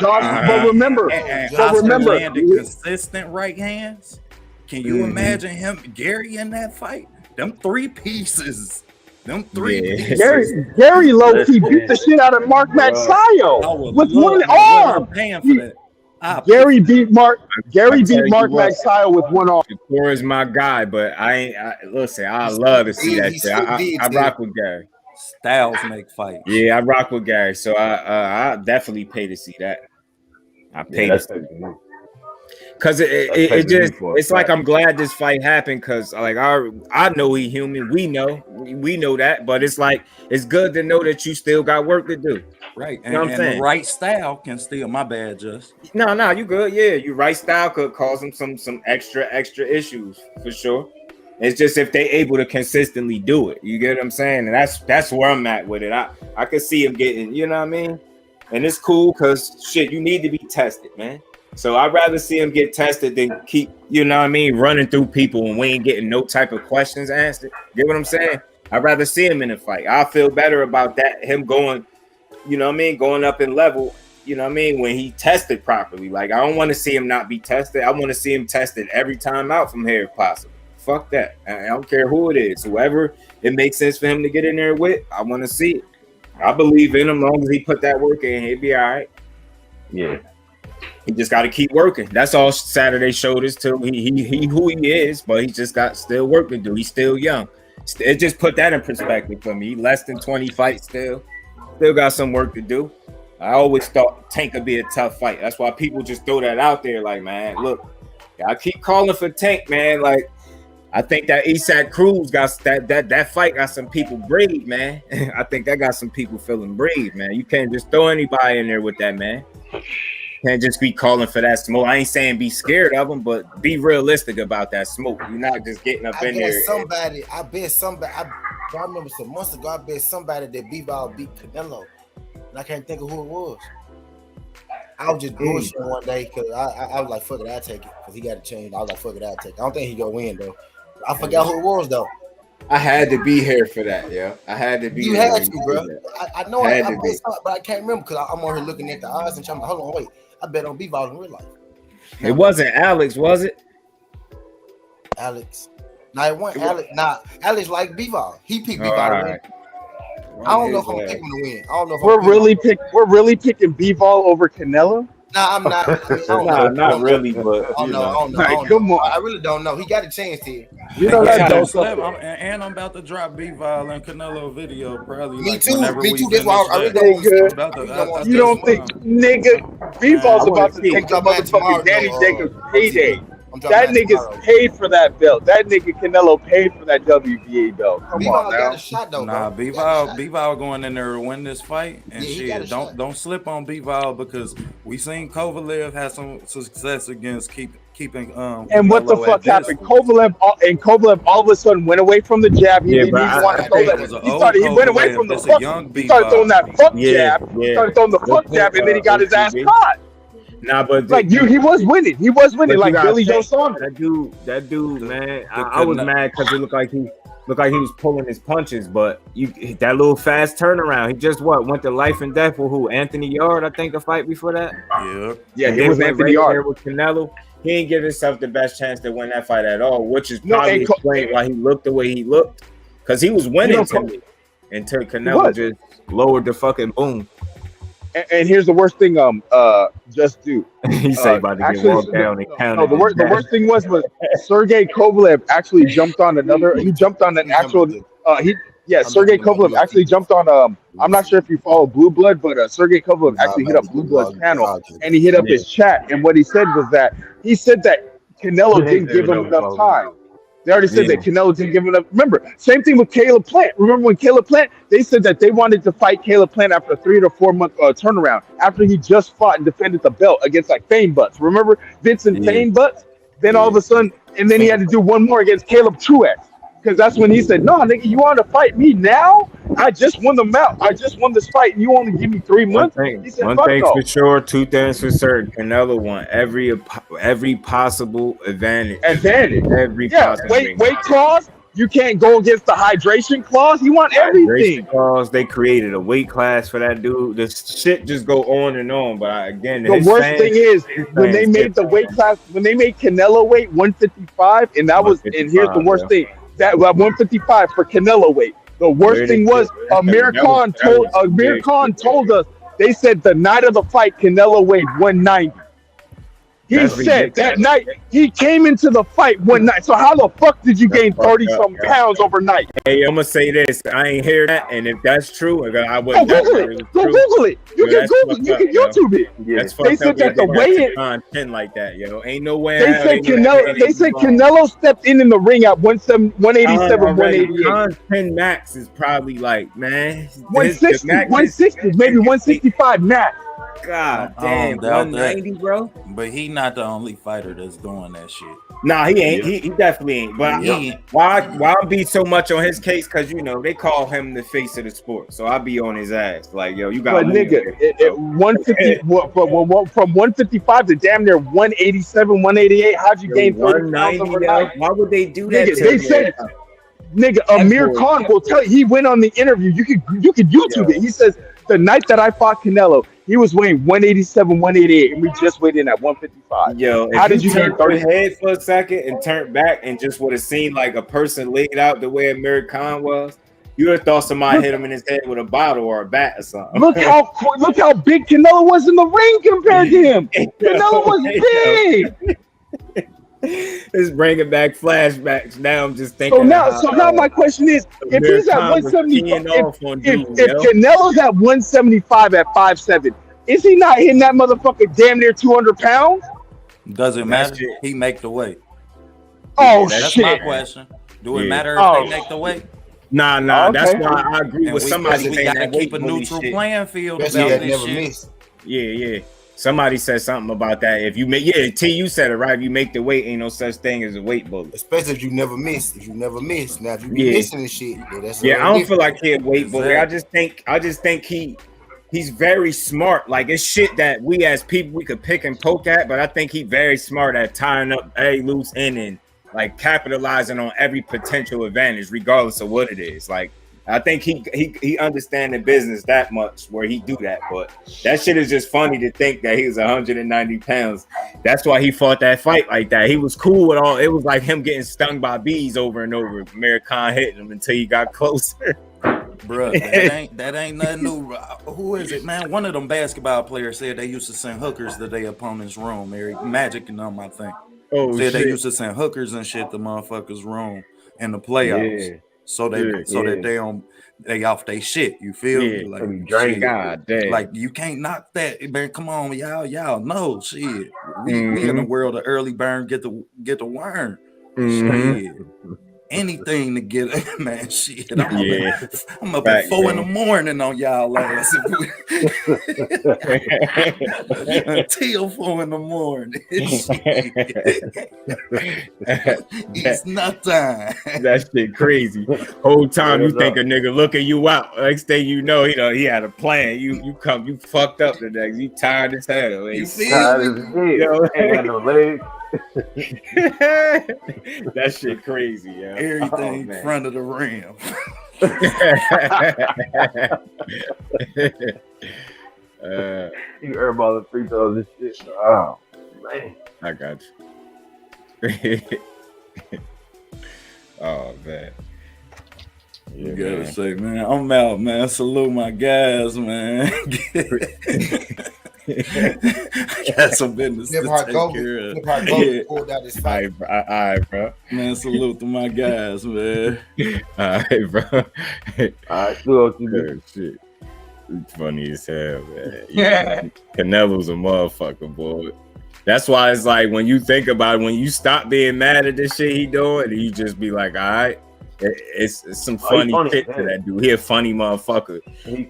remember, landed consistent right hands. Can you imagine him, Gary, in that fight? Them three pieces. Gary low-key beat the shit out of Mark Magsayo with one arm. Gary beat Mark Magsayo with one arm. Shakur is my guy, but listen, I love to see that shit. I rock with Gary. Styles make fights. Yeah, I rock with Gary, so I definitely pay to see that. I pay to see that. Cause it's like I'm glad this fight happened because like I know he human, we know that, but it's like it's good to know that you still got work to do. Right, you know what I'm saying? The right style can steal. My bad, just no, you good. Yeah, your right style could cause them some extra issues for sure. It's just if they able to consistently do it, you get what I'm saying, and that's where I'm at with it. I could see him getting, you know what I mean, and it's cool because shit, you need to be tested, man. So I'd rather see him get tested than keep, you know what I mean, running through people and we ain't getting no type of questions answered. Get what I'm saying? I'd rather see him in a fight. I feel better about that, him going, you know what I mean, going up in level, you know what I mean, when he tested properly. Like, I don't want to see him not be tested. I want to see him tested every time out from here if possible. Fuck that. I don't care who it is. Whoever it makes sense for him to get in there with, I want to see it. I believe in him. As long as he put that work in, he'll be all right. Yeah. He just got to keep working. That's all Saturday showed us too. He who he is, but he just got still work to do. He's still young. It just put that in perspective for me. Less than 20 fights still got some work to do. I always thought Tank would be a tough fight. That's why people just throw that out there. Like, man, look, I keep calling for Tank, man. Like, I think that Isak Cruz got that fight got some people breathe, man. I think that got some people feeling breathe, man. You can't just throw anybody in there with that, man. Can't just be calling for that smoke. I ain't saying be scared of them, but be realistic about that smoke. You're not just getting up in there. I bet somebody. I remember some months ago. I bet somebody that B-Ball beat Canelo, and I can't think of who it was. I was just bullshitting one day because I was like, "Fuck it, I'll take it," because he got to change. I was like, "Fuck it, I'll take it." I don't think he gonna win though. I forgot who it was though. I had to be here for that, yeah. I had to be. You had to, bro. I know I bet something, but I can't remember because I'm on here looking at the odds and trying to hold on, wait. I bet on B-Ball in real life. It wasn't Alex, was it? Alex. No, it wasn't Alex. Nah, Alex like B-Ball. He picked B-Ball to win. I don't know if I'm picking to win. I don't know if we're really picking B-Ball over Canelo. Nah, I'm not. Not really, but I don't know. Come on. I really don't know. He got a chance here. You know that and I'm about to drop B-Ball and Canelo video probably. Me too. That's why I really don't. You don't think, nigga, B-Ball's about to take the motherfucking Danny Jacobs payday. That nigga's paid for that belt. That nigga Canelo paid for that WBA belt. Come on now. Got a shot, though, Nah, bro. Bivol going in there to win this fight, and shit, don't slip on Bivol because we seen Kovalev have some success against keeping. And what the fuck happened? Kovalev all of a sudden went away from the jab. He didn't even want to throw that. He went away from the fuck. He started throwing that fuck jab. He started throwing the fuck jab, and then he got his ass caught. Nah, but like he was winning. He was winning, like Billy Joe Saunders. That dude, man. I was mad because it looked like he was pulling his punches, but that little fast turnaround. He just went to life and death with who? Anthony Yard, I think, the fight before that. Yeah, he was Anthony Yard with Canelo. He didn't give himself the best chance to win that fight at all, which is probably explained why he looked the way he looked, because he was winning to me until Canelo just lowered the fucking boom. And here's the worst thing. Just do. He said about to get walked down and counted. No, the worst thing was Sergey Kovalev actually jumped on another. He jumped on an actual. Sergey Kovalev actually jumped on. I'm not sure if you follow Blue Blood, but Sergey Kovalev actually hit up Blue Blood's panel, and he hit up his chat. And what he said was that Canelo didn't give him enough time. They already said that Canelo didn't give him enough. Remember, same thing with Caleb Plant. Remember when Caleb Plant? They said that they wanted to fight Caleb Plant after a 3 to 4 month turnaround after he just fought and defended the belt against like Fane Butts. Remember Vincent Fane Butts? Then all of a sudden, and then he had to do one more against Caleb Truex. Because that's when he said, "No, nigga, you want to fight me now? I just won the mount. I just won this fight, and you only give me 3 months." He said, one thing for sure, two things for certain. Canelo won every possible advantage. Every possible weight clause. You can't go against the hydration clause. You want everything. Clause. They created a weight class for that dude. This shit just go on and on. But again, the worst thing is when they made the weight class, when they made Canelo weight 155, and that was, and here's the worst thing. That 155 for Canelo weight. The worst thing was Amir Khan told us, they said the night of the fight Canelo weighed 190. He said that night he came into the fight one night. So how the fuck did you gain 30-some pounds overnight? Hey, I'm gonna say this. I ain't hear that, and if that's true, I would. Go Google it. Go Google it. You can Google. You can YouTube it. They said that the weigh-in content like that, yo, ain't no way. They said Canelo. They said Canelo stepped in the ring at 187, 188. Khan's 10 max is probably like 160, maybe 165 max. God damn, 190, bro. But he not the only fighter that's doing that shit. Nah, he ain't. He definitely ain't. But why I be so much on his case? Because they call him the face of the sport. So I be on his ass. Like, yo, you got. But nigga, 150 from 155 to damn near 187, 188. How'd you gain 30 pounds overnight? Why would they do that? Nigga, they said. Nigga, Amir Khan will tell you. He went on the interview. You could YouTube it. He says the night that I fought Canelo, he was weighing 187, 188, and we just weighed in at 155. Yo, how did you turn your head for a second and turn back and just would have seen like a person laid out the way Amir Khan was? You would have thought somebody hit him in his head with a bottle or a bat or something. Look how big Canelo was in the ring compared to him. Canelo was big. It's bringing back flashbacks. Now I'm just thinking. So now my question is: if he's at 175, if Canelo's at 175 at 5'7", is he not hitting that motherfucker damn near 200 pounds? Doesn't matter. He make the weight. Oh that's shit! That's my question. Do it matter if they make the weight? Nah. Okay. That's why I agree with somebody. We gotta keep a neutral playing field about this shit. Yeah. Somebody said something about that. If you make, T, you said it right. If you make the weight, ain't no such thing as a weight bullet. Especially if you never miss. Now, if you be missing this shit, that's I don't feel like he a weight bullet. I just think he's very smart. Like it's shit that we as people we could pick and poke at, but I think he's very smart at tying up a loose end and like capitalizing on every potential advantage, regardless of what it is. Like I think he understand the business that much where he do that, but that shit is just funny to think that he was 190 pounds. That's why he fought that fight like that. He was cool with all. It was like him getting stung by bees over and over. Amir Khan hitting him until he got closer. Bro, that ain't nothing new. Who is it, man? One of them basketball players said they used to send hookers to their opponent's room. Magic and them, I think. Said they used to send hookers and shit to motherfuckers' room in the playoffs. Yeah. So that they off they shit. You feel me? Like drink. God damn. Like you can't knock that, man. Come on, y'all know shit. we in the world of early burn, get the worm. Shit. Anything to get it, man. Shit. I'm up at 4 in the morning on y'all ass. Until 4 in the morning. It's not time. That shit crazy. Whole time you think a nigga looking you out. Next thing you know, he had a plan. You fucked up today. You tired as hell. You tired as hell. Ain't got no legs. That shit crazy, yeah. Everything in front of the rim. You airball the free throws and shit. Oh man, I got you. Oh man. You gotta say, man, I'm out, man. Salute my guys, man. I got some business to take care of. Pulled out his fight. All right, bro. Man, salute to my guys, man. All right, bro. All right, good shit. It's funny as hell, man. Yeah. Canelo's a motherfucker, boy. That's why it's like when you think about it, when you stop being mad at this shit he doing, you just be like, all right. It's some funny shit to that dude. He a funny motherfucker.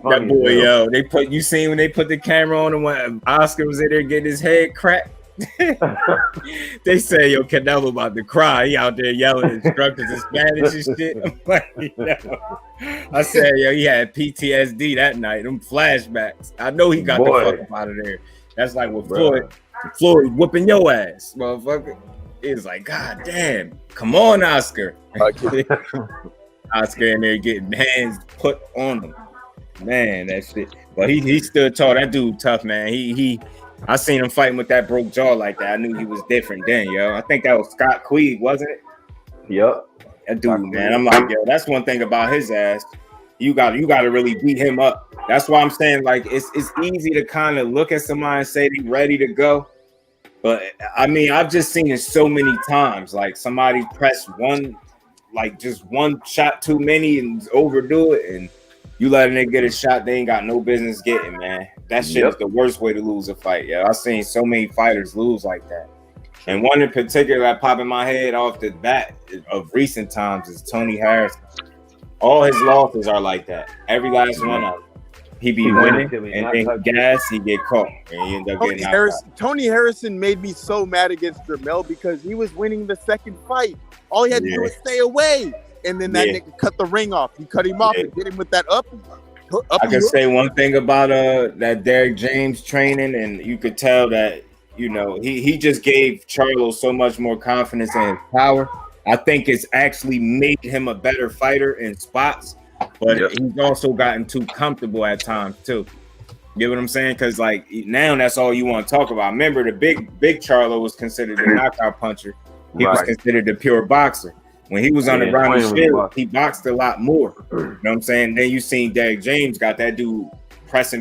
That boy, yo, you seen when they put the camera on him when Oscar was in there getting his head cracked? They say, yo, Canelo about to cry. He out there yelling instructors in Spanish and shit. I'm like, yo. I said, yo, he had PTSD that night. Them flashbacks. I know he got the fuck up out of there. That's like with Floyd whooping your ass, motherfucker. It's like, God damn, come on, Oscar. Oscar in there getting hands put on him. Man, that shit. But he stood tall. That dude tough, man. I seen him fighting with that broke jaw like that. I knew he was different then, yo. I think that was Scott Queeg, wasn't it? Yep. That dude, man. I'm like, yo, that's one thing about his ass. You got to really beat him up. That's why I'm saying, like, it's easy to kind of look at somebody and say they ready to go. But I mean, I've just seen it so many times. Like somebody press just one shot too many and overdo it, and you letting it get a shot they ain't got no business getting, man. That shit is the worst way to lose a fight. Yeah, I've seen so many fighters lose like that. And one in particular that popped in my head off the bat of recent times is Tony Harrison. All his losses are like that. Every last one of them. He be winning, and then he get caught, and he end up getting knocked out. Tony Harrison made me so mad against Jermell because he was winning the second fight. All he had to do was stay away, and then that nigga cut the ring off. He cut him off and hit him with that up. I can say one thing about that Derek James training, and you could tell that he just gave Charlo so much more confidence in his power. I think it's actually made him a better fighter in spots. But he's also gotten too comfortable at times too. You get what I'm saying? Because like now that's all you want to talk about. Remember, the big Charlo was considered a knockout puncher. He was considered the pure boxer. When he was on the Ronnie Shield, he boxed a lot more. You know what I'm saying? Then you seen Derek James got that dude pressing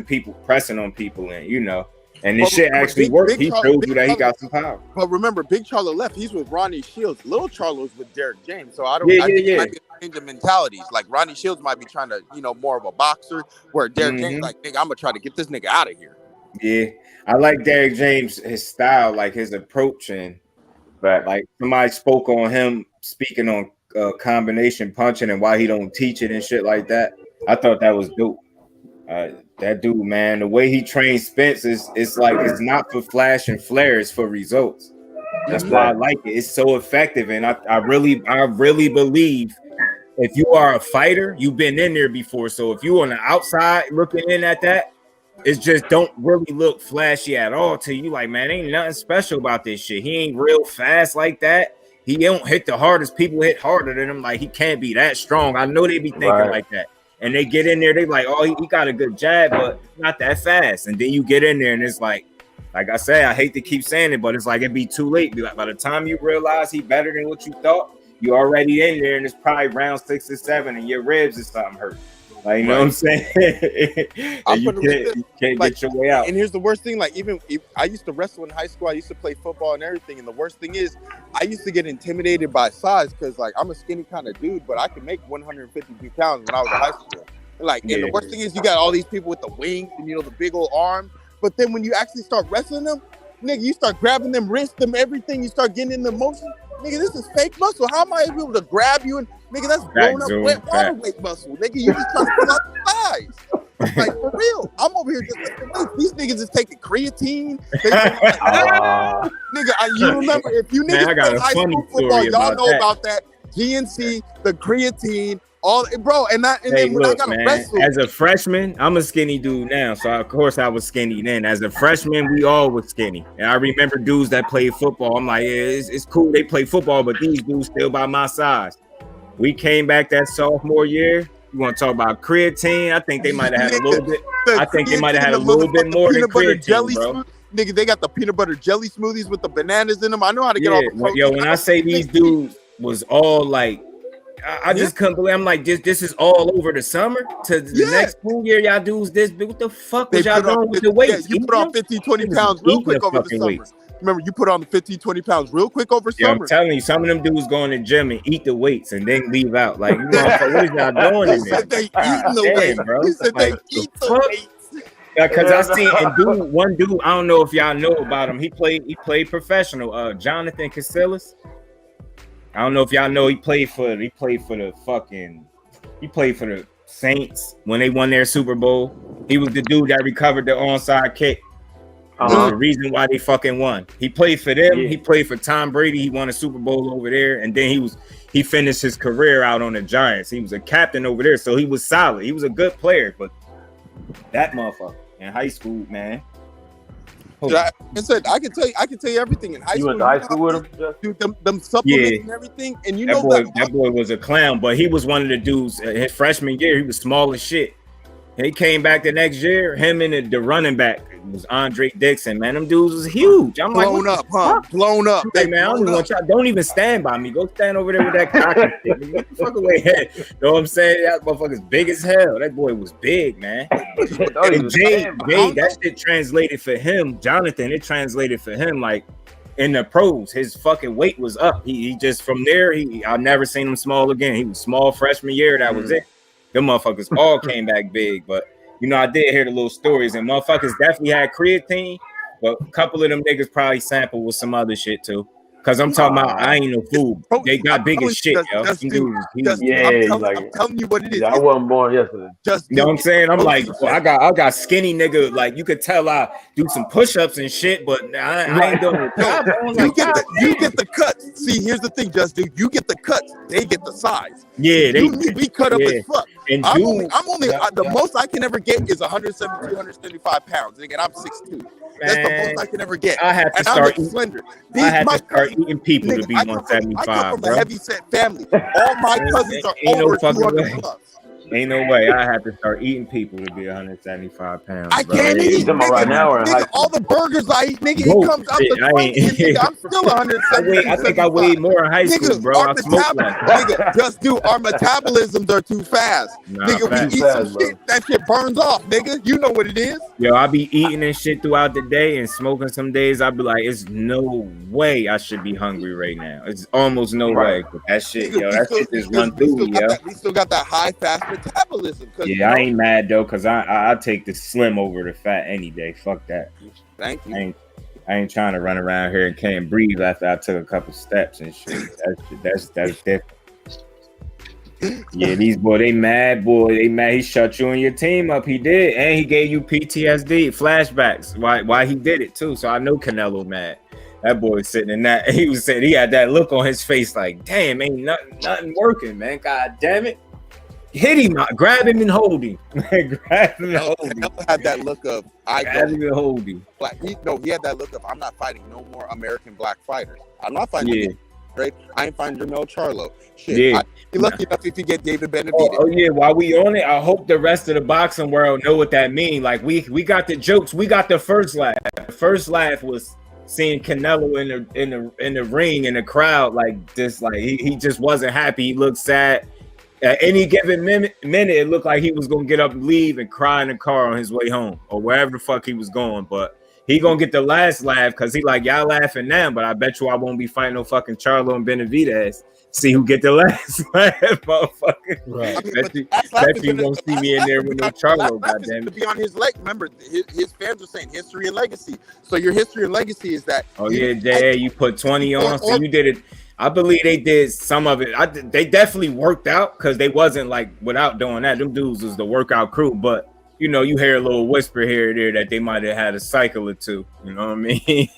on people, and and this shit actually worked. He showed you that he got some power. But remember, Big Charlo left. He's with Ronnie Shields. Little Charlo's with Derek James. So I think it might be a change of mentalities. Like Ronnie Shields might be trying to, more of a boxer, where Derek James like, nigga, I'm gonna try to get this nigga out of here. Yeah, I like Derek James, his style, like his approach, and like somebody spoke on him speaking on combination punching and why he don't teach it and shit like that. I thought that was dope. That dude, man, the way he trains Spence it's like it's not for flash and flare, it's for results. That's why I like it. It's so effective, and I really believe if you are a fighter, you've been in there before. So if you on the outside looking in at that, it's just don't really look flashy at all to you. Like, man, ain't nothing special about this shit. He ain't real fast like that. He don't hit the hardest. People hit harder than him. Like, he can't be that strong. I know they be thinking like that. And they get in there, they like, oh, he got a good jab, but not that fast. And then you get in there, and it's like I say, I hate to keep saying it, but it's like it'd be too late. Be like, by the time you realize he better than what you thought, you already in there, and it's probably round 6 or 7, and your ribs or something hurt. Like, you know what I'm saying? you can't get your way out. And here's the worst thing, like, even if I used to wrestle in high school, I used to play football and everything, and the worst thing is I used to get intimidated by size because, like, I'm a skinny kind of dude, but I could make 152 pounds when I was in high school. Like, and the worst thing is you got all these people with the wings and, the big old arms, but then when you actually start wrestling them, nigga, you start grabbing them wrists, them everything. You start getting in the motion. Nigga, this is fake muscle. How am I able to grab you? And nigga, that's blown up wet water weight muscle. Nigga, you just trying to pull out the thighs. Like, for real. I'm over here just like, these niggas is taking creatine. Nigga, you remember, if you niggas play high school football, y'all know about that. GNC, the creatine, all, bro. And then when I got to wrestle. As a freshman, I'm a skinny dude now. So, of course, I was skinny then. As a freshman, we all was skinny. And I remember dudes that played football. I'm like, yeah, it's cool. They play football, but these dudes still by my size. We came back that sophomore year. You want to talk about creatine? I think they might have had a little bit. I think they might have had a little bit more than creatine, bro. Nigga, they got the peanut butter jelly smoothies with the bananas in them. I know how to get all the protein. Yo, when I say these dudes was all like, I just couldn't believe. I'm like, this is all over the summer to the next school year. Y'all dudes this big. What the fuck was y'all doing with the weights? You put on 15, 20 pounds real quick over the summer. Remember, you put on the 15, 20 pounds real quick over summer. I'm telling you, some of them dudes go in the gym and eat the weights and then leave out. Like, what is y'all doing in there? They eating the weights, bro. He said they eat the weights. Because I seen one dude, I don't know if y'all know about him. He played professional. Jonathan Casillas. I don't know if y'all know he played for the Saints when they won their Super Bowl. He was the dude that recovered the onside kick. The reason why they fucking won. He played for them. Yeah. He played for Tom Brady. He won a Super Bowl over there, and then he finished his career out on the Giants. He was a captain over there, so he was solid. He was a good player, but that motherfucker in high school, man. I can tell you everything in high school. You went to high school with him, dude, them supplements and everything, and you know that boy was a clown, but he was one of the dudes. His freshman year, he was small as shit. He came back the next year. Him and the running back was Andre Dixon. Man, them dudes was huge. I'm blown like, up, huh? Blown up. Hey man, I don't even want y'all. Don't even stand by me. Go stand over there with that cocky shit. Get the fuck away. You know what I'm saying? That motherfucker's big as hell. That boy was big, man. And Jay, that shit translated for him. Jonathan, it translated for him like in the pros. His fucking weight was up. He just from there. I've never seen him small again. He was small freshman year. That was it. Them motherfuckers all came back big, but you know, I did hear the little stories, and motherfuckers definitely had creatine, but a couple of them niggas probably sampled with some other shit too. Cause I'm talking about, I ain't no fool. They got big as shit, yo. I'm telling you what it is. I wasn't born yesterday. You know what I'm saying? I'm like, well, I got skinny nigga. Like you could tell I do some push-ups and shit, but I ain't doing it. You get the cuts. See, here's the thing, Justin. You get the cuts. They get the size. Yeah, we cut up as fuck. And I'm only the most I can ever get is 170, 175 pounds. Again, I'm 6'2". That's the most I can ever get. I have to start slender. I had to start eating people to be 175. I come from a heavy set family. All my cousins are over 200 plus. Ain't no way. I have to start eating people to be 175 pounds. I can't eat right now. Nigga, all the burgers I eat, nigga, it comes out the 20. Nigga, I'm still 175. I think I weighed more in high school, bro. I smoked like nigga, just do our metabolisms are too fast. Nigga, we eat some shit, that shit burns off, nigga. You know what it is. Yo, I be eating and shit throughout the day and smoking some days. I be like, it's no way I should be hungry right now. It's almost no way. That shit, yo, that shit just run through me, yo. We still got that high fast metabolism. Yeah, I ain't mad though, cause I take the slim over the fat any day. Fuck that. Thank you. I ain't trying to run around here and can't breathe after I took a couple steps and shit. That's different. Yeah, these they mad. He shut you and your team up. He did, and he gave you PTSD flashbacks. Why he did it too? So I know Canelo mad. That boy was sitting in that. He was saying he had that look on his face like, damn, ain't nothing working, man. God damn it. Hit him, grab him and hold him. Grab him and hold him. Canelo had that look of grab him and hold him. He had that look of I'm not fighting no more American black fighters. I'm not fighting right? I ain't fighting Jermell Charlo. Shit. Yeah. You're lucky enough if you get David Benavidez. Oh yeah, while we on it, I hope the rest of the boxing world know what that means. Like we got the jokes, we got the first laugh. The first laugh was seeing Canelo in the ring in the crowd like this, like he just wasn't happy. He looked sad. At any given minute, it looked like he was gonna get up and leave and cry in the car on his way home or wherever the fuck he was going. But he gonna get the last laugh because he like y'all laughing now, but I bet you I won't be fighting no fucking Charlo and Benavidez. See who get the last laugh, motherfucker. Right. I mean, bet you won't see me in there with no Charlo. Goddamn, to be on his leg. Remember, his fans are saying history and legacy. So your history and legacy is that. Oh yeah, Jay, you put 20 on, so you did it. I believe they did some of it. They definitely worked out because they wasn't like without doing that. Them dudes was the workout crew, but you know, you hear a little whisper here or there that they might have had a cycle or two. You know what I mean?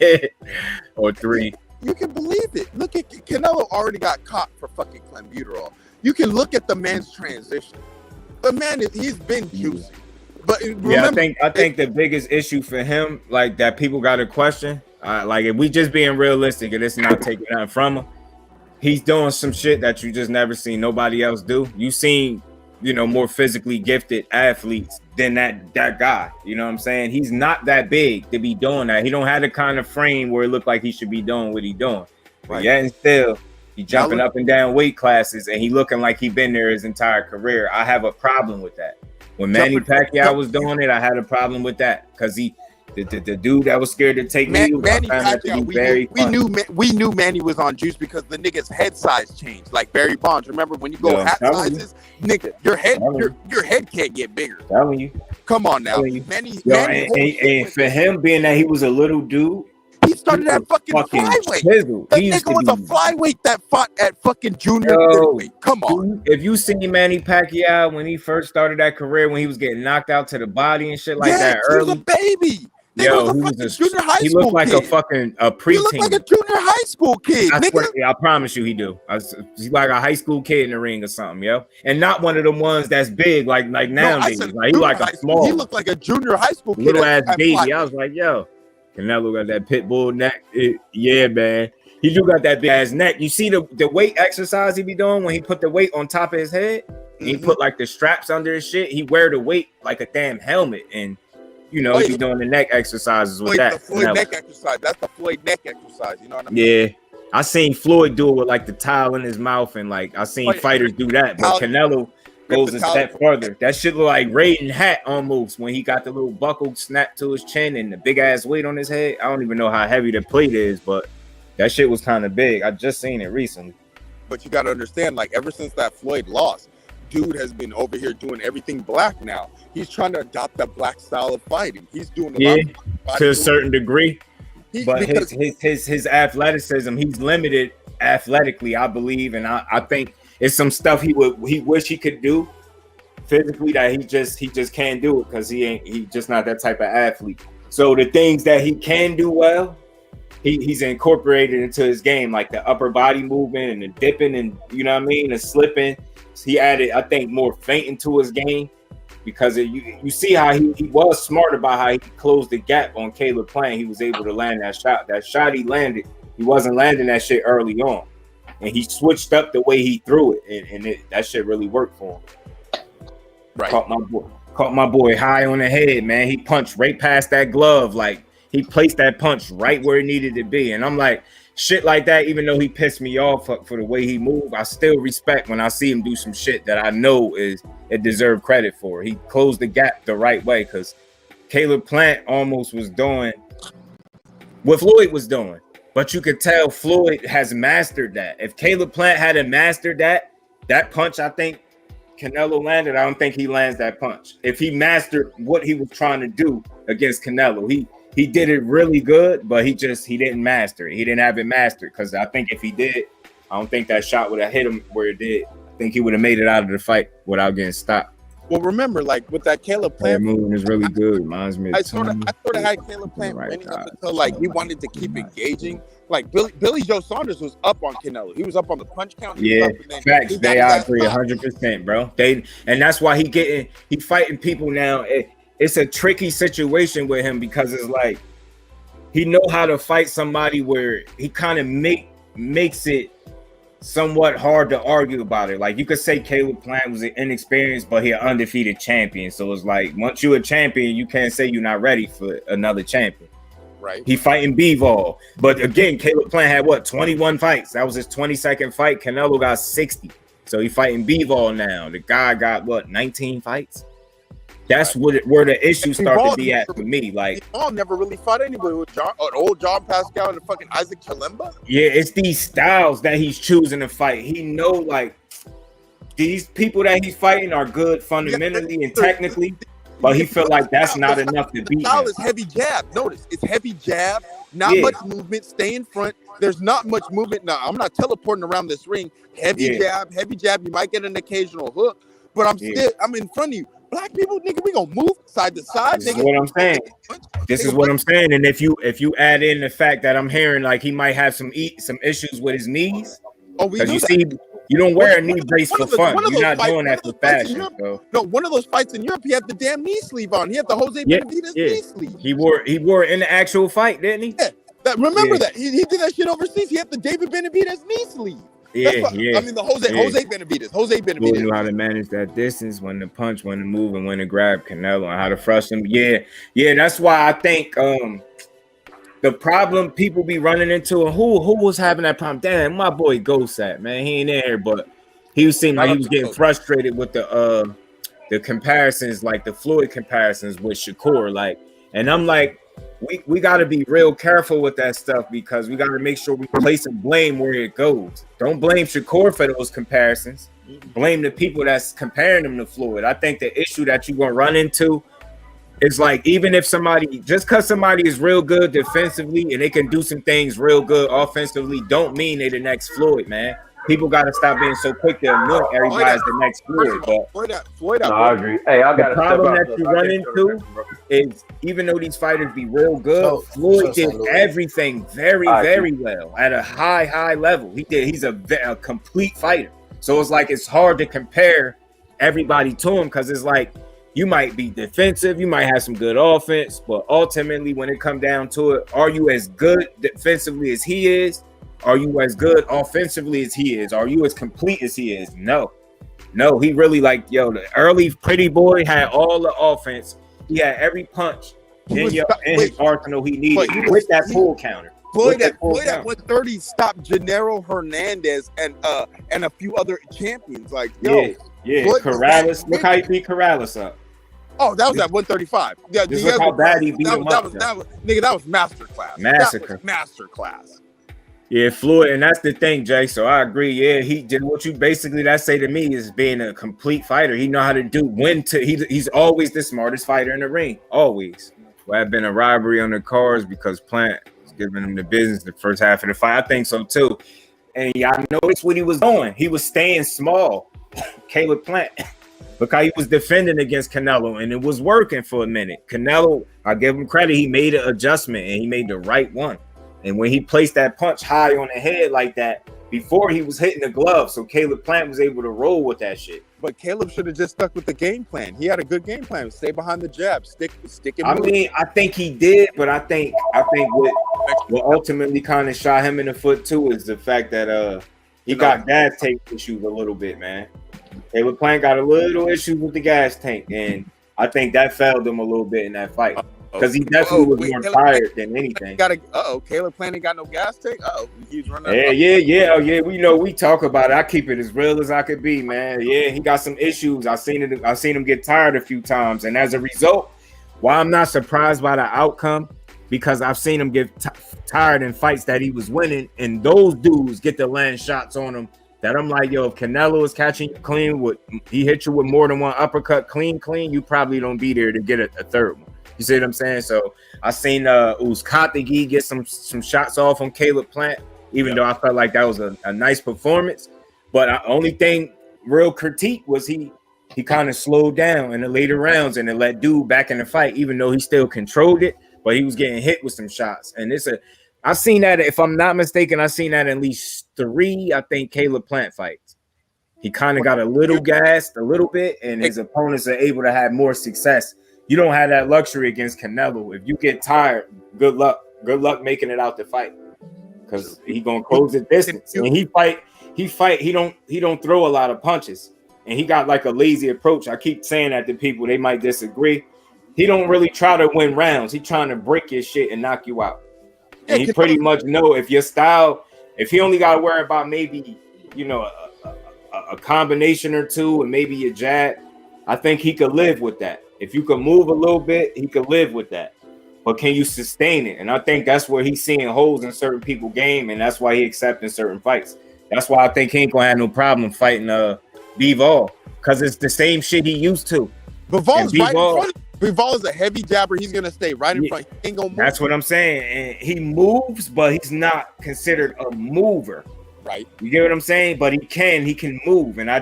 Or three. You can believe it. Look at Canelo already got caught for fucking clenbuterol. You can look at the man's transition. The man he's been juicy. But remember, yeah, I think the biggest issue for him, like that people got to question, like if we just being realistic and it's not taking that from him, he's doing some shit that you just never seen nobody else do. You seen, you know, more physically gifted athletes than that guy. You know what I'm saying? He's not that big to be doing that. He don't have the kind of frame where it look like he should be doing what he doing. Right. Yeah, and still he jumping up and down weight classes and he looking like he been there his entire career. I have a problem with that. When Manny Pacquiao was doing it, I had a problem with that because the dude that was scared to take Manny Pacquiao, we knew Manny was on juice because the nigga's head size changed. Like Barry Bonds, remember when you go hat sizes, nigga, your head can't get bigger. Telling you, come on now, Manny and for him being that he was a little dude, he started at fucking flyweight. The nigga was a flyweight that fought at fucking junior middleweight. Come on. If you seen Manny Pacquiao when he first started that career, when he was getting knocked out to the body and shit like that early, he was a baby. Yo, he looked like a fucking preteen. He looked like a junior high school kid. I promise you, he do. He's like a high school kid in the ring or something, yo. And not one of them ones that's big like nowadays. Like he like a small. He looked like a junior high school kid, little ass baby. I was like, yo, Canelo got that pit bull neck. Yeah, man. He do got that big ass neck. You see the weight exercise he be doing when he put the weight on top of his head? And he put like the straps under his shit. He wear the weight like a damn helmet and. You know, he's doing the neck exercises with that. The Floyd neck exercise. That's the Floyd neck exercise. You know what I mean? Yeah. I seen Floyd do it with like the towel in his mouth and like I seen fighters do that. But Canelo goes a step further. That shit look like Raiden hat almost when he got the little buckle snapped to his chin and the big ass weight on his head. I don't even know how heavy the plate is, but that shit was kind of big. I just seen it recently. But you got to understand, like ever since that Floyd lost, dude has been over here doing everything black now. He's trying to adopt that black style of fighting. He's doing a lot of to a certain degree. But his athleticism, he's limited athletically, I believe, and I think it's some stuff he wish he could do physically that he just can't do it because he just not that type of athlete. So the things that he can do well, he's incorporated into his game, like the upper body movement and the dipping and you know what I mean, the slipping. He added, I think, more feinting to his game because you see how he was smart about how he closed the gap on Caleb Plant. He was able to land that shot. That shot he landed, he wasn't landing that shit early on. And he switched up the way he threw it, and that shit really worked for him. Right. Caught my boy high on the head, man. He punched right past that glove. Like, he placed that punch right where it needed to be. And I'm like, shit like that, even though he pissed me off for the way he moved, I still respect when I see him do some shit that I know it deserved credit for. He closed the gap the right way because Caleb Plant almost was doing what Floyd was doing. But you could tell Floyd has mastered that. If Caleb Plant hadn't mastered that punch, I think Canelo landed, I don't think he lands that punch. If he mastered what he was trying to do against Canelo, he did it really good, but he didn't master it. He didn't have it mastered because I think if he did, I don't think that shot would have hit him where it did. I think he would have made it out of the fight without getting stopped. Well, remember, like with that Caleb Plant movement is really good. Reminds me. I sort of had Caleb Plant winning up until like he wanted to keep engaging. Like Billy Joe Saunders was up on Canelo. He was up on the punch count. Yeah, facts. They I agree 100%, bro. And that's why he fighting people now. It's a tricky situation with him because it's like he know how to fight somebody where he kind of makes it somewhat hard to argue about it. Like you could say Caleb Plant was an inexperienced, but he an undefeated champion. So it's like once you're a champion, you can't say you're not ready for another champion. Right. He fighting Bivol. But again, Caleb Plant had 21 fights. That was his 22nd fight. Canelo got 60. So he fighting Bivol now. The guy got 19 fights? That's where the issues start to be at for me. Like, Paul never really fought anybody with old John Pascal and fucking Isaac Chilemba. Yeah, it's these styles that he's choosing to fight. He know like these people that he's fighting are good fundamentally and technically, but he felt like that's not enough to beat him. Style is heavy jab. Notice it's heavy jab, not much movement. Stay in front. There's not much movement. Now I'm not teleporting around this ring. Heavy jab. You might get an occasional hook, but I'm in front of you. Black people, nigga, we gonna move side to side. This is what I'm saying. This is what I'm saying. And if you add in the fact that I'm hearing like he might have some issues with his knees, because you see, you don't wear a knee brace for fun. You're not doing that for fashion. No, one of those fights in Europe, he had the damn knee sleeve on. He had the Jose Benavidez knee sleeve. He wore it in the actual fight, didn't he? Yeah. Remember that he did that shit overseas. He had the David Benavidez knee sleeve. I mean the Jose Benavidez. Jose Benavidez knew how to manage that distance, when to punch, when to move, and when to grab Canelo, and how to frustrate him. Yeah. That's why I think the problem people be running into, and who was having that problem. Damn, my boy Ghost at, man, he ain't there, but he was seeming like he was getting frustrated with the comparisons, like the Floyd comparisons with Shakur, like, and I'm like, we got to be real careful with that stuff, because we got to make sure we place and blame where it goes. Don't blame Shakur for those comparisons. Blame the people that's comparing them to Floyd. I think the issue that you're going to run into is like, even if somebody, just because somebody is real good defensively and they can do some things real good offensively, don't mean they're the next Floyd, man. People got to stop being so quick to anoint everybody as the next Floyd. But I agree. Hey, I got the problem that you run into is, even though these fighters be real good, Floyd did everything very, very well at a high level. He's a complete fighter. So it's like, it's hard to compare everybody to him, because it's like, you might be defensive, you might have some good offense, but ultimately when it comes down to it, are you as good defensively as he is? Are you as good offensively as he is? Are you as complete as he is? No, he really, like, the early pretty boy had all the offense. He had every punch in his arsenal he needed with that pull counter. Floyd at 130 stopped Gennaro Hernandez and a few other champions. Like, Floyd, Corrales. Look how he beat Corrales up. Oh, that was at 135. Yeah, just look how bad he beat him up. That was masterclass. Masterclass. Yeah, Floyd, and that's the thing, Jay. So I agree. Yeah, he did what you basically that say to me is being a complete fighter. He know how to do he's always the smartest fighter in the ring. Always. Well, I've been a robbery on the cards because Plant was giving him the business the first half of the fight. I think so too. And I noticed what he was doing. He was staying small. Caleb Plant. Because he was defending against Canelo, and it was working for a minute. Canelo, I give him credit, he made an adjustment, and he made the right one. And when he placed that punch high on the head like that, before he was hitting the glove, so Caleb Plant was able to roll with that shit. But Caleb should have just stuck with the game plan. He had a good game plan. Stay behind the jab, stick and move. I mean, I think he did, but I think what ultimately kind of shot him in the foot too is the fact that he got gas tank issues a little bit, man. Caleb Plant got a little issues with the gas tank, and I think that failed him a little bit in that fight. Because he definitely was more tired than anything. Caleb Plant ain't got no gas tank. He's running. Yeah. We talk about it. I keep it as real as I could be, man. Yeah, he got some issues. I seen him get tired a few times, and as a result, while I'm not surprised by the outcome, because I've seen him get tired in fights that he was winning, and those dudes get to land shots on him. That I'm like, if Canelo is catching you clean, he hit you with more than one uppercut, clean, you probably don't be there to get a third one. You see what I'm saying? So I seen Uzcategui get some shots off on Caleb Plant, even though I felt like that was a nice performance. But only thing real critique was he kind of slowed down in the later rounds and it let dude back in the fight, even though he still controlled it, but he was getting hit with some shots. And I've seen that, if I'm not mistaken, I've seen that at least 3, I think, Caleb Plant fights. He kind of got a little gassed a little bit, and his opponents are able to have more success. You don't have that luxury against Canelo. If you get tired, good luck. Good luck making it out the fight, because he gonna close the distance. And he don't throw a lot of punches, and he got like a lazy approach. I keep saying that to people, they might disagree. He don't really try to win rounds. He trying to break your shit and knock you out. And he pretty much know if your style, if he only got to worry about maybe, a combination or two and maybe a jab, I think he could live with that. If you can move a little bit, he could live with that. But can you sustain it? And I think that's where he's seeing holes in certain people's game, and that's why he accepting certain fights. That's why I think he ain't gonna have no problem fighting Bivol, because it's the same shit he used to. Bivol's right in front. Bivol is a heavy jabber. He's gonna stay right in front. He ain't gonna move. That's what I'm saying. And he moves, but he's not considered a mover. Right. You get what I'm saying? But he can move. And I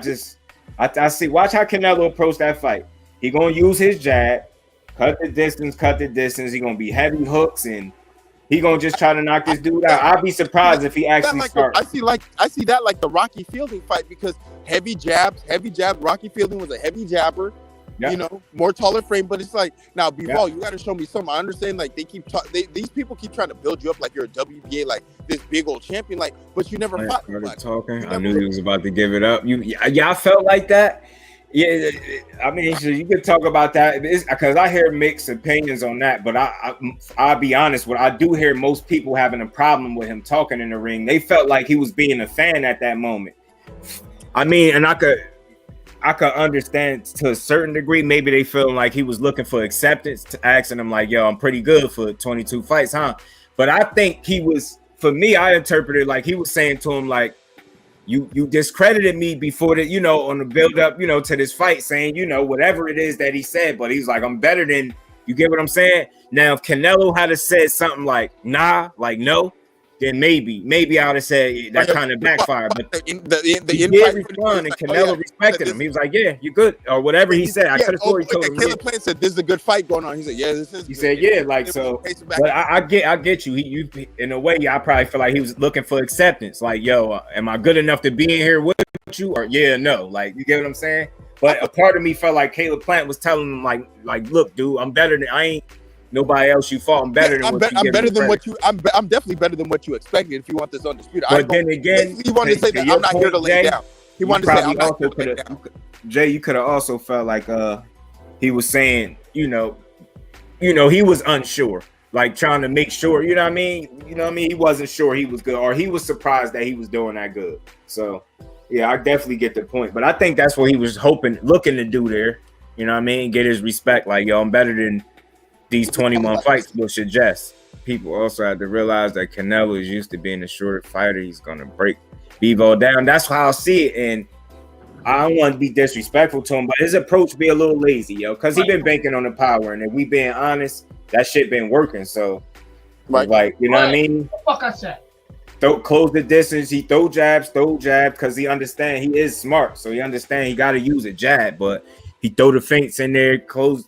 see. Watch how Canelo approach that fight. He gonna use his jab, cut the distance. He gonna be heavy hooks, and he gonna just try to knock this dude out. I'll be surprised if he actually starts. I see that like the Rocky Fielding fight, because heavy jabs. Rocky Fielding was a heavy jabber. Yep. You know, more taller frame, but it's like now, Bivol, you got to show me something. I understand, like these people keep trying to build you up like you're a WBA, like this big old champion, like, but you never fought. Talking, I knew he was about to give it up. Y'all felt like that. Yeah, I mean, so you could talk about that because I hear mixed opinions on that, but I'll be honest. What I do hear most people having a problem with him talking in the ring. They felt like he was being a fan at that moment. I mean, and I could understand to a certain degree. Maybe they feeling like he was looking for acceptance, to asking him like, "Yo, I'm pretty good for 22 fights, huh?" But I think he was, for me, I interpreted like he was saying to him like, "You discredited me before that, you know, on the build up, you know, to this fight, saying, you know, whatever it is that he said." But he's like, "I'm better than you." Get what I'm saying? Now, if Canelo had said something like, "Nah," like no, then maybe I would have said that kind of backfired. But he did respond, and Canelo respected him. He was like, "Yeah, you good," or whatever he said. I could have swore he told him. Caleb Plant said, "This is a good fight going on." He said, "Yeah, this is." He said, "Yeah, like so." But I get you. You in a way, I probably feel like he was looking for acceptance. Like, "Yo, am I good enough to be in here with you?" Or yeah, no. Like, you get what I'm saying? But a part of me felt like Caleb Plant was telling him, like, "Look, dude, I'm better than I ain't." Nobody else you fought. I'm better than what you I'm better than what you. I'm definitely better than what you expected. If you want this undisputed, but then again, he wanted to say that I'm not here to lay down. He wanted to say I'm not here to lay down. Jay, you could have also felt like he was saying, you know, he was unsure, like trying to make sure. You know what I mean? He wasn't sure he was good, or he was surprised that he was doing that good. So yeah, I definitely get the point. But I think that's what he was looking to do there. You know what I mean? Get his respect. Like, yo, I'm better than these 21 fights will suggest. People also have to realize that Canelo is used to being a shorter fighter. He's gonna break Bivol down. That's how I see it, and I don't want to be disrespectful to him, but his approach be a little lazy, yo, because he been banking on the power, and if we being honest, that shit been working. So, like, you know what I mean? What the fuck I said? Close the distance. He throw jabs, because he understand he is smart, so he understand he got to use a jab, but he throw the feints in there, close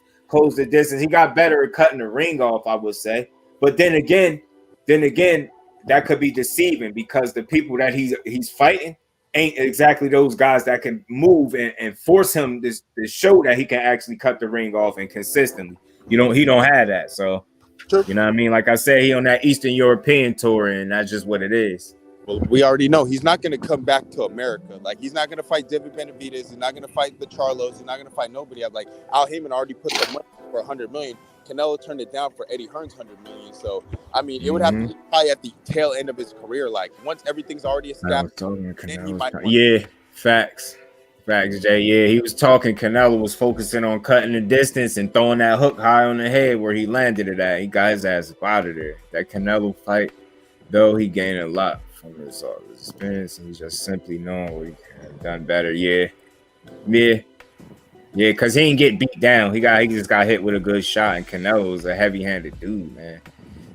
the distance. He got better at cutting the ring off, I would say. But then again, that could be deceiving because the people that he's fighting ain't exactly those guys that can move and force him to show that he can actually cut the ring off and consistently. He don't have that. So, you know what I mean? Like I said, he on that Eastern European tour, and that's just what it is. Well, we already know he's not going to come back to America. Like, he's not going to fight David Benavidez. He's not going to fight the Charlos. He's not going to fight nobody. I'm like, Al Heyman already put the money for $100 million. Canelo turned it down for Eddie Hearn's $100 million. So, I mean, it would have to be probably at the tail end of his career. Like, once everything's already established, Facts, Jay. Yeah, he was talking. Canelo was focusing on cutting the distance and throwing that hook high on the head where he landed it at. He got his ass out of there. That Canelo fight, though, he gained a lot from his experience, and he's just simply knowing what he could have done better. Yeah, because he didn't get beat down. He just got hit with a good shot, and Canelo was a heavy-handed dude, man.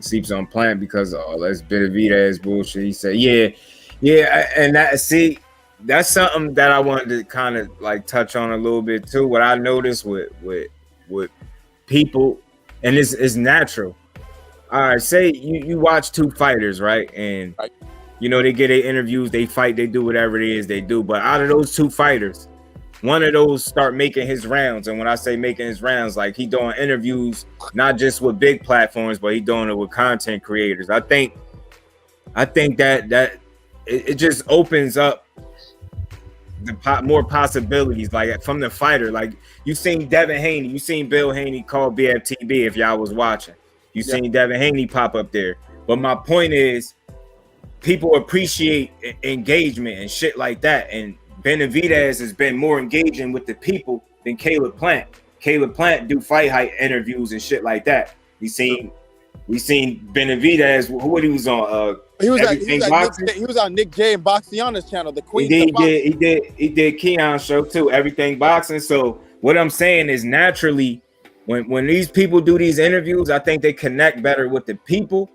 Sleeps on Plant because of all this Benavidez bullshit. He said, yeah, and that's something that I wanted to kind of like touch on a little bit too. What I noticed with people, and it's natural. All right, say you watch two fighters, right? And you know, they get their interviews, they fight, they do whatever it is they do. But out of those two fighters, one of those start making his rounds. And when I say making his rounds, like he doing interviews, not just with big platforms, but he doing it with content creators. I think that it just opens up more possibilities, like from the fighter. Like you seen Devin Haney, you seen Bill Haney call BFTB if y'all was watching. You seen Devin Haney pop up there. But my point is, people appreciate engagement and shit like that. And Benavidez has been more engaging with the people than Caleb Plant. Caleb Plant do fight hype interviews and shit like that. We seen Benavidez. What he was on? He was on Nick J and Boxiana's channel. The Queen. He did Keon's show too. Everything Boxing. So what I'm saying is naturally, when these people do these interviews, I think they connect better with the people.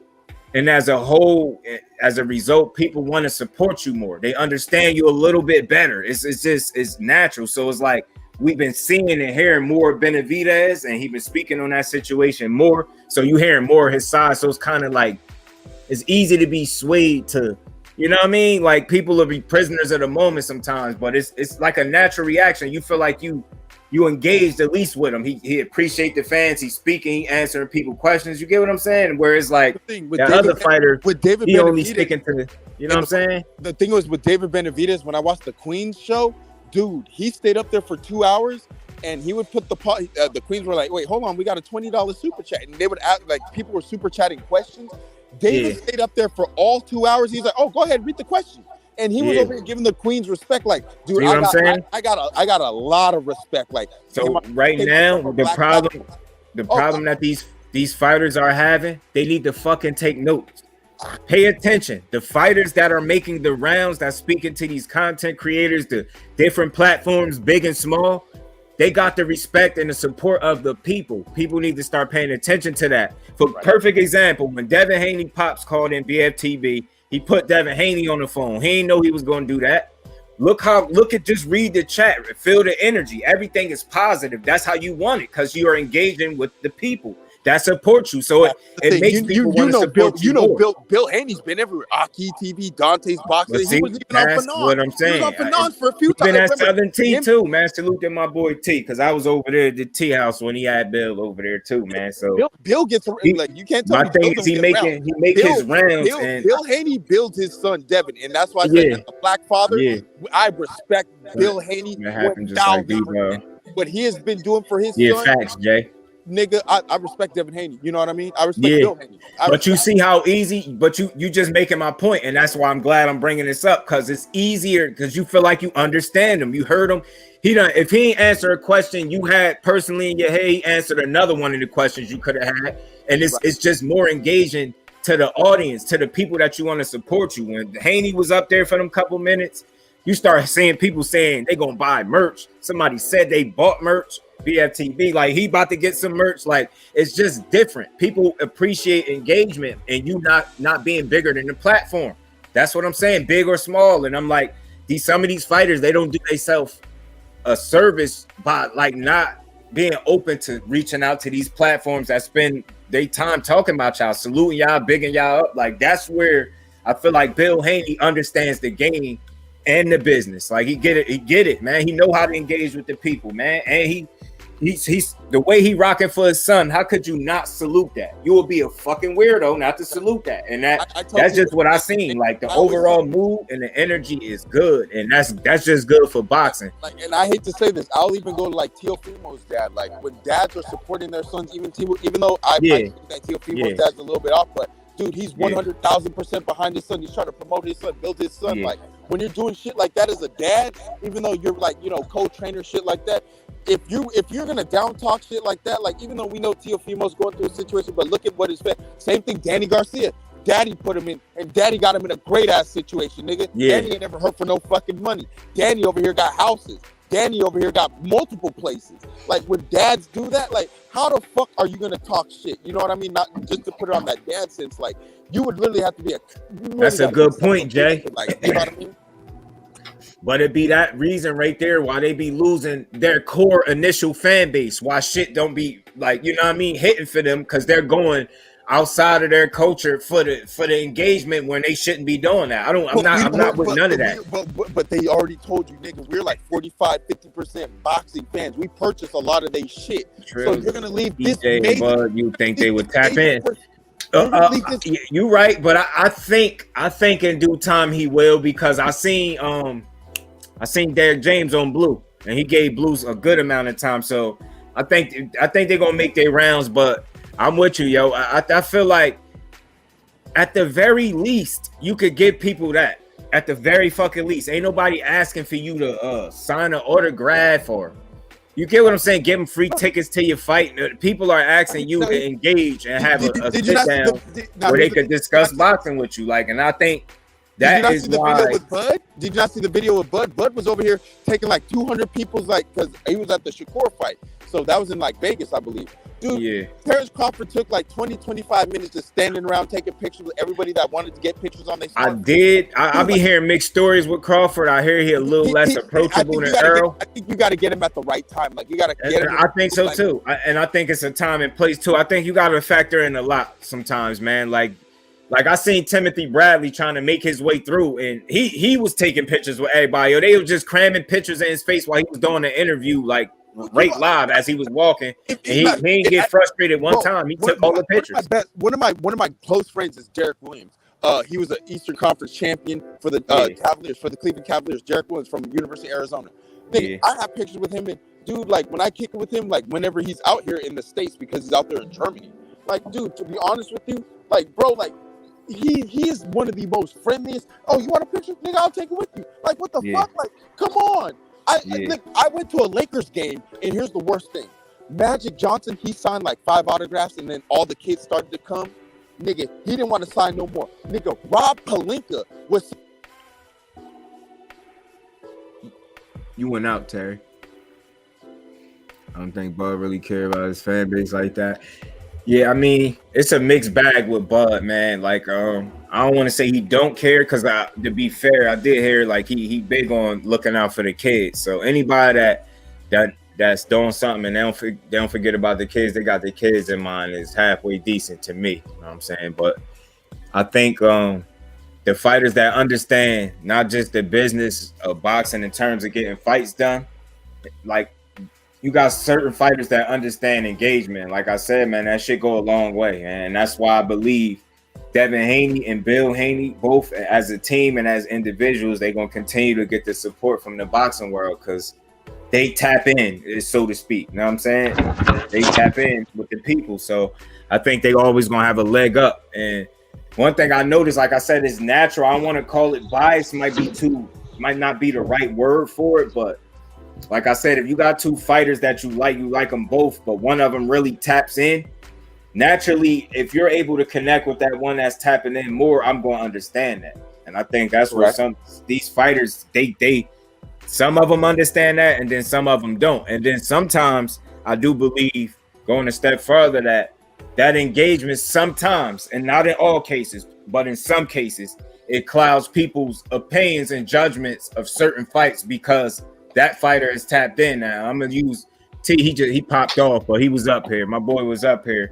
And as a whole, as a result, people want to support you more. They understand you a little bit better. It's natural. So it's like we've been seeing and hearing more of Benavidez, and he's been speaking on that situation more. So you hearing more of his side. So it's kind of like it's easy to be swayed to, you know what I mean? Like people will be prisoners of the moment sometimes, but it's like a natural reaction. You feel like you engaged at least with him. He appreciate the fans. He's speaking, he answering people questions. You get what I'm saying? Whereas like the other fighter, with David, he only sticking to the, you know what I'm saying? The thing was with David Benavidez, when I watched the Queens show, dude, he stayed up there for 2 hours, and he would put the Queens were like, wait, hold on, we got a $20 super chat, and they would act like people were super chatting questions. David stayed up there for all 2 hours. He's like, oh, go ahead, read the question. And he was over here giving the Queens respect. Like, dude, I got a lot of respect. Like, so right now, the problem that these fighters are having, they need to fucking take notes. Pay attention. The fighters that are making the rounds, that speaking to these content creators, the different platforms, big and small, they got the respect and the support of the people. People need to start paying attention to that. For perfect example, when Devin Haney Pops called in BFTB, he put Devin Haney on the phone. He didn't know he was going to do that. Look at just read the chat, feel the energy. Everything is positive. That's how you want it, because you are engaging with the people that support you. So it makes people want to support you more. Bill Haney's been everywhere. Aki TV, Dante's Boxing. He was even on Fanon. What I'm saying. He was on Fanon for a few times. Been at Southern T too, man. Salute to my boy T, because I was over there at the T house when he had Bill over there too, man. So Bill gets like, you can't tell me. My thing is he make his rounds. Bill Haney builds his son Devin, and that's why I said as a black father, I respect Bill Haney. That happened just like D-Bro. What he has been doing for his son. Facts, Jay. Nigga, I respect Devin Haney. You know what I mean? I respect Bill Haney. But you see how easy, but you just making my point, and that's why I'm glad I'm bringing this up, because it's easier, because you feel like you understand him. You heard him. If he ain't answer a question you had personally in your head, he answered another one of the questions you could have had. And it's just more engaging to the audience, to the people that you want to support you. When Haney was up there for them couple minutes, you start seeing people saying they gonna buy merch. Somebody said they bought merch. BFTB, like he about to get some merch. Like it's just different. People appreciate engagement, and you not being bigger than the platform. That's what I'm saying, big or small. And I'm like, some of these fighters, they don't do themselves a service by like not being open to reaching out to these platforms that spend their time talking about y'all, saluting y'all, bigging y'all up. Like that's where I feel like Bill Haney understands the game and the business. Like he get it, man. He know how to engage with the people, man. And he's the way he rocking for his son. How could you not salute that? You will be a fucking weirdo not to salute that. And that's just what I seen. Like the overall mood and the energy is good, and that's just good for boxing. Like, and I hate to say this, I'll even go to like Teofimo's dad. Like when dads are supporting their sons, even though I think that Teofimo's dad's a little bit off, but dude, he's 100,000% behind his son. He's trying to promote his son, build his son. Like when you're doing shit like that as a dad, even though you're like, co-trainer shit like that, if you're gonna down talk shit like that, like even though we know Teofimo's going through a situation, but look at what his same thing. Danny Garcia, Daddy put him in, and Daddy got him in a great ass situation, nigga. Danny ain't never hurt for no fucking money. Danny over here got houses. Danny over here got multiple places. Like when dads do that, like how the fuck are you gonna talk shit? You know what I mean? Not just to put it on that dad sense. Like you would literally have to be That's a good point, Jay. Like you know what I mean? But it be that reason right there why they be losing their core initial fan base. Why shit don't be like, you know what I mean, hitting for them, because they're going outside of their culture for the engagement when they shouldn't be doing that. I'm not with none of that. But they already told you, nigga, we're like 45-50% boxing fans. We purchase a lot of their shit. True. So you're gonna leave this Bud, you think they would tap in? You're right, but I think in due time he will, because I seen Derek James on Blue, and he gave Blues a good amount of time. So I think they're gonna make their rounds. But I'm with you, yo. I feel like at the very least you could give people that. At the very fucking least, ain't nobody asking for you to sign an autograph or You get what I'm saying? Give them free tickets to your fight. People are asking you to engage and have a sit down where they could discuss boxing with you. Like, and I think that is why. Video with Bud? Did you not see the video with Bud? Bud was over here taking like 200 people's because he was at the Shakur fight. So that was in like Vegas, I believe. Dude, yeah. Terrence Crawford took like 20-25 minutes just standing around taking pictures with everybody that wanted to get pictures on their I did. I be hearing mixed stories with Crawford. I hear he a little less approachable than Earl. I think you got to get him at the right time. Like, you got to get him. I think so too. And I think it's a time and place too. I think you got to factor in a lot sometimes, man. Like I seen Timothy Bradley trying to make his way through, and he was taking pictures with everybody. They were just cramming pictures in his face while he was doing the interview, like right live as he was walking. And he didn't get frustrated one time. He took all the pictures. One of my close friends is Derek Williams. He was an Eastern Conference champion for the Cavaliers, for the Cleveland Cavaliers. Derek Williams from University of Arizona. Nigga, I have pictures with him, and dude, like when I kick it with him, like whenever he's out here in the States, because he's out there in Germany. Like, dude, to be honest with you, like, bro, like he is one of the most friendliest. Oh, you want a picture? Nigga, I'll take it with you. Like, what the fuck? Like, come on. I went to a Lakers game, and here's the worst thing. Magic Johnson, he signed like 5 autographs, and then all the kids started to come. Nigga, he didn't want to sign no more. Nigga, Rob Pelinka was... You went out, Terry. I don't think Bud really cared about his fan base like that. Yeah, I mean, it's a mixed bag with Bud, man. Like, I don't want to say he don't care, because to be fair, I did hear like he big on looking out for the kids. So anybody that's doing something and they don't forget about the kids, they got the kids in mind, is halfway decent to me. You know what I'm saying? But I think the fighters that understand not just the business of boxing in terms of getting fights done, like, you got certain fighters that understand engagement. Like I said, man, that shit go a long way. And that's why I believe Devin Haney and Bill Haney, both as a team and as individuals, they're going to continue to get the support from the boxing world, because they tap in, so to speak. You know what I'm saying? They tap in with the people. So I think they always going to have a leg up. And one thing I noticed, like I said, is natural. I want to call it bias. Might not be the right word for it, but like I said, if you got two fighters that you like them both, but one of them really taps in, naturally, if you're able to connect with that one that's tapping in more, I'm going to understand that. And I think that's where these fighters, they some of them understand that, and then some of them don't. And then sometimes I do believe, going a step further, that engagement sometimes, and not in all cases, but in some cases, it clouds people's opinions and judgments of certain fights, because that fighter is tapped in now. I'm gonna use T. He popped off, but he was up here. My boy was up here.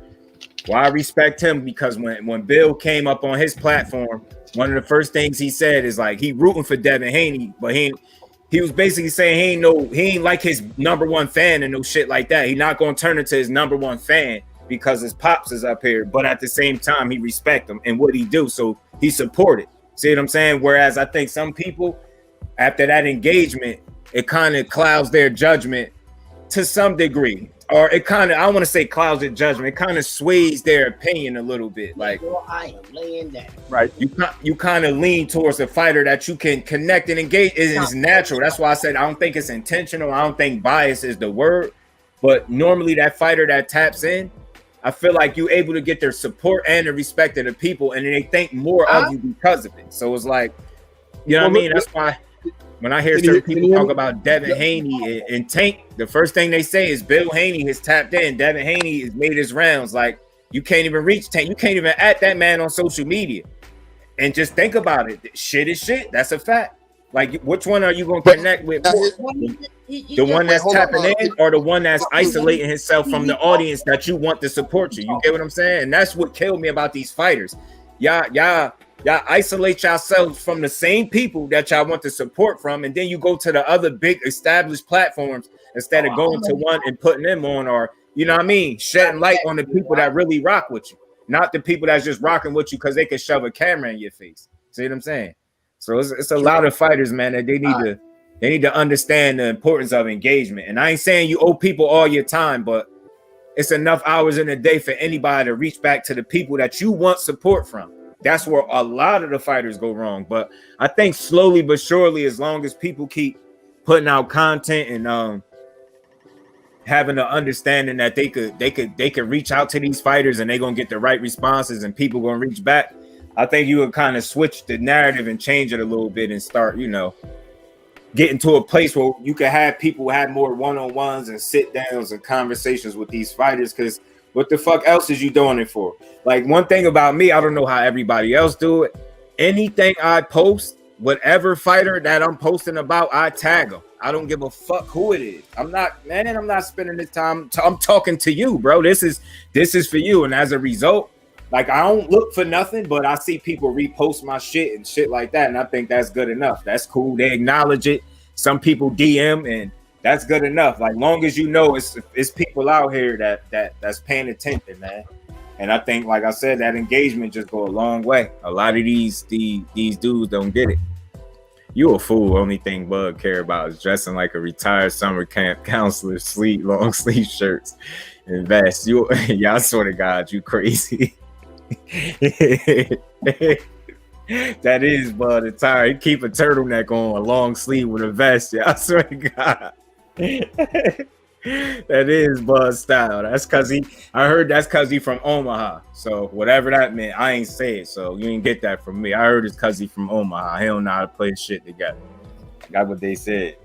Well, I respect him, because when Bill came up on his platform, one of the first things he said is like he rooting for Devin Haney, but he was basically saying he ain't like his number one fan and no shit like that. He not gonna turn into his number one fan because his pops is up here, but at the same time he respect him and what he do, so he supported. See what I'm saying? Whereas I think some people, after that engagement, it kind of clouds their judgment to some degree, or it kind of, I want to say clouds their judgment. It kind of sways their opinion a little bit. Like, I am laying that. Right. You kind of lean towards a fighter that you can connect and engage. It's natural. That's why I said I don't think it's intentional. I don't think bias is the word, but normally that fighter that taps in, I feel like you're able to get their support and the respect of the people, and they think more of you because of it. So it's like, you know what I mean? That's why when I hear certain people talk about Devin Haney and Tank, the first thing they say is Bill Haney has tapped in. Devin Haney has made his rounds. Like, you can't even reach Tank. You can't even at that man on social media. And just think about it. Shit is shit. That's a fact. Like, which one are you going to connect with more? The one that's tapping in, or the one that's isolating himself from the audience that you want to support you? You get what I'm saying? And that's what killed me about these fighters. Y'all isolate yourselves from the same people that y'all want to support from, and then you go to the other big established platforms instead of going to one and putting them on, or, you know what I mean, shedding light on the people that really rock with you, not the people that's just rocking with you because they can shove a camera in your face. See what I'm saying? So it's a lot of fighters, man, that they need to understand the importance of engagement. And I ain't saying you owe people all your time, but it's enough hours in a day for anybody to reach back to the people that you want support from. That's where a lot of the fighters go wrong. But I think slowly but surely, as long as people keep putting out content and having an understanding that they could reach out to these fighters and they're gonna get the right responses and people gonna reach back, I think you would kind of switch the narrative and change it a little bit and start, getting to a place where you can have people have more one-on-ones and sit downs and conversations with these fighters. Because what the fuck else is you doing it for? Like, one thing about me, I don't know how everybody else do it. Anything I post, whatever fighter that I'm posting about, I tag them. I don't give a fuck who it is. I'm not spending this time. I'm talking to you, bro. This is for you. And as a result, like, I don't look for nothing, but I see people repost my shit and shit like that. And I think that's good enough. That's cool. They acknowledge it. Some people DM, and that's good enough. Like, long as you know it's people out here that's paying attention, man. And I think, like I said, that engagement just go a long way. A lot of these dudes don't get it. You a fool. Only thing Bud care about is dressing like a retired summer camp counselor, long sleeve shirts, and vests. I swear to God, you crazy. That is Bud attire. He keep a turtleneck on, a long sleeve with a vest. I swear to God. That is Bud style. That's cause I heard that's cause he from Omaha. So whatever that meant, I ain't say it. So you ain't get that from me. I heard it's cause he from Omaha. He don't know how to play shit together. That's what they said.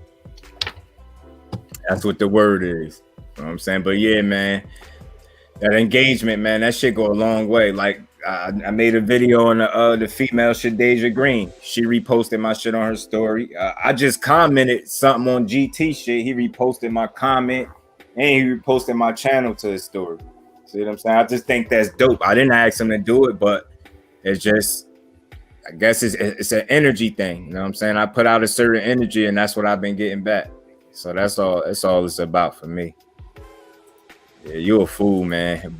That's what the word is. You know what I'm saying? But yeah, man, that engagement, man, that shit go a long way. Like, I made a video on the female Shadeja Green. She reposted my shit on her story. I just commented something on GT shit. He reposted my comment and he reposted my channel to his story. See what I'm saying? I just think that's dope. I didn't ask him to do it, but it's just, I guess it's an energy thing. You know what I'm saying? I put out a certain energy and that's what I've been getting back. So that's all it's about for me. Yeah, you a fool, man.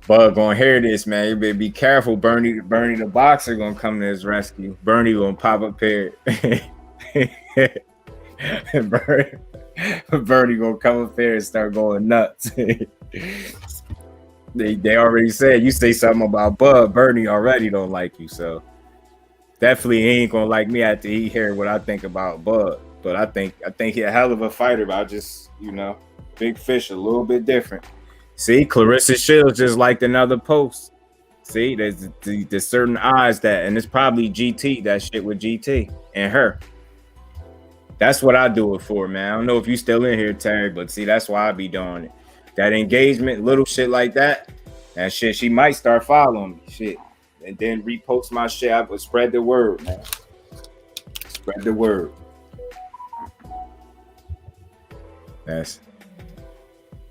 But gonna hear this, man. You better be careful. Bernie the boxer gonna come to his rescue. Bernie gonna pop up here. Bernie gonna come up here and start going nuts. They already said you say something about Bud. Bernie already don't like you, so definitely he ain't gonna like me after he hear what I think about Bud. But I think he a hell of a fighter. But I just, big fish, a little bit different. See, Clarissa Shields just liked another post. See, there's certain eyes that, and it's probably GT, that shit with GT and her. That's what I do it for, man. I don't know if you still in here, Terry, but see, that's why I be doing it. That engagement, little shit like that, and shit, she might start following me, shit, and then repost my shit. I would spread the word, man. Spread the word.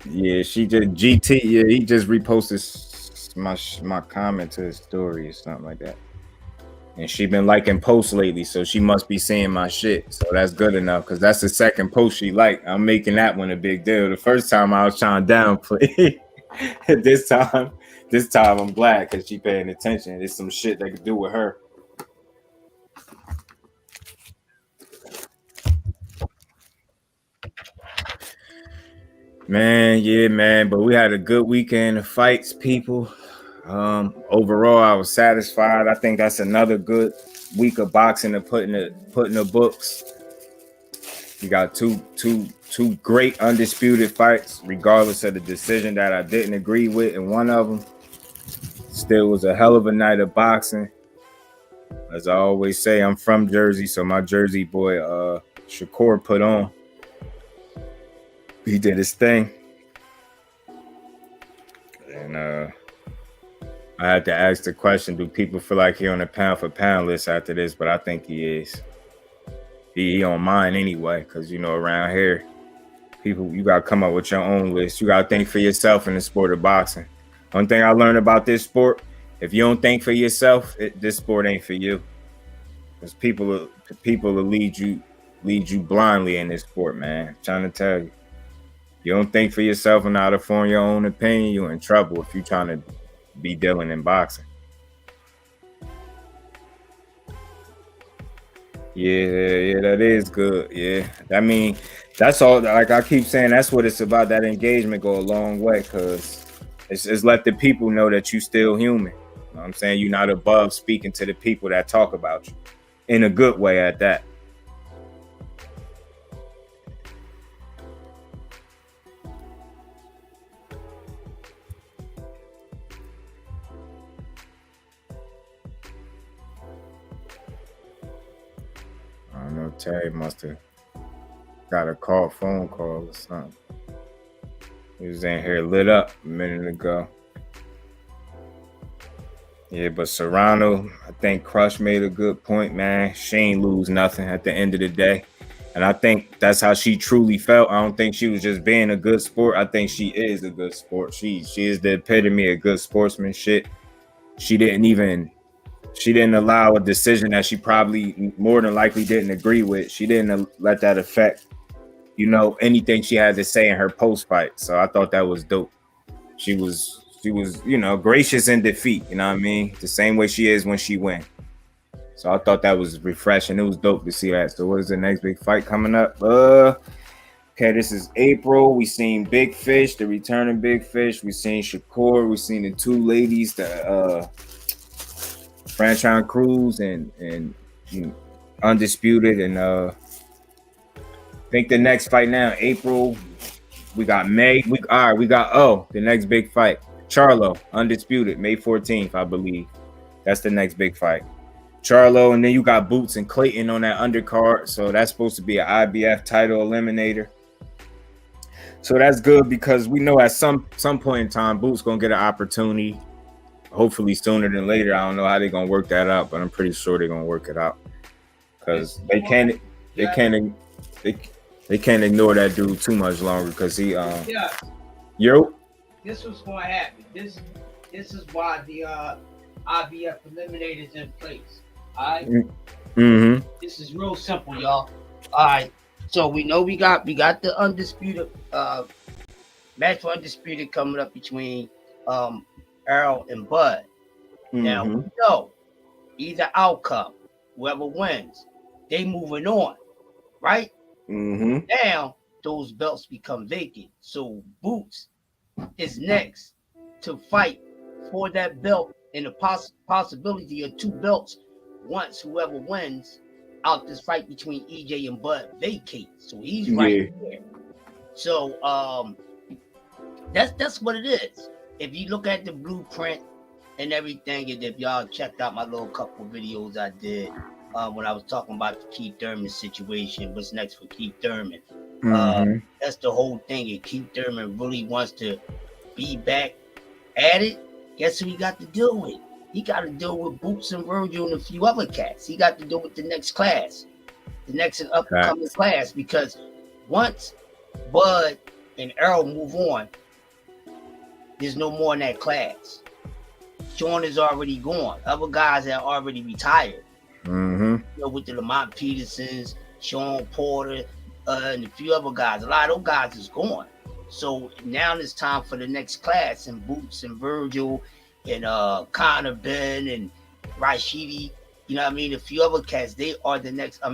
She just GT. Yeah, he just reposted my comment to his story or something like that. And she been liking posts lately, so she must be seeing my shit. So that's good enough, because that's the second post she liked. I'm making that one a big deal. The first time I was trying to downplay. This time I'm glad because she paying attention. There's some shit they could do with her. Man, yeah, man. But we had a good weekend of fights, people. Overall, I was satisfied. I think that's another good week of boxing to put in the books. You got two great undisputed fights, regardless of the decision that I didn't agree with, and one of them still was a hell of a night of boxing. As I always say, I'm from Jersey, so my Jersey boy Shakur put on. He did his thing. And I had to ask the question, do people feel like he on a pound for pound list after this? But I think he is. He on mine anyway, because, around here, people, you got to come up with your own list. You got to think for yourself in the sport of boxing. One thing I learned about this sport, if you don't think for yourself, this sport ain't for you. Because people will lead you blindly in this sport, man. I'm trying to tell you. You don't think for yourself and how to form your own opinion, you're in trouble if you're trying to be dealing in boxing. Yeah, that is good. Yeah, I mean, that's all. Like I keep saying, that's what it's about. That engagement go a long way, because it's let the people know that you still human. You know what I'm saying? You're not above speaking to the people that talk about you in a good way at that. Terry must have got a phone call or something. He was in here lit up a minute ago. Yeah, but Serrano, I think Crush made a good point, man. She ain't lose nothing at the end of the day. And I think that's how she truly felt. I don't think she was just being a good sport. I think she is a good sport. She is the epitome of good sportsmanship. She didn't allow a decision that she probably more than likely didn't agree with. She didn't let that affect, anything she had to say in her post fight. So I thought that was dope. She was, gracious in defeat. You know what I mean? The same way she is when she wins. So I thought that was refreshing. It was dope to see that. So what is the next big fight coming up? Okay, this is April. We seen Big Fish, the returning Big Fish. We seen Shakur. We seen the two ladies, the Franchon Cruz and Undisputed. And I think the next fight now, April. We got May. We got the next big fight. Charlo, Undisputed, May 14th, I believe. That's the next big fight. Charlo, and then you got Boots and Clayton on that undercard. So that's supposed to be an IBF title eliminator. So that's good because we know at some point in time, Boots gonna get an opportunity. Hopefully sooner than later. I don't know how they're gonna work that out, but I'm pretty sure they're gonna work it out. Because they can't ignore that dude too much longer because he This was gonna happen. This is why the IBF eliminator is in place. All right. Mm-hmm. This is real simple, y'all. All right. So we know we got the Undisputed match for Undisputed coming up between Errol and Bud. Mm-hmm. Now we know either outcome, whoever wins, they moving on, right? Mm-hmm. Now those belts become vacant. So Boots is next to fight for that belt and the possibility of two belts once whoever wins out this fight between EJ and Bud vacates. So he's right there. So that's what it is. If you look at the blueprint and everything, and if y'all checked out my little couple of videos I did when I was talking about the Keith Thurman situation, what's next for Keith Thurman? That's the whole thing. If Keith Thurman really wants to be back at it, guess who he got to deal with? He got to deal with Boots and Virgil and a few other cats. He got to deal with the next class, the next and upcoming class, because once Bud and Errol move on, there's no more in that class. Sean is already gone. Other guys are already retired. Mm-hmm. With the Lamont Petersons, Sean Porter, and a few other guys. A lot of those guys is gone. So now it's time for the next class, and Boots and Virgil and Connor Ben and Rashidi, you know what I mean? A few other cats, they are the next up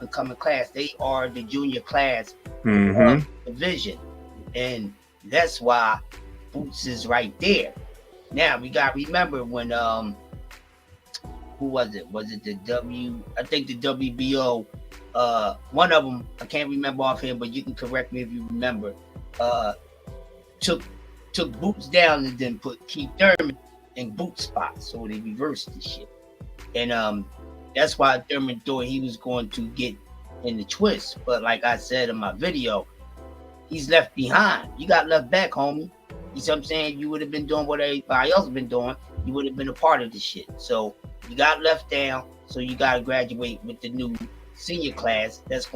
and coming class. They are the junior class division. And that's why Boots is right there. Now we got to remember when who was it? Was it the I think the WBO, one of them, I can't remember offhand, but you can correct me if you remember, took Boots down and then put Keith Thurman in Boots' spot. So they reversed the shit. And that's why Thurman thought he was going to get in the twist. But like I said in my video, he's left behind. You got left back, homie. You see what I'm saying? You would have been doing what everybody else been doing. You would have been a part of the shit. So you got left down. So you got to graduate with the new senior class that's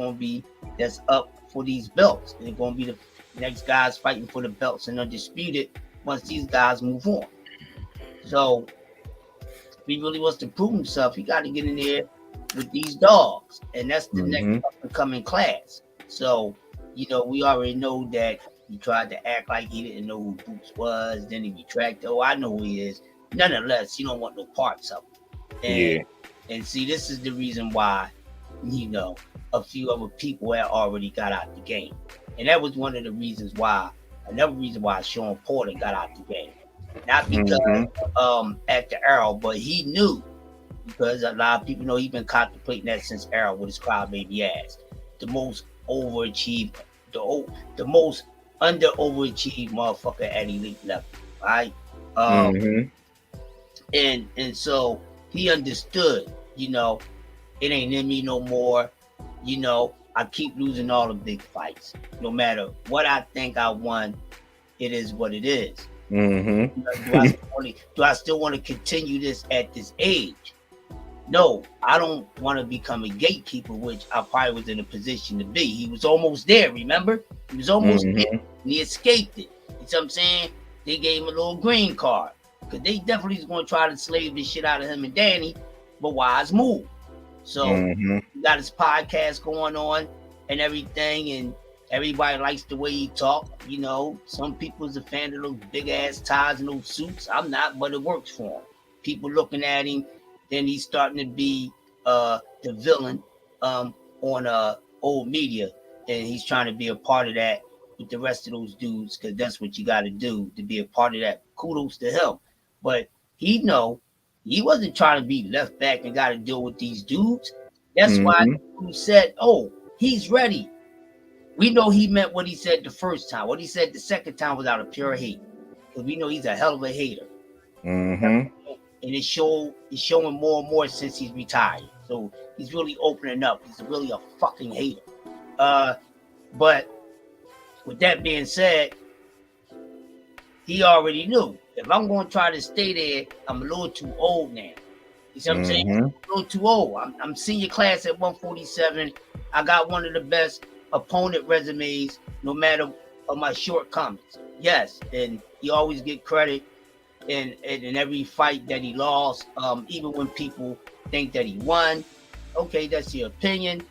up for these belts. And they're going to be the next guys fighting for the belts and Undisputed once these guys move on. So if he really wants to prove himself, he got to get in there with these dogs. And that's the next up-and-coming class. So, we already know that he tried to act like he didn't know who Boots was. Then he retracted. Oh, I know who he is. Nonetheless, he don't want no parts of him. And see, this is the reason why, a few other people had already got out the game. And that was one of the reasons why, another reason why Sean Porter got out the game. Not because after Errol, but he knew, because a lot of people know he's been contemplating that since Errol with his crybaby ass. The most overachieved, the most overachieved motherfucker at elite level, right? And so he understood, it ain't in me no more. You know, I keep losing all the big fights. No matter what I think I won, it is what it is. Do I still want to continue this at this age? No, I don't want to become a gatekeeper, which I probably was in a position to be. He was almost there, remember? He was almost there, and he escaped it. You know what I'm saying? They gave him a little green card, because they definitely was going to try to slave the shit out of him and Danny, but wise move. So, he got his podcast going on and everything, and everybody likes the way he talk. You know, some people's a fan of those big ass ties and those suits. I'm not, but it works for him. People looking at him, then he's starting to be the villain on old media, and he's trying to be a part of that with the rest of those dudes, because that's what you got to do to be a part of that. Kudos to him, but he wasn't trying to be left back and got to deal with these dudes. That's why he said, "Oh, he's ready." We know he meant what he said the first time. What he said the second time was out of pure hate, because we know he's a hell of a hater. And it's showing more and more since he's retired. So he's really opening up. He's really a fucking hater. But with that being said, he already knew, if I'm going to try to stay there, I'm a little too old now. You see what I'm saying? I'm a little too old. I'm senior class at 147. I got one of the best opponent resumes, no matter of my shortcomings. Yes, and he always get credit in every fight that he lost, even when people think that he won. Okay, that's your opinion,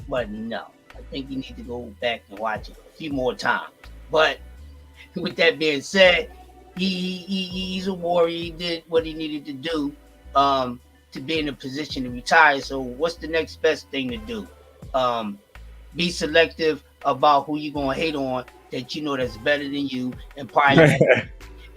but no, I think you need to go back and watch it a few more times. But with that being said, he's a warrior. He did what he needed to do to be in a position to retire. So what's the next best thing to do? Be selective about who you're gonna hate on, that you know that's better than you, and probably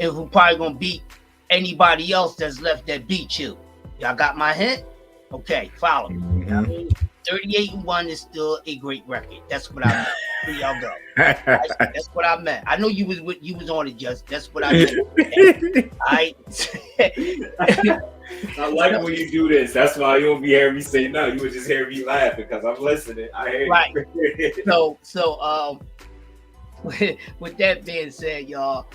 and who probably gonna beat anybody else that's left that beat you. Y'all got my hint? Okay, follow me. I mean, 38-1 is still a great record. That's what I meant. Here y'all go. That's what I meant. I know you was on it, just that's what I meant. All right. I like when you do this. That's why you don't be hearing me say no. You would just hear me laughing because I'm listening. I hear you. So with that being said, y'all,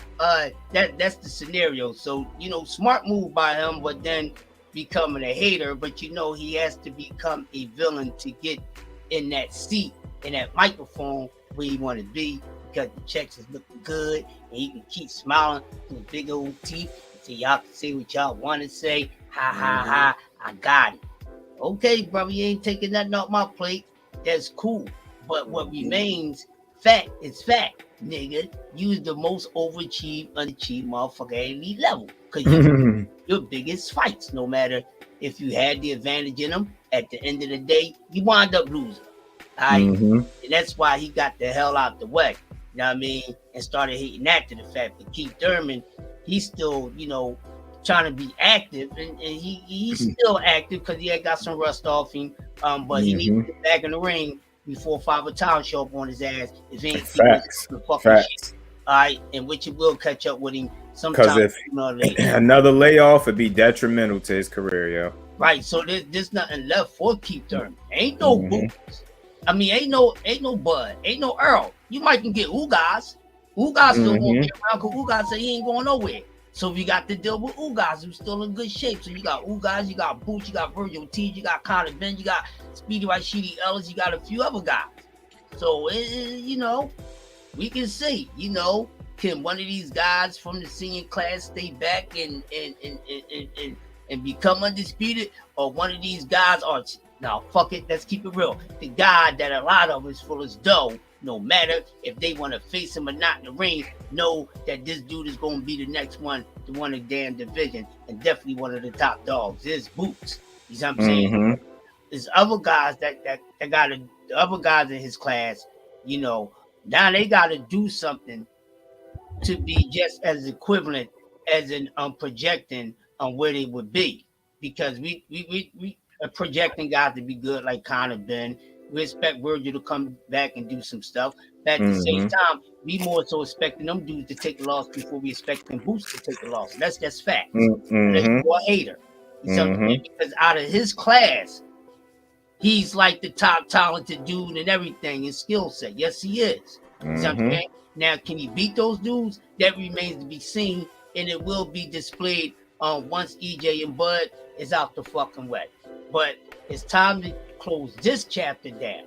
that's the scenario. So, you know, smart move by him, but then becoming a hater. But you know, he has to become a villain to get in that seat, in that microphone where he want to be, because the checks is looking good, and he can keep smiling with big old teeth. So y'all can say what y'all want to say. Ha ha ha! I got it. Okay, brother, you ain't taking nothing off my plate. That's cool. But what remains fact is fact, nigga. You's the most overachieved, unachieved motherfucker at any level. Because your biggest fights, no matter if you had the advantage in them, at the end of the day, you wind up losing. All right? And that's why he got the hell out the way. You know what I mean? And started hating after the fact. But Keith Thurman, he's still, you know, trying to be active, and he's still active because he had got some rust off him. But he needs to get back in the ring before Father Town show up on his ass. If he ain't the fucking shit. All right, and which it will catch up with him sometime. Because if another layoff would be detrimental to his career, yo. Right, so there's nothing left for Keith Thurman. Ain't no boots. I mean, ain't no Bud, ain't no Earl. You might can get Ugas. Ugas still won't be around because Ugas say he ain't going nowhere. So we got to deal with Ugas, who's still in good shape. So you got Ugas, you got Boots, you got Virgil T, you got Conor Ben, you got Speedy Rashidi Ellis, you got a few other guys. So, you know, we can see, you know, can one of these guys from the senior class stay back and become undisputed, or one of these guys are, now fuck it, let's keep it real. The guy that a lot of is full as dough, no matter if they want to face him or not in the ring, know that this dude is going to be the next one to win a damn division, and definitely one of the top dogs. There's Boots. You know what I'm saying? There's other guys that got the other guys in his class, you know, now they got to do something to be just as equivalent as in projecting on where they would be, because we are projecting guys to be good like Conor Ben. We expect Virgil to come back and do some stuff. But at the same time, we more so expecting them dudes to take a loss before we expecting Boots to take a loss. That's just fact. That's more hater. Because out of his class, he's like the top talented dude and everything in skill set. Yes, he is. Mm-hmm. Now, can he beat those dudes? That remains to be seen, and it will be displayed once EJ and Bud is out the fucking way. But it's time to close this chapter down.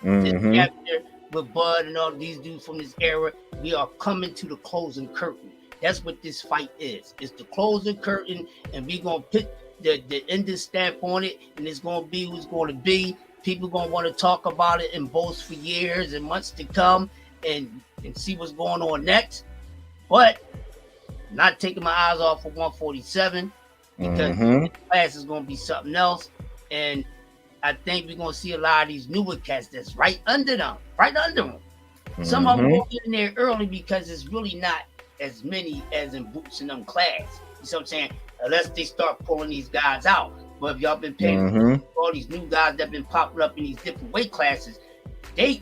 Mm-hmm. This chapter with Bud and all these dudes from this era, we are coming to the closing curtain. That's what this fight is. It's the closing curtain, and we're going to put the ending stamp on it, and it's going to be who's going to be. People going to want to talk about it and boast for years and months to come and see what's going on next. But not taking my eyes off of 147 because the class is going to be something else. And I think we're going to see a lot of these newer cats that's right under them. Some of them will get in there early because it's really not as many as in Boots and them class. You see what I'm saying? Unless they start pulling these guys out. But if y'all been paying all these new guys that been popping up in these different weight classes, their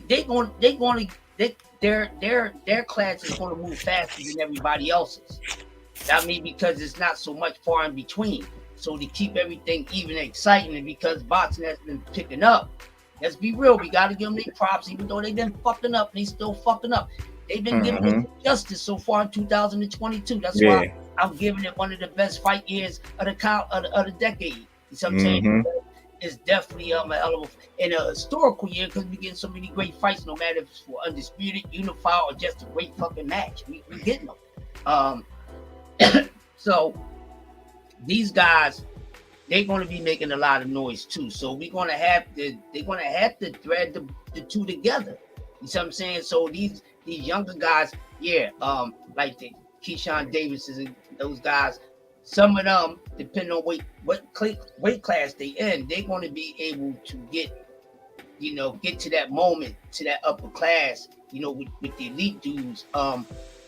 class is going to move faster than everybody else's. I mean, because it's not so much far in between. So to keep everything even and exciting, and because boxing has been picking up, let's be real, we got to give them their props, even though they've been fucking up, they still fucking up. They've been giving us justice so far in 2022. That's why I'm giving it one of the best fight years of the decade. You see what I'm saying? It's definitely a hell of a historical year because we getting so many great fights, no matter if it's for Undisputed, Unified, or just a great fucking match. We getting them. So these guys, they're going to be making a lot of noise too. So they're going to have to thread the two together. You see what I'm saying? So these younger guys, like the Keyshawn Davises and those guys, some of them, depending on what weight class they in, they're going to be able to get to that moment, to that upper class, with the elite dudes, a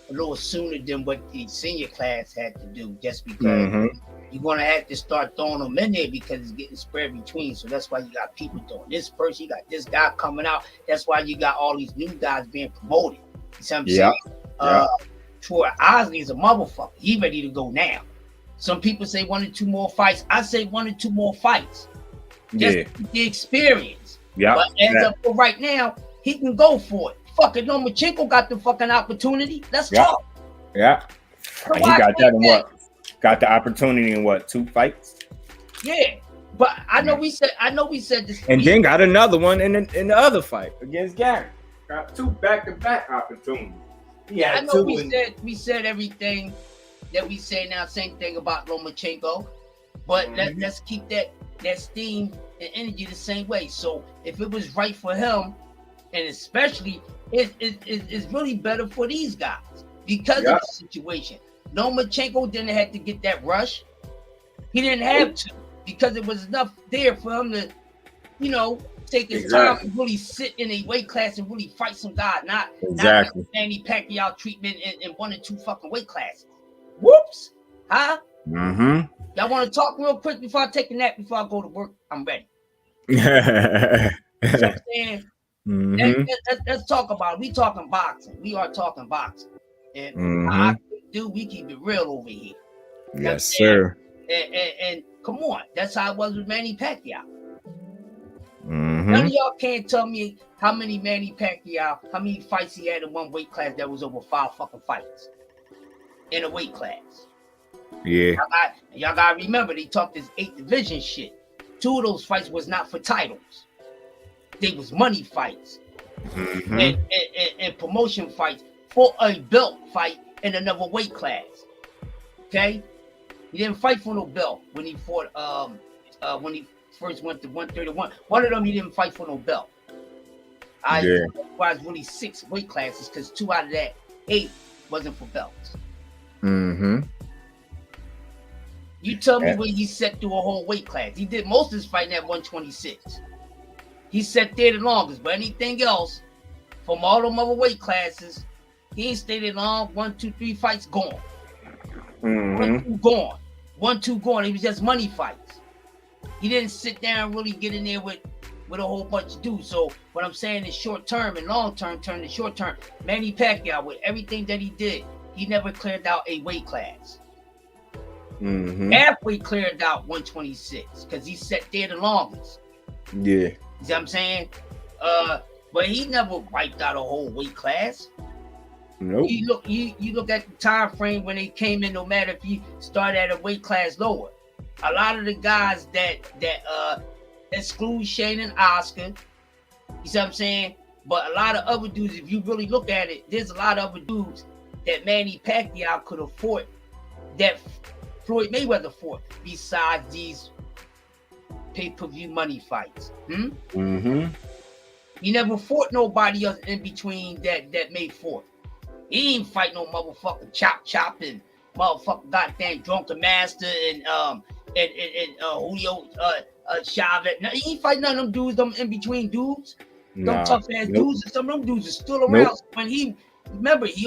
little sooner than what the senior class had to do, just because you're going to have to start throwing them in there because it's getting spread between. So that's why you got people doing this person, you got this guy coming out. That's why you got all these new guys being promoted. You see what I'm saying? Troy Osley is a motherfucker. He ready to go now. Some people say 1 or 2 more fights. I say 1 or 2 more fights. Just the experience. But as of for right now, he can go for it. Fucking Lomachenko got the fucking opportunity. Let's talk. Yeah. He got that in what? Got the opportunity in what? 2 fights? Yeah. But I know we said this. And then got another one in the other fight against Gary. Got 2 back-to-back opportunities. Yeah, I know we said everything that we say now, same thing about Lomachenko. But let's keep that steam and energy the same way. So if it was right for him, and especially it's really better for these guys because of the situation. Lomachenko didn't have to get that rush. He didn't have to because it was enough there for him to, take his time and really sit in a weight class and really fight some guy, not like Manny Pacquiao treatment in 1 or 2 fucking weight classes. Whoops. Huh? Y'all want to talk real quick before I take a nap, before I go to work? I'm ready. You know what I'm saying? Let's talk about it. We talking boxing. We are talking boxing. And we keep it real over here. Yes, sir. And come on, that's how it was with Manny Pacquiao. None of y'all can't tell me how many fights he had in one weight class that was over 5 fucking fights in a weight class. Yeah. Y'all gotta remember, they talked this 8 division shit. 2 of those fights was not for titles. They was money fights and promotion fights for a belt fight in another weight class. Okay? He didn't fight for no belt when he fought when he first went to 131. One of them he didn't fight for no belt. Was really 6 weight classes because 2 out of that 8 wasn't for belts. You tell me when he set through a whole weight class. He did most of his fighting at 126. He sat there the longest, but anything else from all them other weight classes, he ain't stayed there long. 1, 2, 3 fights gone. 1, 2 gone. 1, 2 gone. It was just money fights. He didn't sit down and really get in there with a whole bunch of dudes. So what I'm saying is short term and long term, turn to short term. Manny Pacquiao, with everything that he did, he never cleared out a weight class. Halfway cleared out 126 because he sat there the longest. Yeah. You see what I'm saying? But he never wiped out a whole weight class. Nope. You look at the time frame when they came in, no matter if you start at a weight class lower. A lot of the guys that exclude Shane and Oscar, you see what I'm saying? But a lot of other dudes, if you really look at it, there's a lot of other dudes that Manny Pacquiao could afford, that Floyd Mayweather fought, besides these pay-per-view money fights. He never fought nobody else in between that made forth. He ain't fight no motherfucking chop and motherfucking goddamn drunken master and Julio Chavez. No, he ain't fight none of them dudes, them in between dudes. Them tough ass dudes, and some of them dudes are still around. When he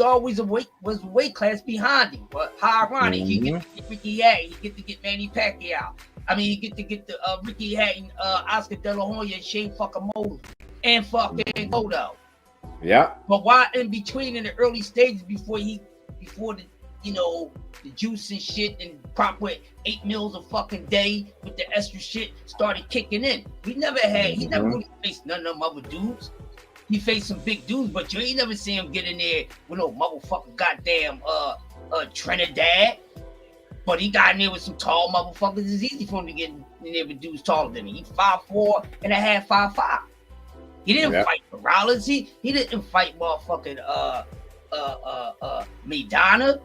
always was weight class behind him. But how ironic, he get to get Ricky Hatton, he get to get Manny Pacquiao. I mean, he get to get the Ricky Hatton, Oscar De La Hoya, and Shane fucking Mosley, and fucking Godo. Yeah. But why in between, in the early stages, before the the juice and shit and proper 8 meals a fucking day with the extra shit started kicking in? He never really faced none of them other dudes. He faced some big dudes, but you ain't never seen him get in there with no motherfucking goddamn Trinidad. But he got in there with some tall motherfuckers. It's easy for him to get in there with dudes taller than him. He's 5'4" and a half, 5'5". He didn't fight Morales. He didn't fight motherfucking Maidana.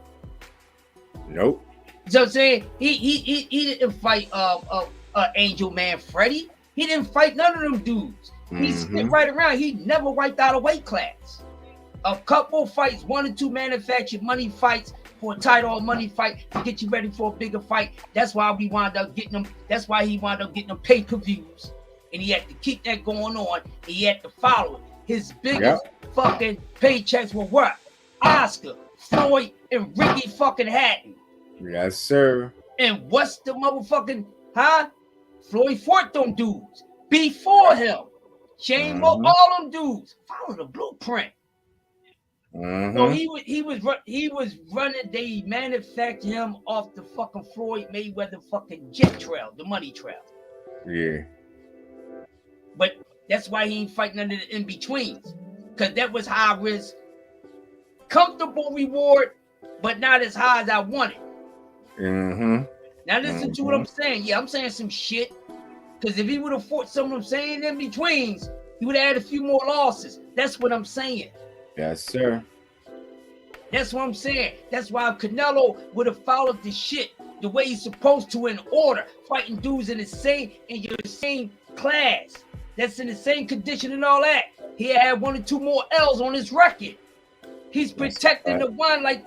Nope. So I'm saying he didn't fight Angel Man Freddy. He didn't fight none of them dudes. He skipped right around. He never wiped out a weight class. A couple fights, 1 or 2 manufactured money fights for a title or money fight to get you ready for a bigger fight. That's why we wound up getting them. That's why he wound up getting them pay-per-views. And he had to keep that going on. He had to follow it. His biggest fucking paychecks were what? Oscar, Floyd, and Ricky fucking Hatton. Yes, sir. And what's the motherfucking, Floyd fought them dudes before him. Shane all them dudes. Follow the blueprint. So he was running. They manufactured him off the fucking Floyd Mayweather fucking jet trail, the money trail. Yeah. But that's why he ain't fighting under the in-betweens. Because that was high risk. Comfortable reward, but not as high as I wanted. Now listen to what I'm saying. Yeah, I'm saying some shit. Because if he would have fought some of them saying in-betweens, he would have had a few more losses. That's what I'm saying. Yes, sir. That's what I'm saying. That's why Canelo would have followed the shit the way he's supposed to, in order, fighting dudes in your same class, that's in the same condition and all that. He had 1 or 2 more L's on his record. He's protecting the one like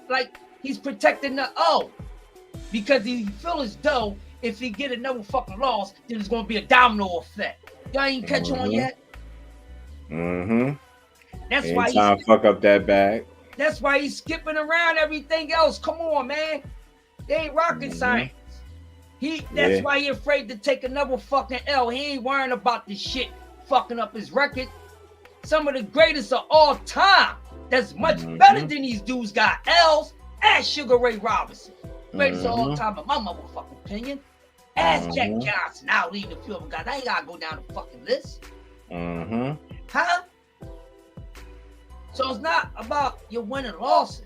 he's protecting the O, because he feel as though if he get another fucking loss, then it's gonna be a domino effect. Y'all ain't catch on yet. That's why he's fuck up that bag. That's why he's skipping around everything else. Come on, man. They ain't rocket science. That's why he afraid to take another fucking L. He ain't worrying about this shit fucking up his record. Some of the greatest of all time. That's much better than these dudes got L's. Ask Sugar Ray Robinson. Greatest of all time, in my motherfucking opinion. Ask Jack Johnson. I'll leave the few of them guys. I ain't gotta go down the fucking list. Huh? So it's not about your winning losses.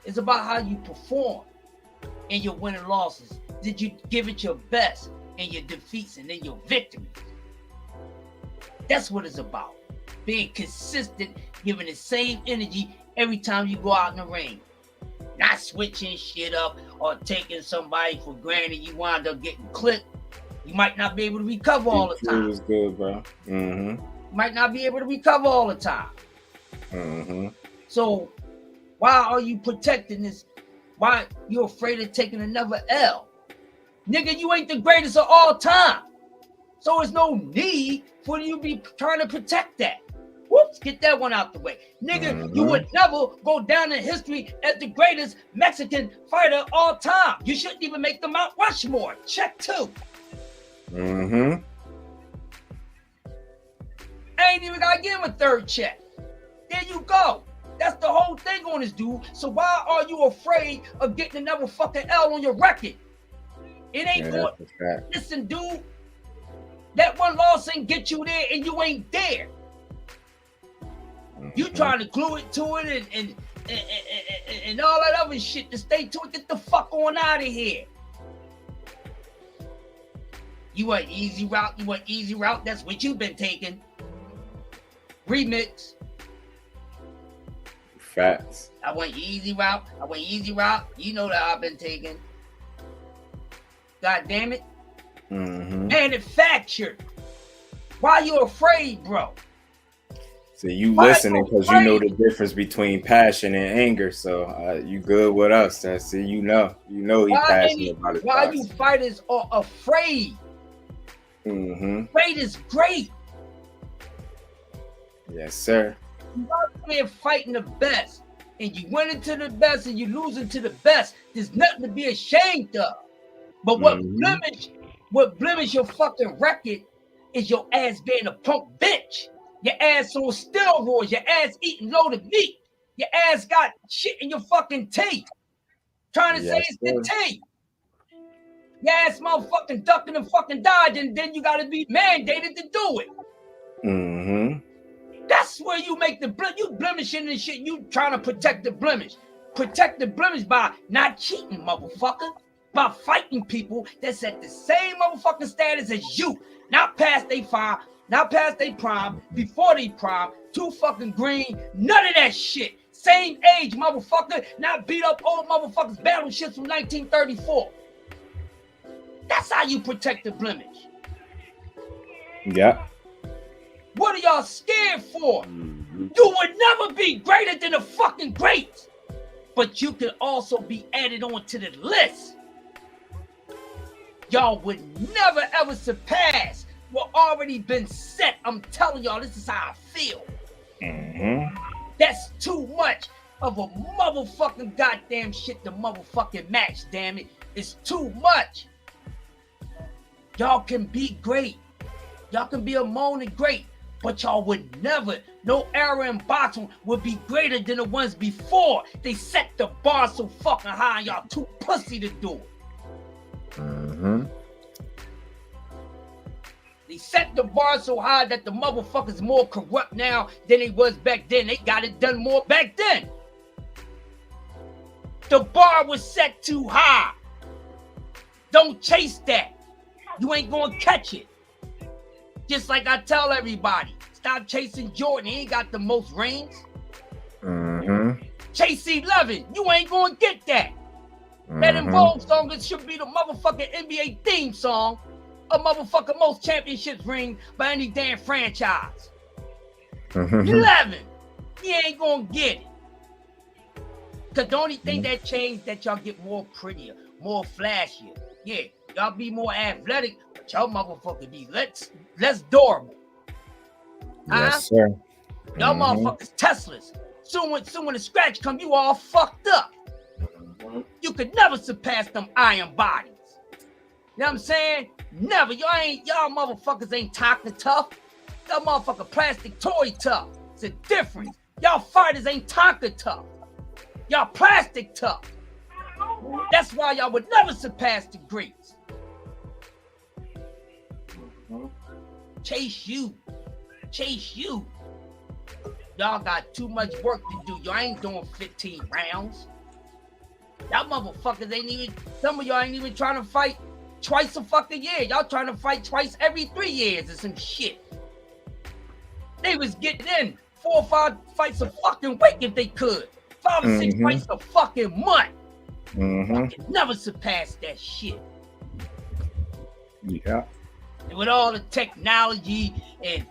It's about how you perform in your winning losses. Did you give it your best in your defeats and in your victories? That's what it's about. Being consistent, giving the same energy every time you go out in the ring. Not switching shit up or taking somebody for granted. You wind up getting clipped. You might not be able to recover all the time. It was good, bro. You might not be able to recover all the time. So why are you protecting this? Why you afraid of taking another L? Nigga, you ain't the greatest of all time. So there's no need for you to be trying to protect that. Whoops, get that one out the way. Nigga, you would never go down in history as the greatest Mexican fighter of all time. You shouldn't even make the Mount Rushmore. Check 2. I ain't even gotta give him a 3rd check. There you go. That's the whole thing on this dude. So why are you afraid of getting another fucking L on your record? It ain't going. Listen, dude. That one loss ain't get you there, and you ain't there. You trying to glue it to it and all that other shit to stay to it. Get the fuck on out of here. You want easy route. That's what you've been taking. Remix. Facts. I want easy route. You know that I've been taking. God damn it. Manufactured. Why you afraid, bro? So you listening because you know the difference between passion and anger. So you good with us. I see you know he passionate about it. Why you fighters are afraid? Afraid is great. Yes, sir. You're fighting the best, and you went into the best, and you losing to the best. There's nothing to be ashamed of. But what blemish your fucking record is your ass being a punk bitch. Your ass on steroids, your ass eating loaded meat, your ass got shit in your fucking teeth. Trying to say it's the teeth. Your ass motherfucking ducking and fucking died, and then you gotta be mandated to do it. That's where you make the you blemishing and shit. You trying to protect the blemish. Protect the blemish by not cheating, motherfucker. By fighting people that's at the same motherfucking status as you. Not past they prime, not past they prime, before they prime, too fucking green, none of that shit. Same age, motherfucker, not beat up old motherfuckers battleships from 1934. That's how you protect the blemish. Yeah. What are y'all scared for? You would never be greater than the fucking greats. But you could also be added on to the list. Y'all would never ever surpass what already been set. I'm telling y'all, this is how I feel. That's too much of a motherfucking goddamn shit to motherfucking match, damn it. It's too much. Y'all can be great. Y'all can be a moan and great, but y'all would never, no era in boxing would be greater than the ones before. They set the bar so fucking high and y'all too pussy to do it. They set the bar so high that the motherfuckers more corrupt now than they was back then. They got it done more back then. The bar was set too high. Don't chase that. You ain't gonna catch it. Just like I tell everybody, stop chasing Jordan. He ain't got the most rings. Chase 11. You ain't gonna get that. That involved song should be the motherfucking NBA theme song. A motherfucking most championships ring by any damn franchise. 11. You ain't gonna get it. Cause the only thing that changed that y'all get more prettier, more flashier. Yeah, y'all be more athletic, but y'all motherfucker be less durable. Yes, sir. Y'all motherfuckers Teslas. Soon when the scratch come, you all fucked up. You could never surpass them iron bodies. You know what I'm saying? Never. Y'all motherfuckers ain't Tonka tough. Y'all motherfucker plastic toy tough. It's a difference. Y'all fighters ain't Tonka tough. Y'all plastic tough. That's why y'all would never surpass the greats. Chase you. Y'all got too much work to do. Y'all ain't doing 15 rounds. Y'all motherfuckers ain't even, some of y'all ain't even trying to fight twice a fucking year. Y'all trying to fight twice every 3 years or some shit. They was getting in 4 or 5 fights a fucking week if they could. 5 or 6 fights a fucking month. Never surpass that shit. Yeah. And with all the technology and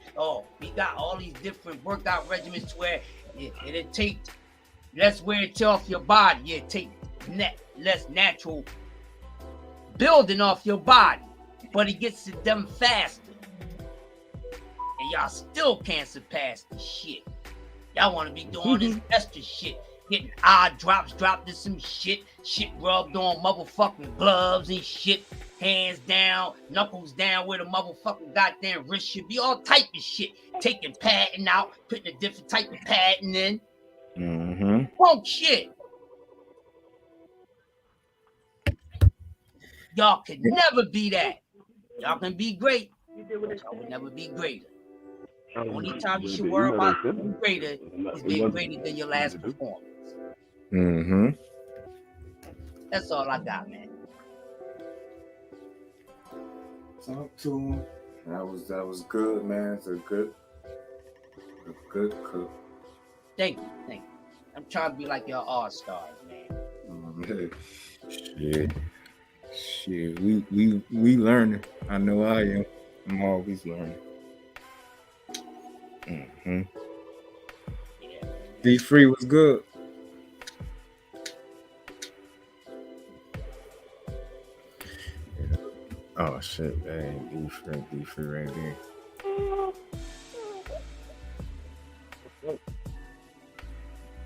we got all these different workout regimens where it take less wear and tear off your body. It take less natural building off your body, but it gets it done faster. And y'all still can't surpass this shit. Y'all want to be doing this extra shit. Getting eye drops dropped in some shit rubbed on motherfucking gloves and shit, hands down, knuckles down where the motherfucking goddamn wrist should be, all type of shit. Taking padding out, putting a different type of padding in. Punk shit. Y'all can never be that. Y'all can be great, I would never be greater. The only time you should worry about being greater is being greater than your last performance. Mm-hmm. That's all I got, man. Talk to him. That was good, man. It's a good cook. Thank you. I'm trying to be like your all-stars, man. Shit. We learning. I know I am. I'm always learning. Mm-hmm. Yeah. D3 was good. Oh shit, that ain't D3 right there.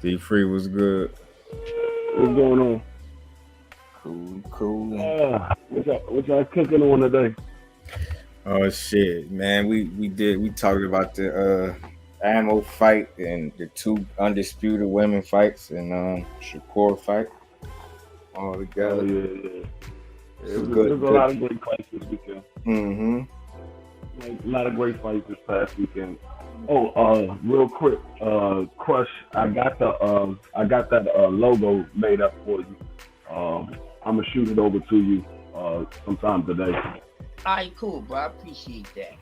D3 was good. What's going on? Cool. What y'all cooking on today? Oh shit, man. We talked about the ammo fight and the 2 undisputed women fights and Shakur fight all together. Oh yeah. There's a lot of great fights this weekend. Mm-hmm. Like, a lot of great fights this past weekend. Oh, real quick, Crush, I got that logo made up for you. I'm gonna shoot it over to you sometime today. All right, cool, bro. I appreciate that.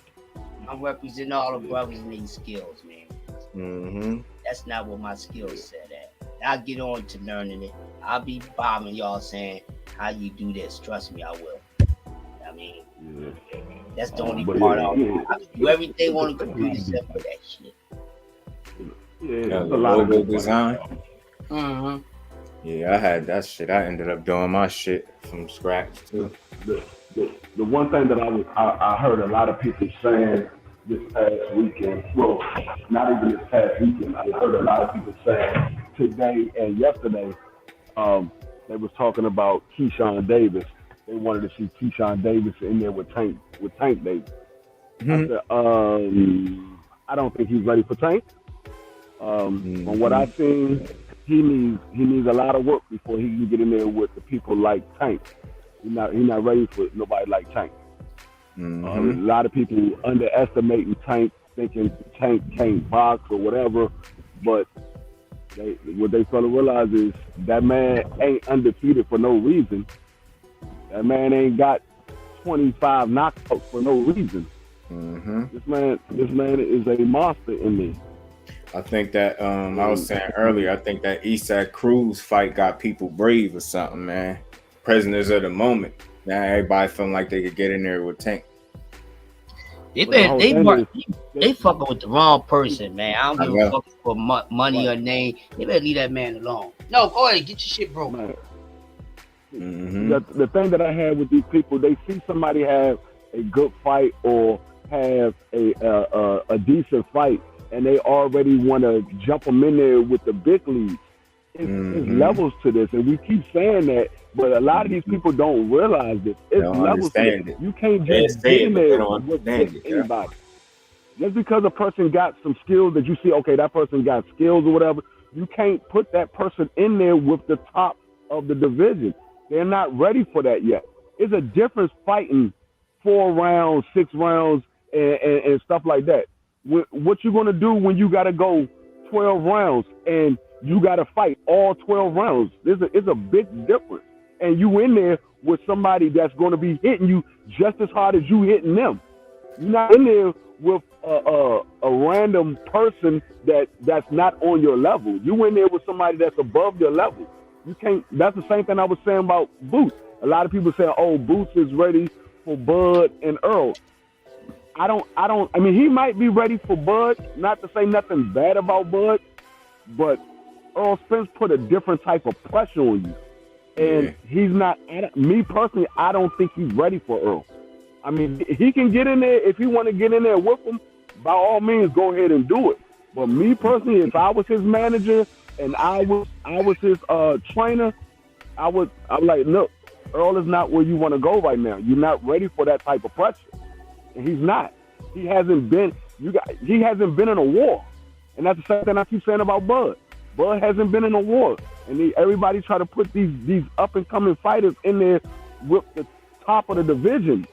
I'm representing all the brothers and these skills, man. Mm-hmm. That's not what my skill set at. I'll get on to learning it. I'll be bombing y'all saying how you do this. Trust me, I will. I mean, that's the only part I can do everything on the computer except for that shit. Yeah, a lot of good design. Mm-hmm. Yeah, I had that shit. I ended up doing my shit from scratch too. The one thing that I heard a lot of people saying this past weekend, well, not even this past weekend, I heard a lot of people saying today and yesterday, they was talking about Keyshawn Davis. They wanted to see Keyshawn Davis in there with Tank Davis. Mm-hmm. I said, I don't think he's ready for Tank. From what I've seen, he needs a lot of work before he can get in there with the people like Tank. He's not ready for nobody like Tank. Mm-hmm. A lot of people underestimating Tank, thinking Tank can't box or whatever, but what they fail to realize is that man ain't undefeated for no reason. That man ain't got 25 knockouts for no reason. Mm-hmm. This man is a monster in there. I think that I was saying earlier, I think that Isak Cruz fight got people brave or something, man. Prisoners of the moment. Now everybody feeling like they could get in there with Tank. They fucking with the wrong person, man. I don't give a fuck for money or name. They better leave that man alone. No, go ahead, get your shit broke. Mm-hmm. The thing that I have with these people, they see somebody have a good fight or have a decent fight, and they already want to jump them in there with the big leagues. It's levels to this, and we keep saying that, but a lot of these people don't realize this. It's levels to this. You can't just get in there with anybody. Just because a person got some skills that you see, okay, that person got skills or whatever, you can't put that person in there with the top of the division. They're not ready for that yet. It's a difference fighting 4 rounds, 6 rounds, and stuff like that. What you gonna do when you gotta go 12 rounds and you gotta fight all 12 rounds? It's a big difference. And you in there with somebody that's gonna be hitting you just as hard as you hitting them. You're not in there with a random person that's not on your level. You in there with somebody that's above your level. You can't. That's the same thing I was saying about Boots. A lot of people say, "Oh, Boots is ready for Bud and Earl." I mean, he might be ready for Bud. Not to say nothing bad about Bud, but Earl Spence put a different type of pressure on you, and he's not. Me personally, I don't think he's ready for Earl. I mean, he can get in there if he want to get in there with him. By all means, go ahead and do it. But me personally, if I was his manager and I was his trainer, I'm like, look, Earl is not where you want to go right now. You're not ready for that type of pressure. And he's not. He hasn't been in a war. And that's the same thing I keep saying about Bud. Bud hasn't been in a war. And everybody try to put these up and coming fighters in there with the top of the division.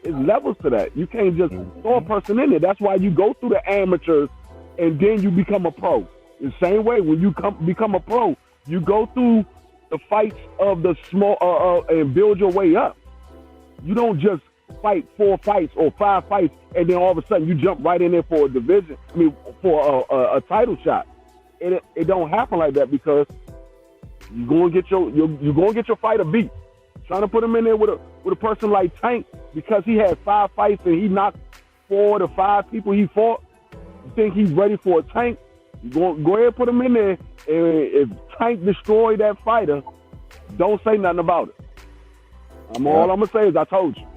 levels to that. You can't just throw a person in there. That's why you go through the amateurs and then you become a pro. The same way when you become a pro, you go through the fights of the small and build your way up. You don't just fight 4 fights or 5 fights and then all of a sudden you jump right in there for a division. I mean, for a title shot. It don't happen like that because you're gonna get your fighter beat. Trying to put him in there with a person like Tank because he had 5 fights and he knocked 4 to 5 people he fought. You think he's ready for a Tank? Go ahead and put him in there. And if Tank destroyed that fighter, don't say nothing about it. All I'm gonna say is I told you.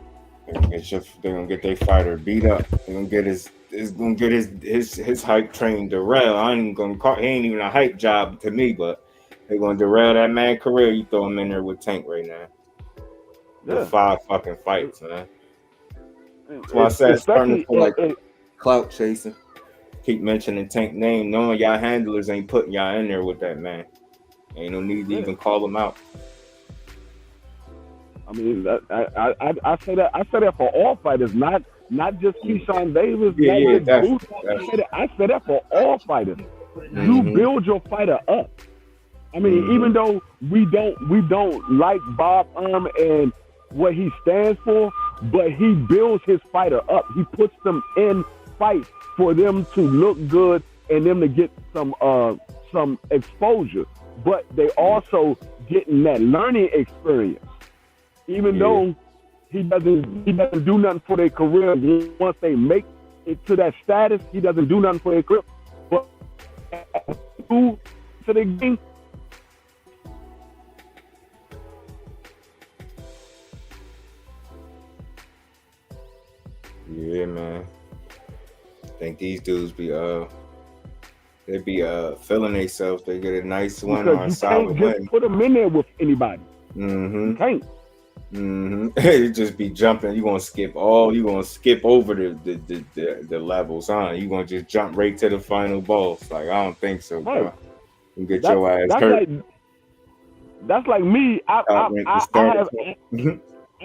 They're gonna get their fighter beat up. They're gonna get his hype train derailed. I ain't gonna call. He ain't even a hype job to me, but they're gonna derail that man's career. You throw him in there with Tank right now. Yeah. 5 fucking fights, man. That's why I said it's starting to feel like clout chasing. Keep mentioning Tank name, knowing y'all handlers ain't putting y'all in there with that man. Ain't no need to even call him out. I mean, I say that for all fighters, not just Keyshawn Davis. I say that for all fighters. You build your fighter up. I mean, even though we don't like Bob and what he stands for, but he builds his fighter up. He puts them in fights for them to look good and them to get some exposure. But they also getting that learning experience. Even though he doesn't do nothing for their career. Once they make it to that status, he doesn't do nothing for their career. But to the game. Yeah, man. I think these dudes be they be feeling themselves. They get a nice one or a solid win. You can't just put them in there with anybody. You can't. You just be jumping. You gonna skip over the levels, huh? You gonna just jump right to the final boss? Like, I don't think so, bro. You get your ass hurt. That's like me. I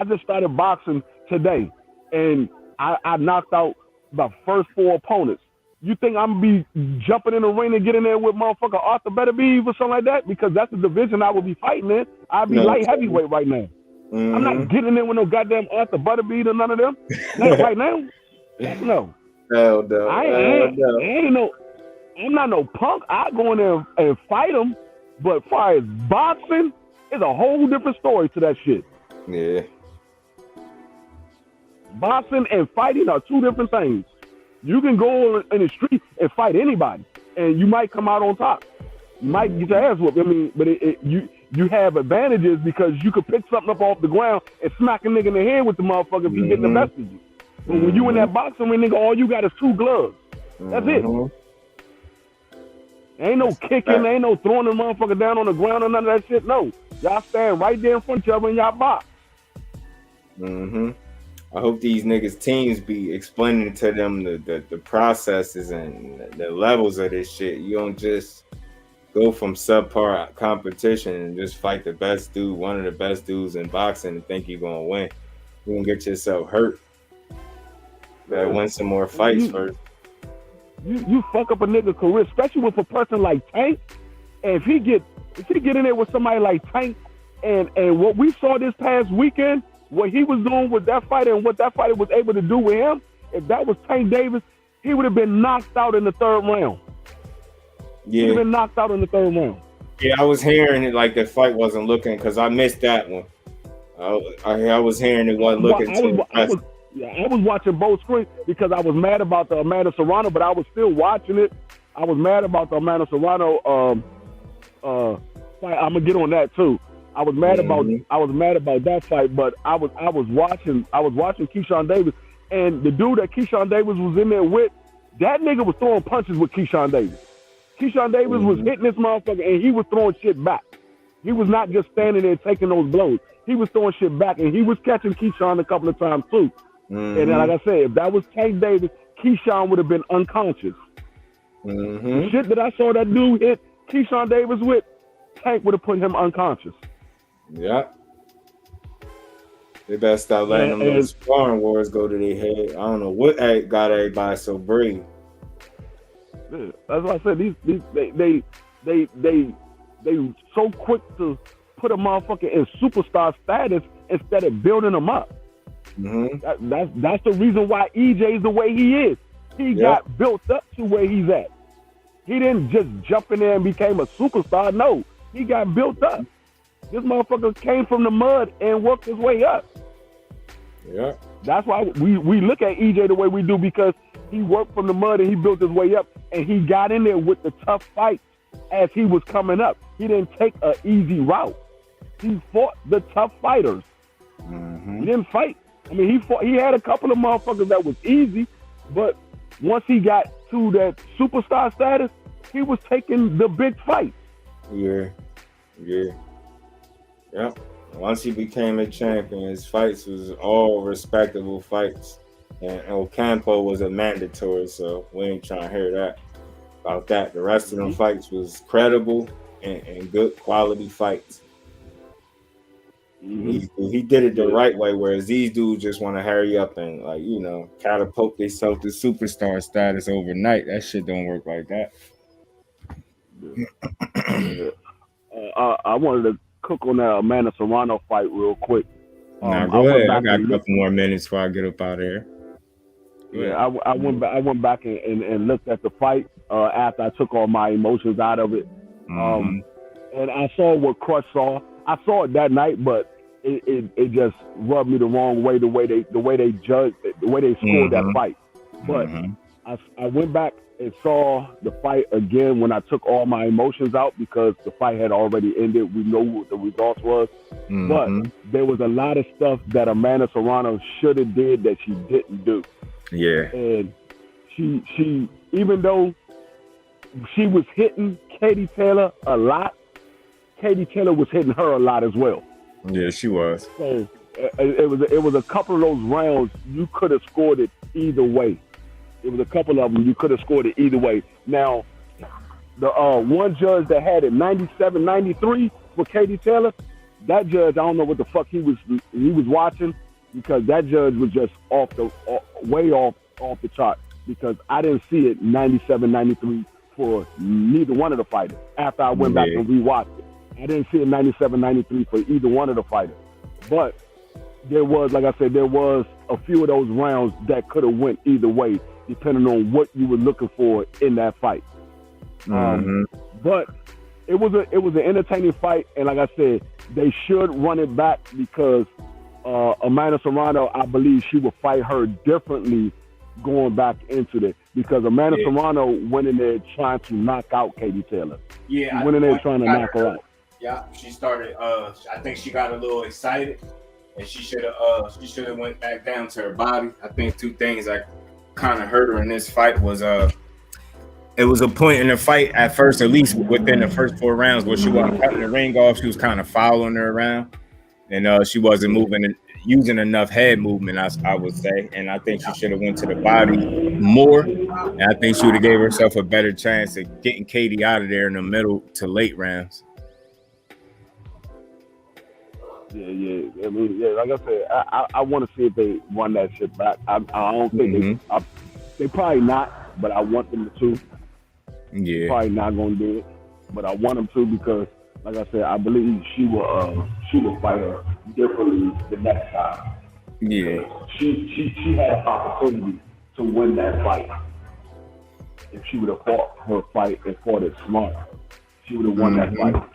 just started boxing today, and I knocked out the first 4 opponents. You think I'm gonna be jumping in the ring and get in there with motherfucker Arthur Beterbiev or something like that? Because that's the division I would be fighting in. I'd be light heavyweight right now. I'm not getting in with no goddamn Arthur Beterbiev or none of them. Not right now. No. Hell no. I'm not no punk. I go in there and fight them. But as far as boxing, it's a whole different story to that shit. Yeah. Boxing and fighting are 2 different things. You can go in the street and fight anybody, and you might come out on top. You might get your ass whooped. I mean, but you have advantages because you could pick something up off the ground and smack a nigga in the head with the motherfucker if he getting the best of you. But when you in that boxing ring, nigga, all you got is 2 gloves. That's it. Ain't no kicking, ain't no throwing the motherfucker down on the ground or none of that shit. No. Y'all stand right there in front of each other and y'all box. I hope these niggas teams be explaining to them the processes and the levels of this shit. You don't just go from subpar competition and just fight the best dude, one of the best dudes in boxing, and think you're gonna win. You're gonna get yourself hurt. Better win some more fights first. You fuck up a nigga career, especially with a person like Tank. And if he get in there with somebody like Tank, and what we saw this past weekend, what he was doing with that fighter and what that fighter was able to do with him, if that was Tank Davis, he would have been knocked out in the 3rd round. Yeah. He'd have been knocked out in the 3rd round. Yeah, I was hearing it like the fight wasn't looking, because I missed that one. I was hearing it wasn't looking too impressive. I was watching both screens because I was mad about the Amanda Serrano, but I was still watching it. I was mad about the Amanda Serrano fight. I'm gonna get on that too. I was mad about that fight, but I was watching Keyshawn Davis, and the dude that Keyshawn Davis was in there with, that nigga was throwing punches with Keyshawn Davis. Keyshawn Davis was hitting this motherfucker, and he was throwing shit back. He was not just standing there taking those blows. He was throwing shit back, and he was catching Keyshawn a couple of times too. And then, like I said, if that was Tank Davis, Keyshawn would have been unconscious. The shit that I saw that dude hit Keyshawn Davis with, Tank would have put him unconscious. Yeah. They better stop letting them little sparring wars go to their head. I don't know what got everybody so brave. Yeah, that's what I said. They so quick to put a motherfucker in superstar status instead of building them up. Mm-hmm. That's the reason why EJ's the way he is. He got built up to where he's at. He didn't just jump in there and became a superstar. No, he got built up. This motherfucker came from the mud and worked his way up. Yeah. That's why we look at EJ the way we do, because he worked from the mud and he built his way up, and he got in there with the tough fights as he was coming up. He didn't take an easy route. He fought the tough fighters. Mm-hmm. He didn't fight. I mean, he had a couple of motherfuckers that was easy, but once he got to that superstar status, he was taking the big fights. Yeah. Once he became a champion, his fights was all respectable fights. And Ocampo was a mandatory, so we ain't trying to hear that about that. The rest of them fights was credible and good quality fights. Mm-hmm. He did it the right way, whereas these dudes just want to hurry up and, like, you know, catapult themselves to superstar status overnight. That shit don't work like that. I wanted to cook on that Amanda Serrano fight real quick. Go ahead. I got a couple more minutes before I get up out of here. Yeah, I went back and looked at the fight after I took all my emotions out of it. Mm-hmm. And I saw what Crush saw. I saw it that night, but it just rubbed me the wrong way, the way they judged, the way they scored that fight. But I went back and saw the fight again when I took all my emotions out, because the fight had already ended. We know what the results was. Mm-hmm. But there was a lot of stuff that Amanda Serrano should have did that she didn't do. Yeah. And she even though she was hitting Katie Taylor a lot, Katie Taylor was hitting her a lot as well. Yeah, she was. So it was a couple of those rounds you could have scored it either way. It was a couple of them you could have scored it either way. Now, the one judge that had it 97-93 for Katie Taylor, that judge, I don't know what the fuck he was watching, because that judge was just way off the chart, because I didn't see it 97-93 for neither one of the fighters. After I went back and rewatched it, I didn't see it 97-93 for either one of the fighters. But there was, like I said, there was a few of those rounds that could have went either way, depending on what you were looking for in that fight. But it was an entertaining fight, and like I said, they should run it back, because Amanda Serrano, I believe she will fight her differently going back into that, because Amanda Serrano went in there trying to knock out Katie Taylor. Yeah, she went in there trying to knock her out. Yeah, she started. I think she got a little excited, and she should have went back down to her body. I think two things that kind of hurt her in this fight was it was a point in the fight at first, at least within the first 4 rounds, where she wasn't cutting the ring off. She was kind of following her around, and she wasn't moving, using enough head movement, I would say. And I think she should have went to the body more. And I think she would have gave herself a better chance of getting Katie out of there in the middle to late rounds. Yeah. I mean, like I said, I want to see if they run that shit back. I don't think they probably not, but I want them to. Yeah. Probably not going to do it, but I want them to, because, like I said, I believe she will fight her differently the next time. Yeah. She had an opportunity to win that fight. If she would have fought her fight and fought it smart, she would have won that fight.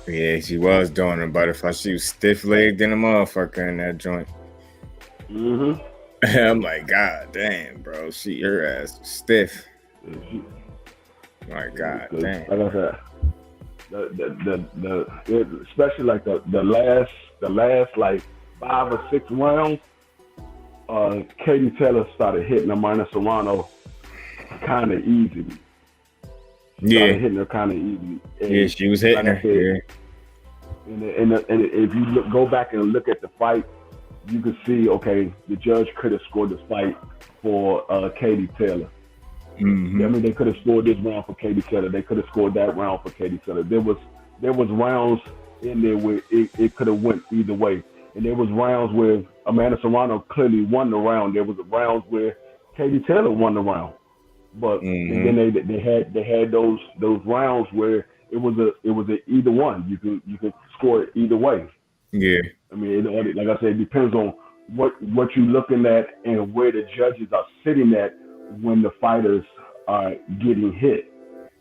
Yeah, she was doing a butterfly. She was stiff-legged in a motherfucker in that joint. Mm-hmm. I'm like, God damn, bro. Her ass was stiff. My God damn. Like I said, the especially like the last like 5 or 6 rounds, Katie Taylor started hitting Amanda Serrano kind of easily. Started hitting her kind of easily. And she was hitting her. Said, and if you go back and look at the fight, you could see, okay, the judge could have scored this fight for Katie Taylor. Mm-hmm. I mean, they could have scored this round for Katie Taylor. They could have scored that round for Katie Taylor. There was rounds in there where it could have went either way. And there was rounds where Amanda Serrano clearly won the round. There was rounds where Katie Taylor won the round. But and then they had those rounds where it was a either one. You could score it either way. Yeah. I mean, like I said, it depends on what you're looking at and where the judges are sitting at when the fighters are getting hit.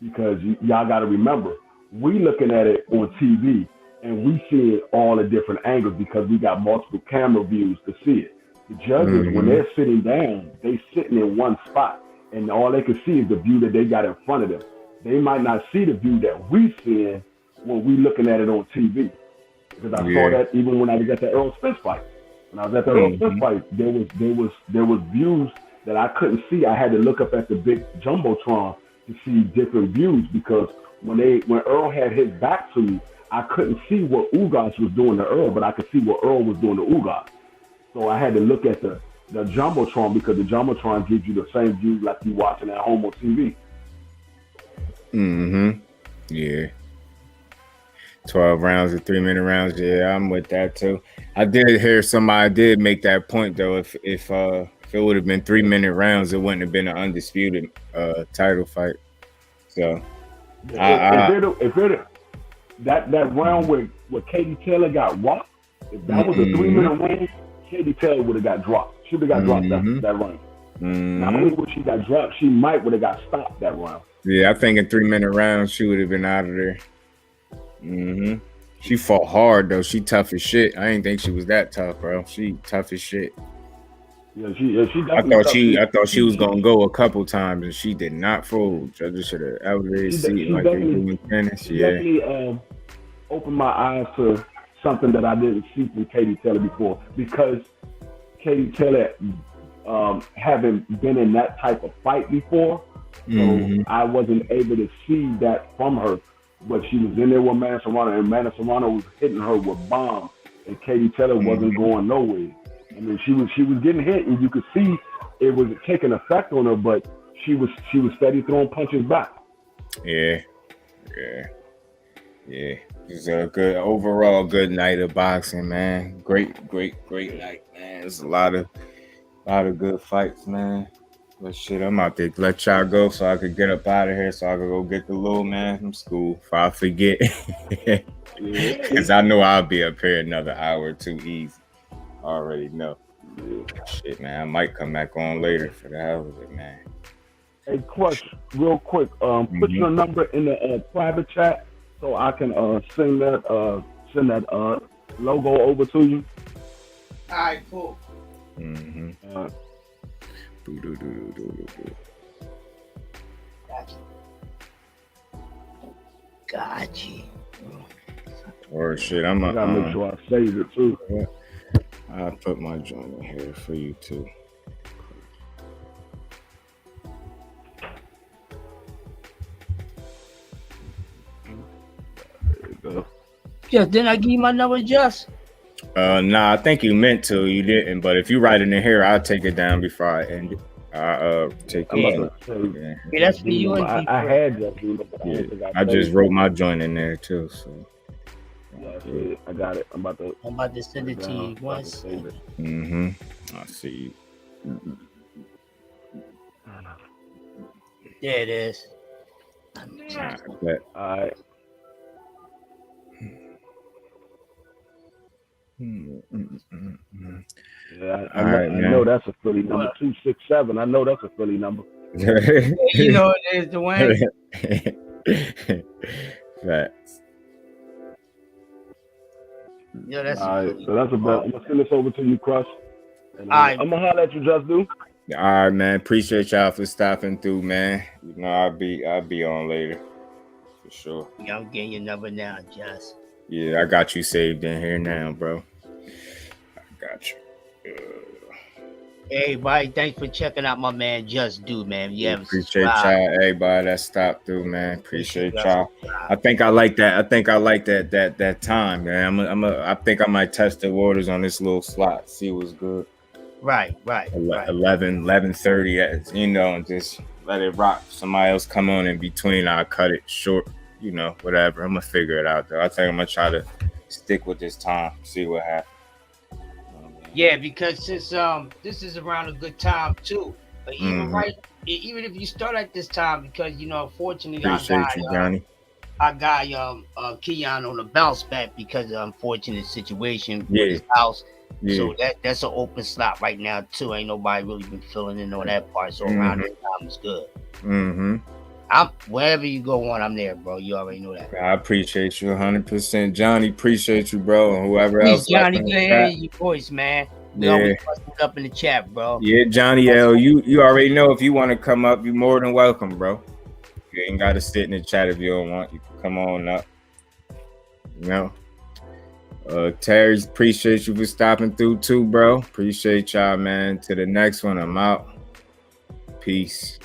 Because y'all got to remember, we looking at it on TV and we see all the different angles because we got multiple camera views to see it. The judges, when they're sitting down, they sitting in one spot, and all they can see is the view that they got in front of them. They might not see the view that we seeing when we looking at it on TV. Because I saw that even when I was at the Errol Spence fight. When I was at the Errol Spence fight, there was views that I couldn't see. I had to look up at the big jumbotron to see different views because when Earl had his back to me, I couldn't see what Ugas was doing to Earl, but I could see what Earl was doing to Ugas. So I had to look at the jumbotron because the jumbotron gives you the same view like you watching at home on TV. Yeah. 12 rounds of 3-minute rounds. Yeah, I'm with that too. I did hear somebody did make that point though. If it would have been 3-minute rounds, it wouldn't have been an undisputed title fight. So that round where Katie Taylor got rocked, if that was a 3-minute round, Katie Taylor would have got dropped. She would have got dropped that round. Not only would she got dropped, she might would have got stopped that round. Yeah, I think in 3-minute rounds she would have been out of there. She fought hard though. She tough as shit. I didn't think she was that tough, bro. She tough as shit. Yeah, she I thought she was gonna go a couple times and she did not fold. Judges should have elevated seat like they do in tennis. She definitely opened my eyes to something that I didn't see from Katie Taylor before because Katie Taylor haven't been in that type of fight before, so I wasn't able to see that from her. But she was in there with Amanda Serrano, and Amanda Serrano was hitting her with bombs, and Katie Taylor wasn't going nowhere. I mean, she was getting hit, and you could see it was taking effect on her, but she was steady throwing punches back. Yeah. It's a good overall good night of boxing, man. Great night, man. There's a lot of good fights, man. But shit, I'm out there. Let y'all go so I could get up out of here so I could go get the little man from school if I forget. Because I know I'll be up here another hour or two easy. I already know. Shit, man. I might come back on later for the hell of it, man. Hey, question, real quick. Put your number in the private chat so I can send that logo over to you. All right, cool. Gotcha. Or shit, I gotta make sure I save it too. I'll put my joint in here for you too. There you go. Just didn't I give you my number, Just? Nah, I think you meant to. You didn't. But if you write it in here, I'll take it down before I end it. Take it. Yeah, that's for you and I had that. I just wrote my joint in there too. So. Yeah, I got it. I'm about to send it to you once. I see you. There it is. All right. Yeah, I know that's a Philly number 267. I know that's a Philly number. You know it is, Dwayne. Facts. Yeah, that's all right. So that's about. I'm gonna send this over to you, Crush. And, all right. I'm gonna holler at you, Just Do. All right, man. Appreciate y'all for stopping through, man. You know, I'll be on later for sure. Yeah, I'm getting your number now, Just. Yeah, I got you saved in here now, bro. I got you. Hey, everybody, thanks for checking out my man Just Do, man. Yeah, appreciate y'all, everybody that stopped through, man. Appreciate y'all. I think I like that. That time, man. I think I might test the waters on this little slot, see what's good. Right. 11:30, you know, and just let it rock. Somebody else come on in between. I'll cut it short, you know, whatever. I'm gonna figure it out though. I think I'm gonna try to stick with this time, see what happens. Yeah, because since this is around a good time too. But even even if you start at this time, because unfortunately Appreciate you, Johnny. I got Keon on the bounce back because of unfortunate situation with his house. Yeah. So that's an open slot right now too. Ain't nobody really been filling in on that part. So around this time is good. I'm wherever you go on, I'm there, bro. You already know that. I appreciate you 100%, Johnny. Appreciate you, bro, and whoever else. Johnny, good hearing your voice, man. We always busting up in the chat, bro. Yeah, Johnny L. You already know if you want to come up, you're more than welcome, bro. You ain't got to sit in the chat if you don't want. You can come on up. Terry, appreciate you for stopping through too, bro. Appreciate y'all, man. To the next one, I'm out. Peace.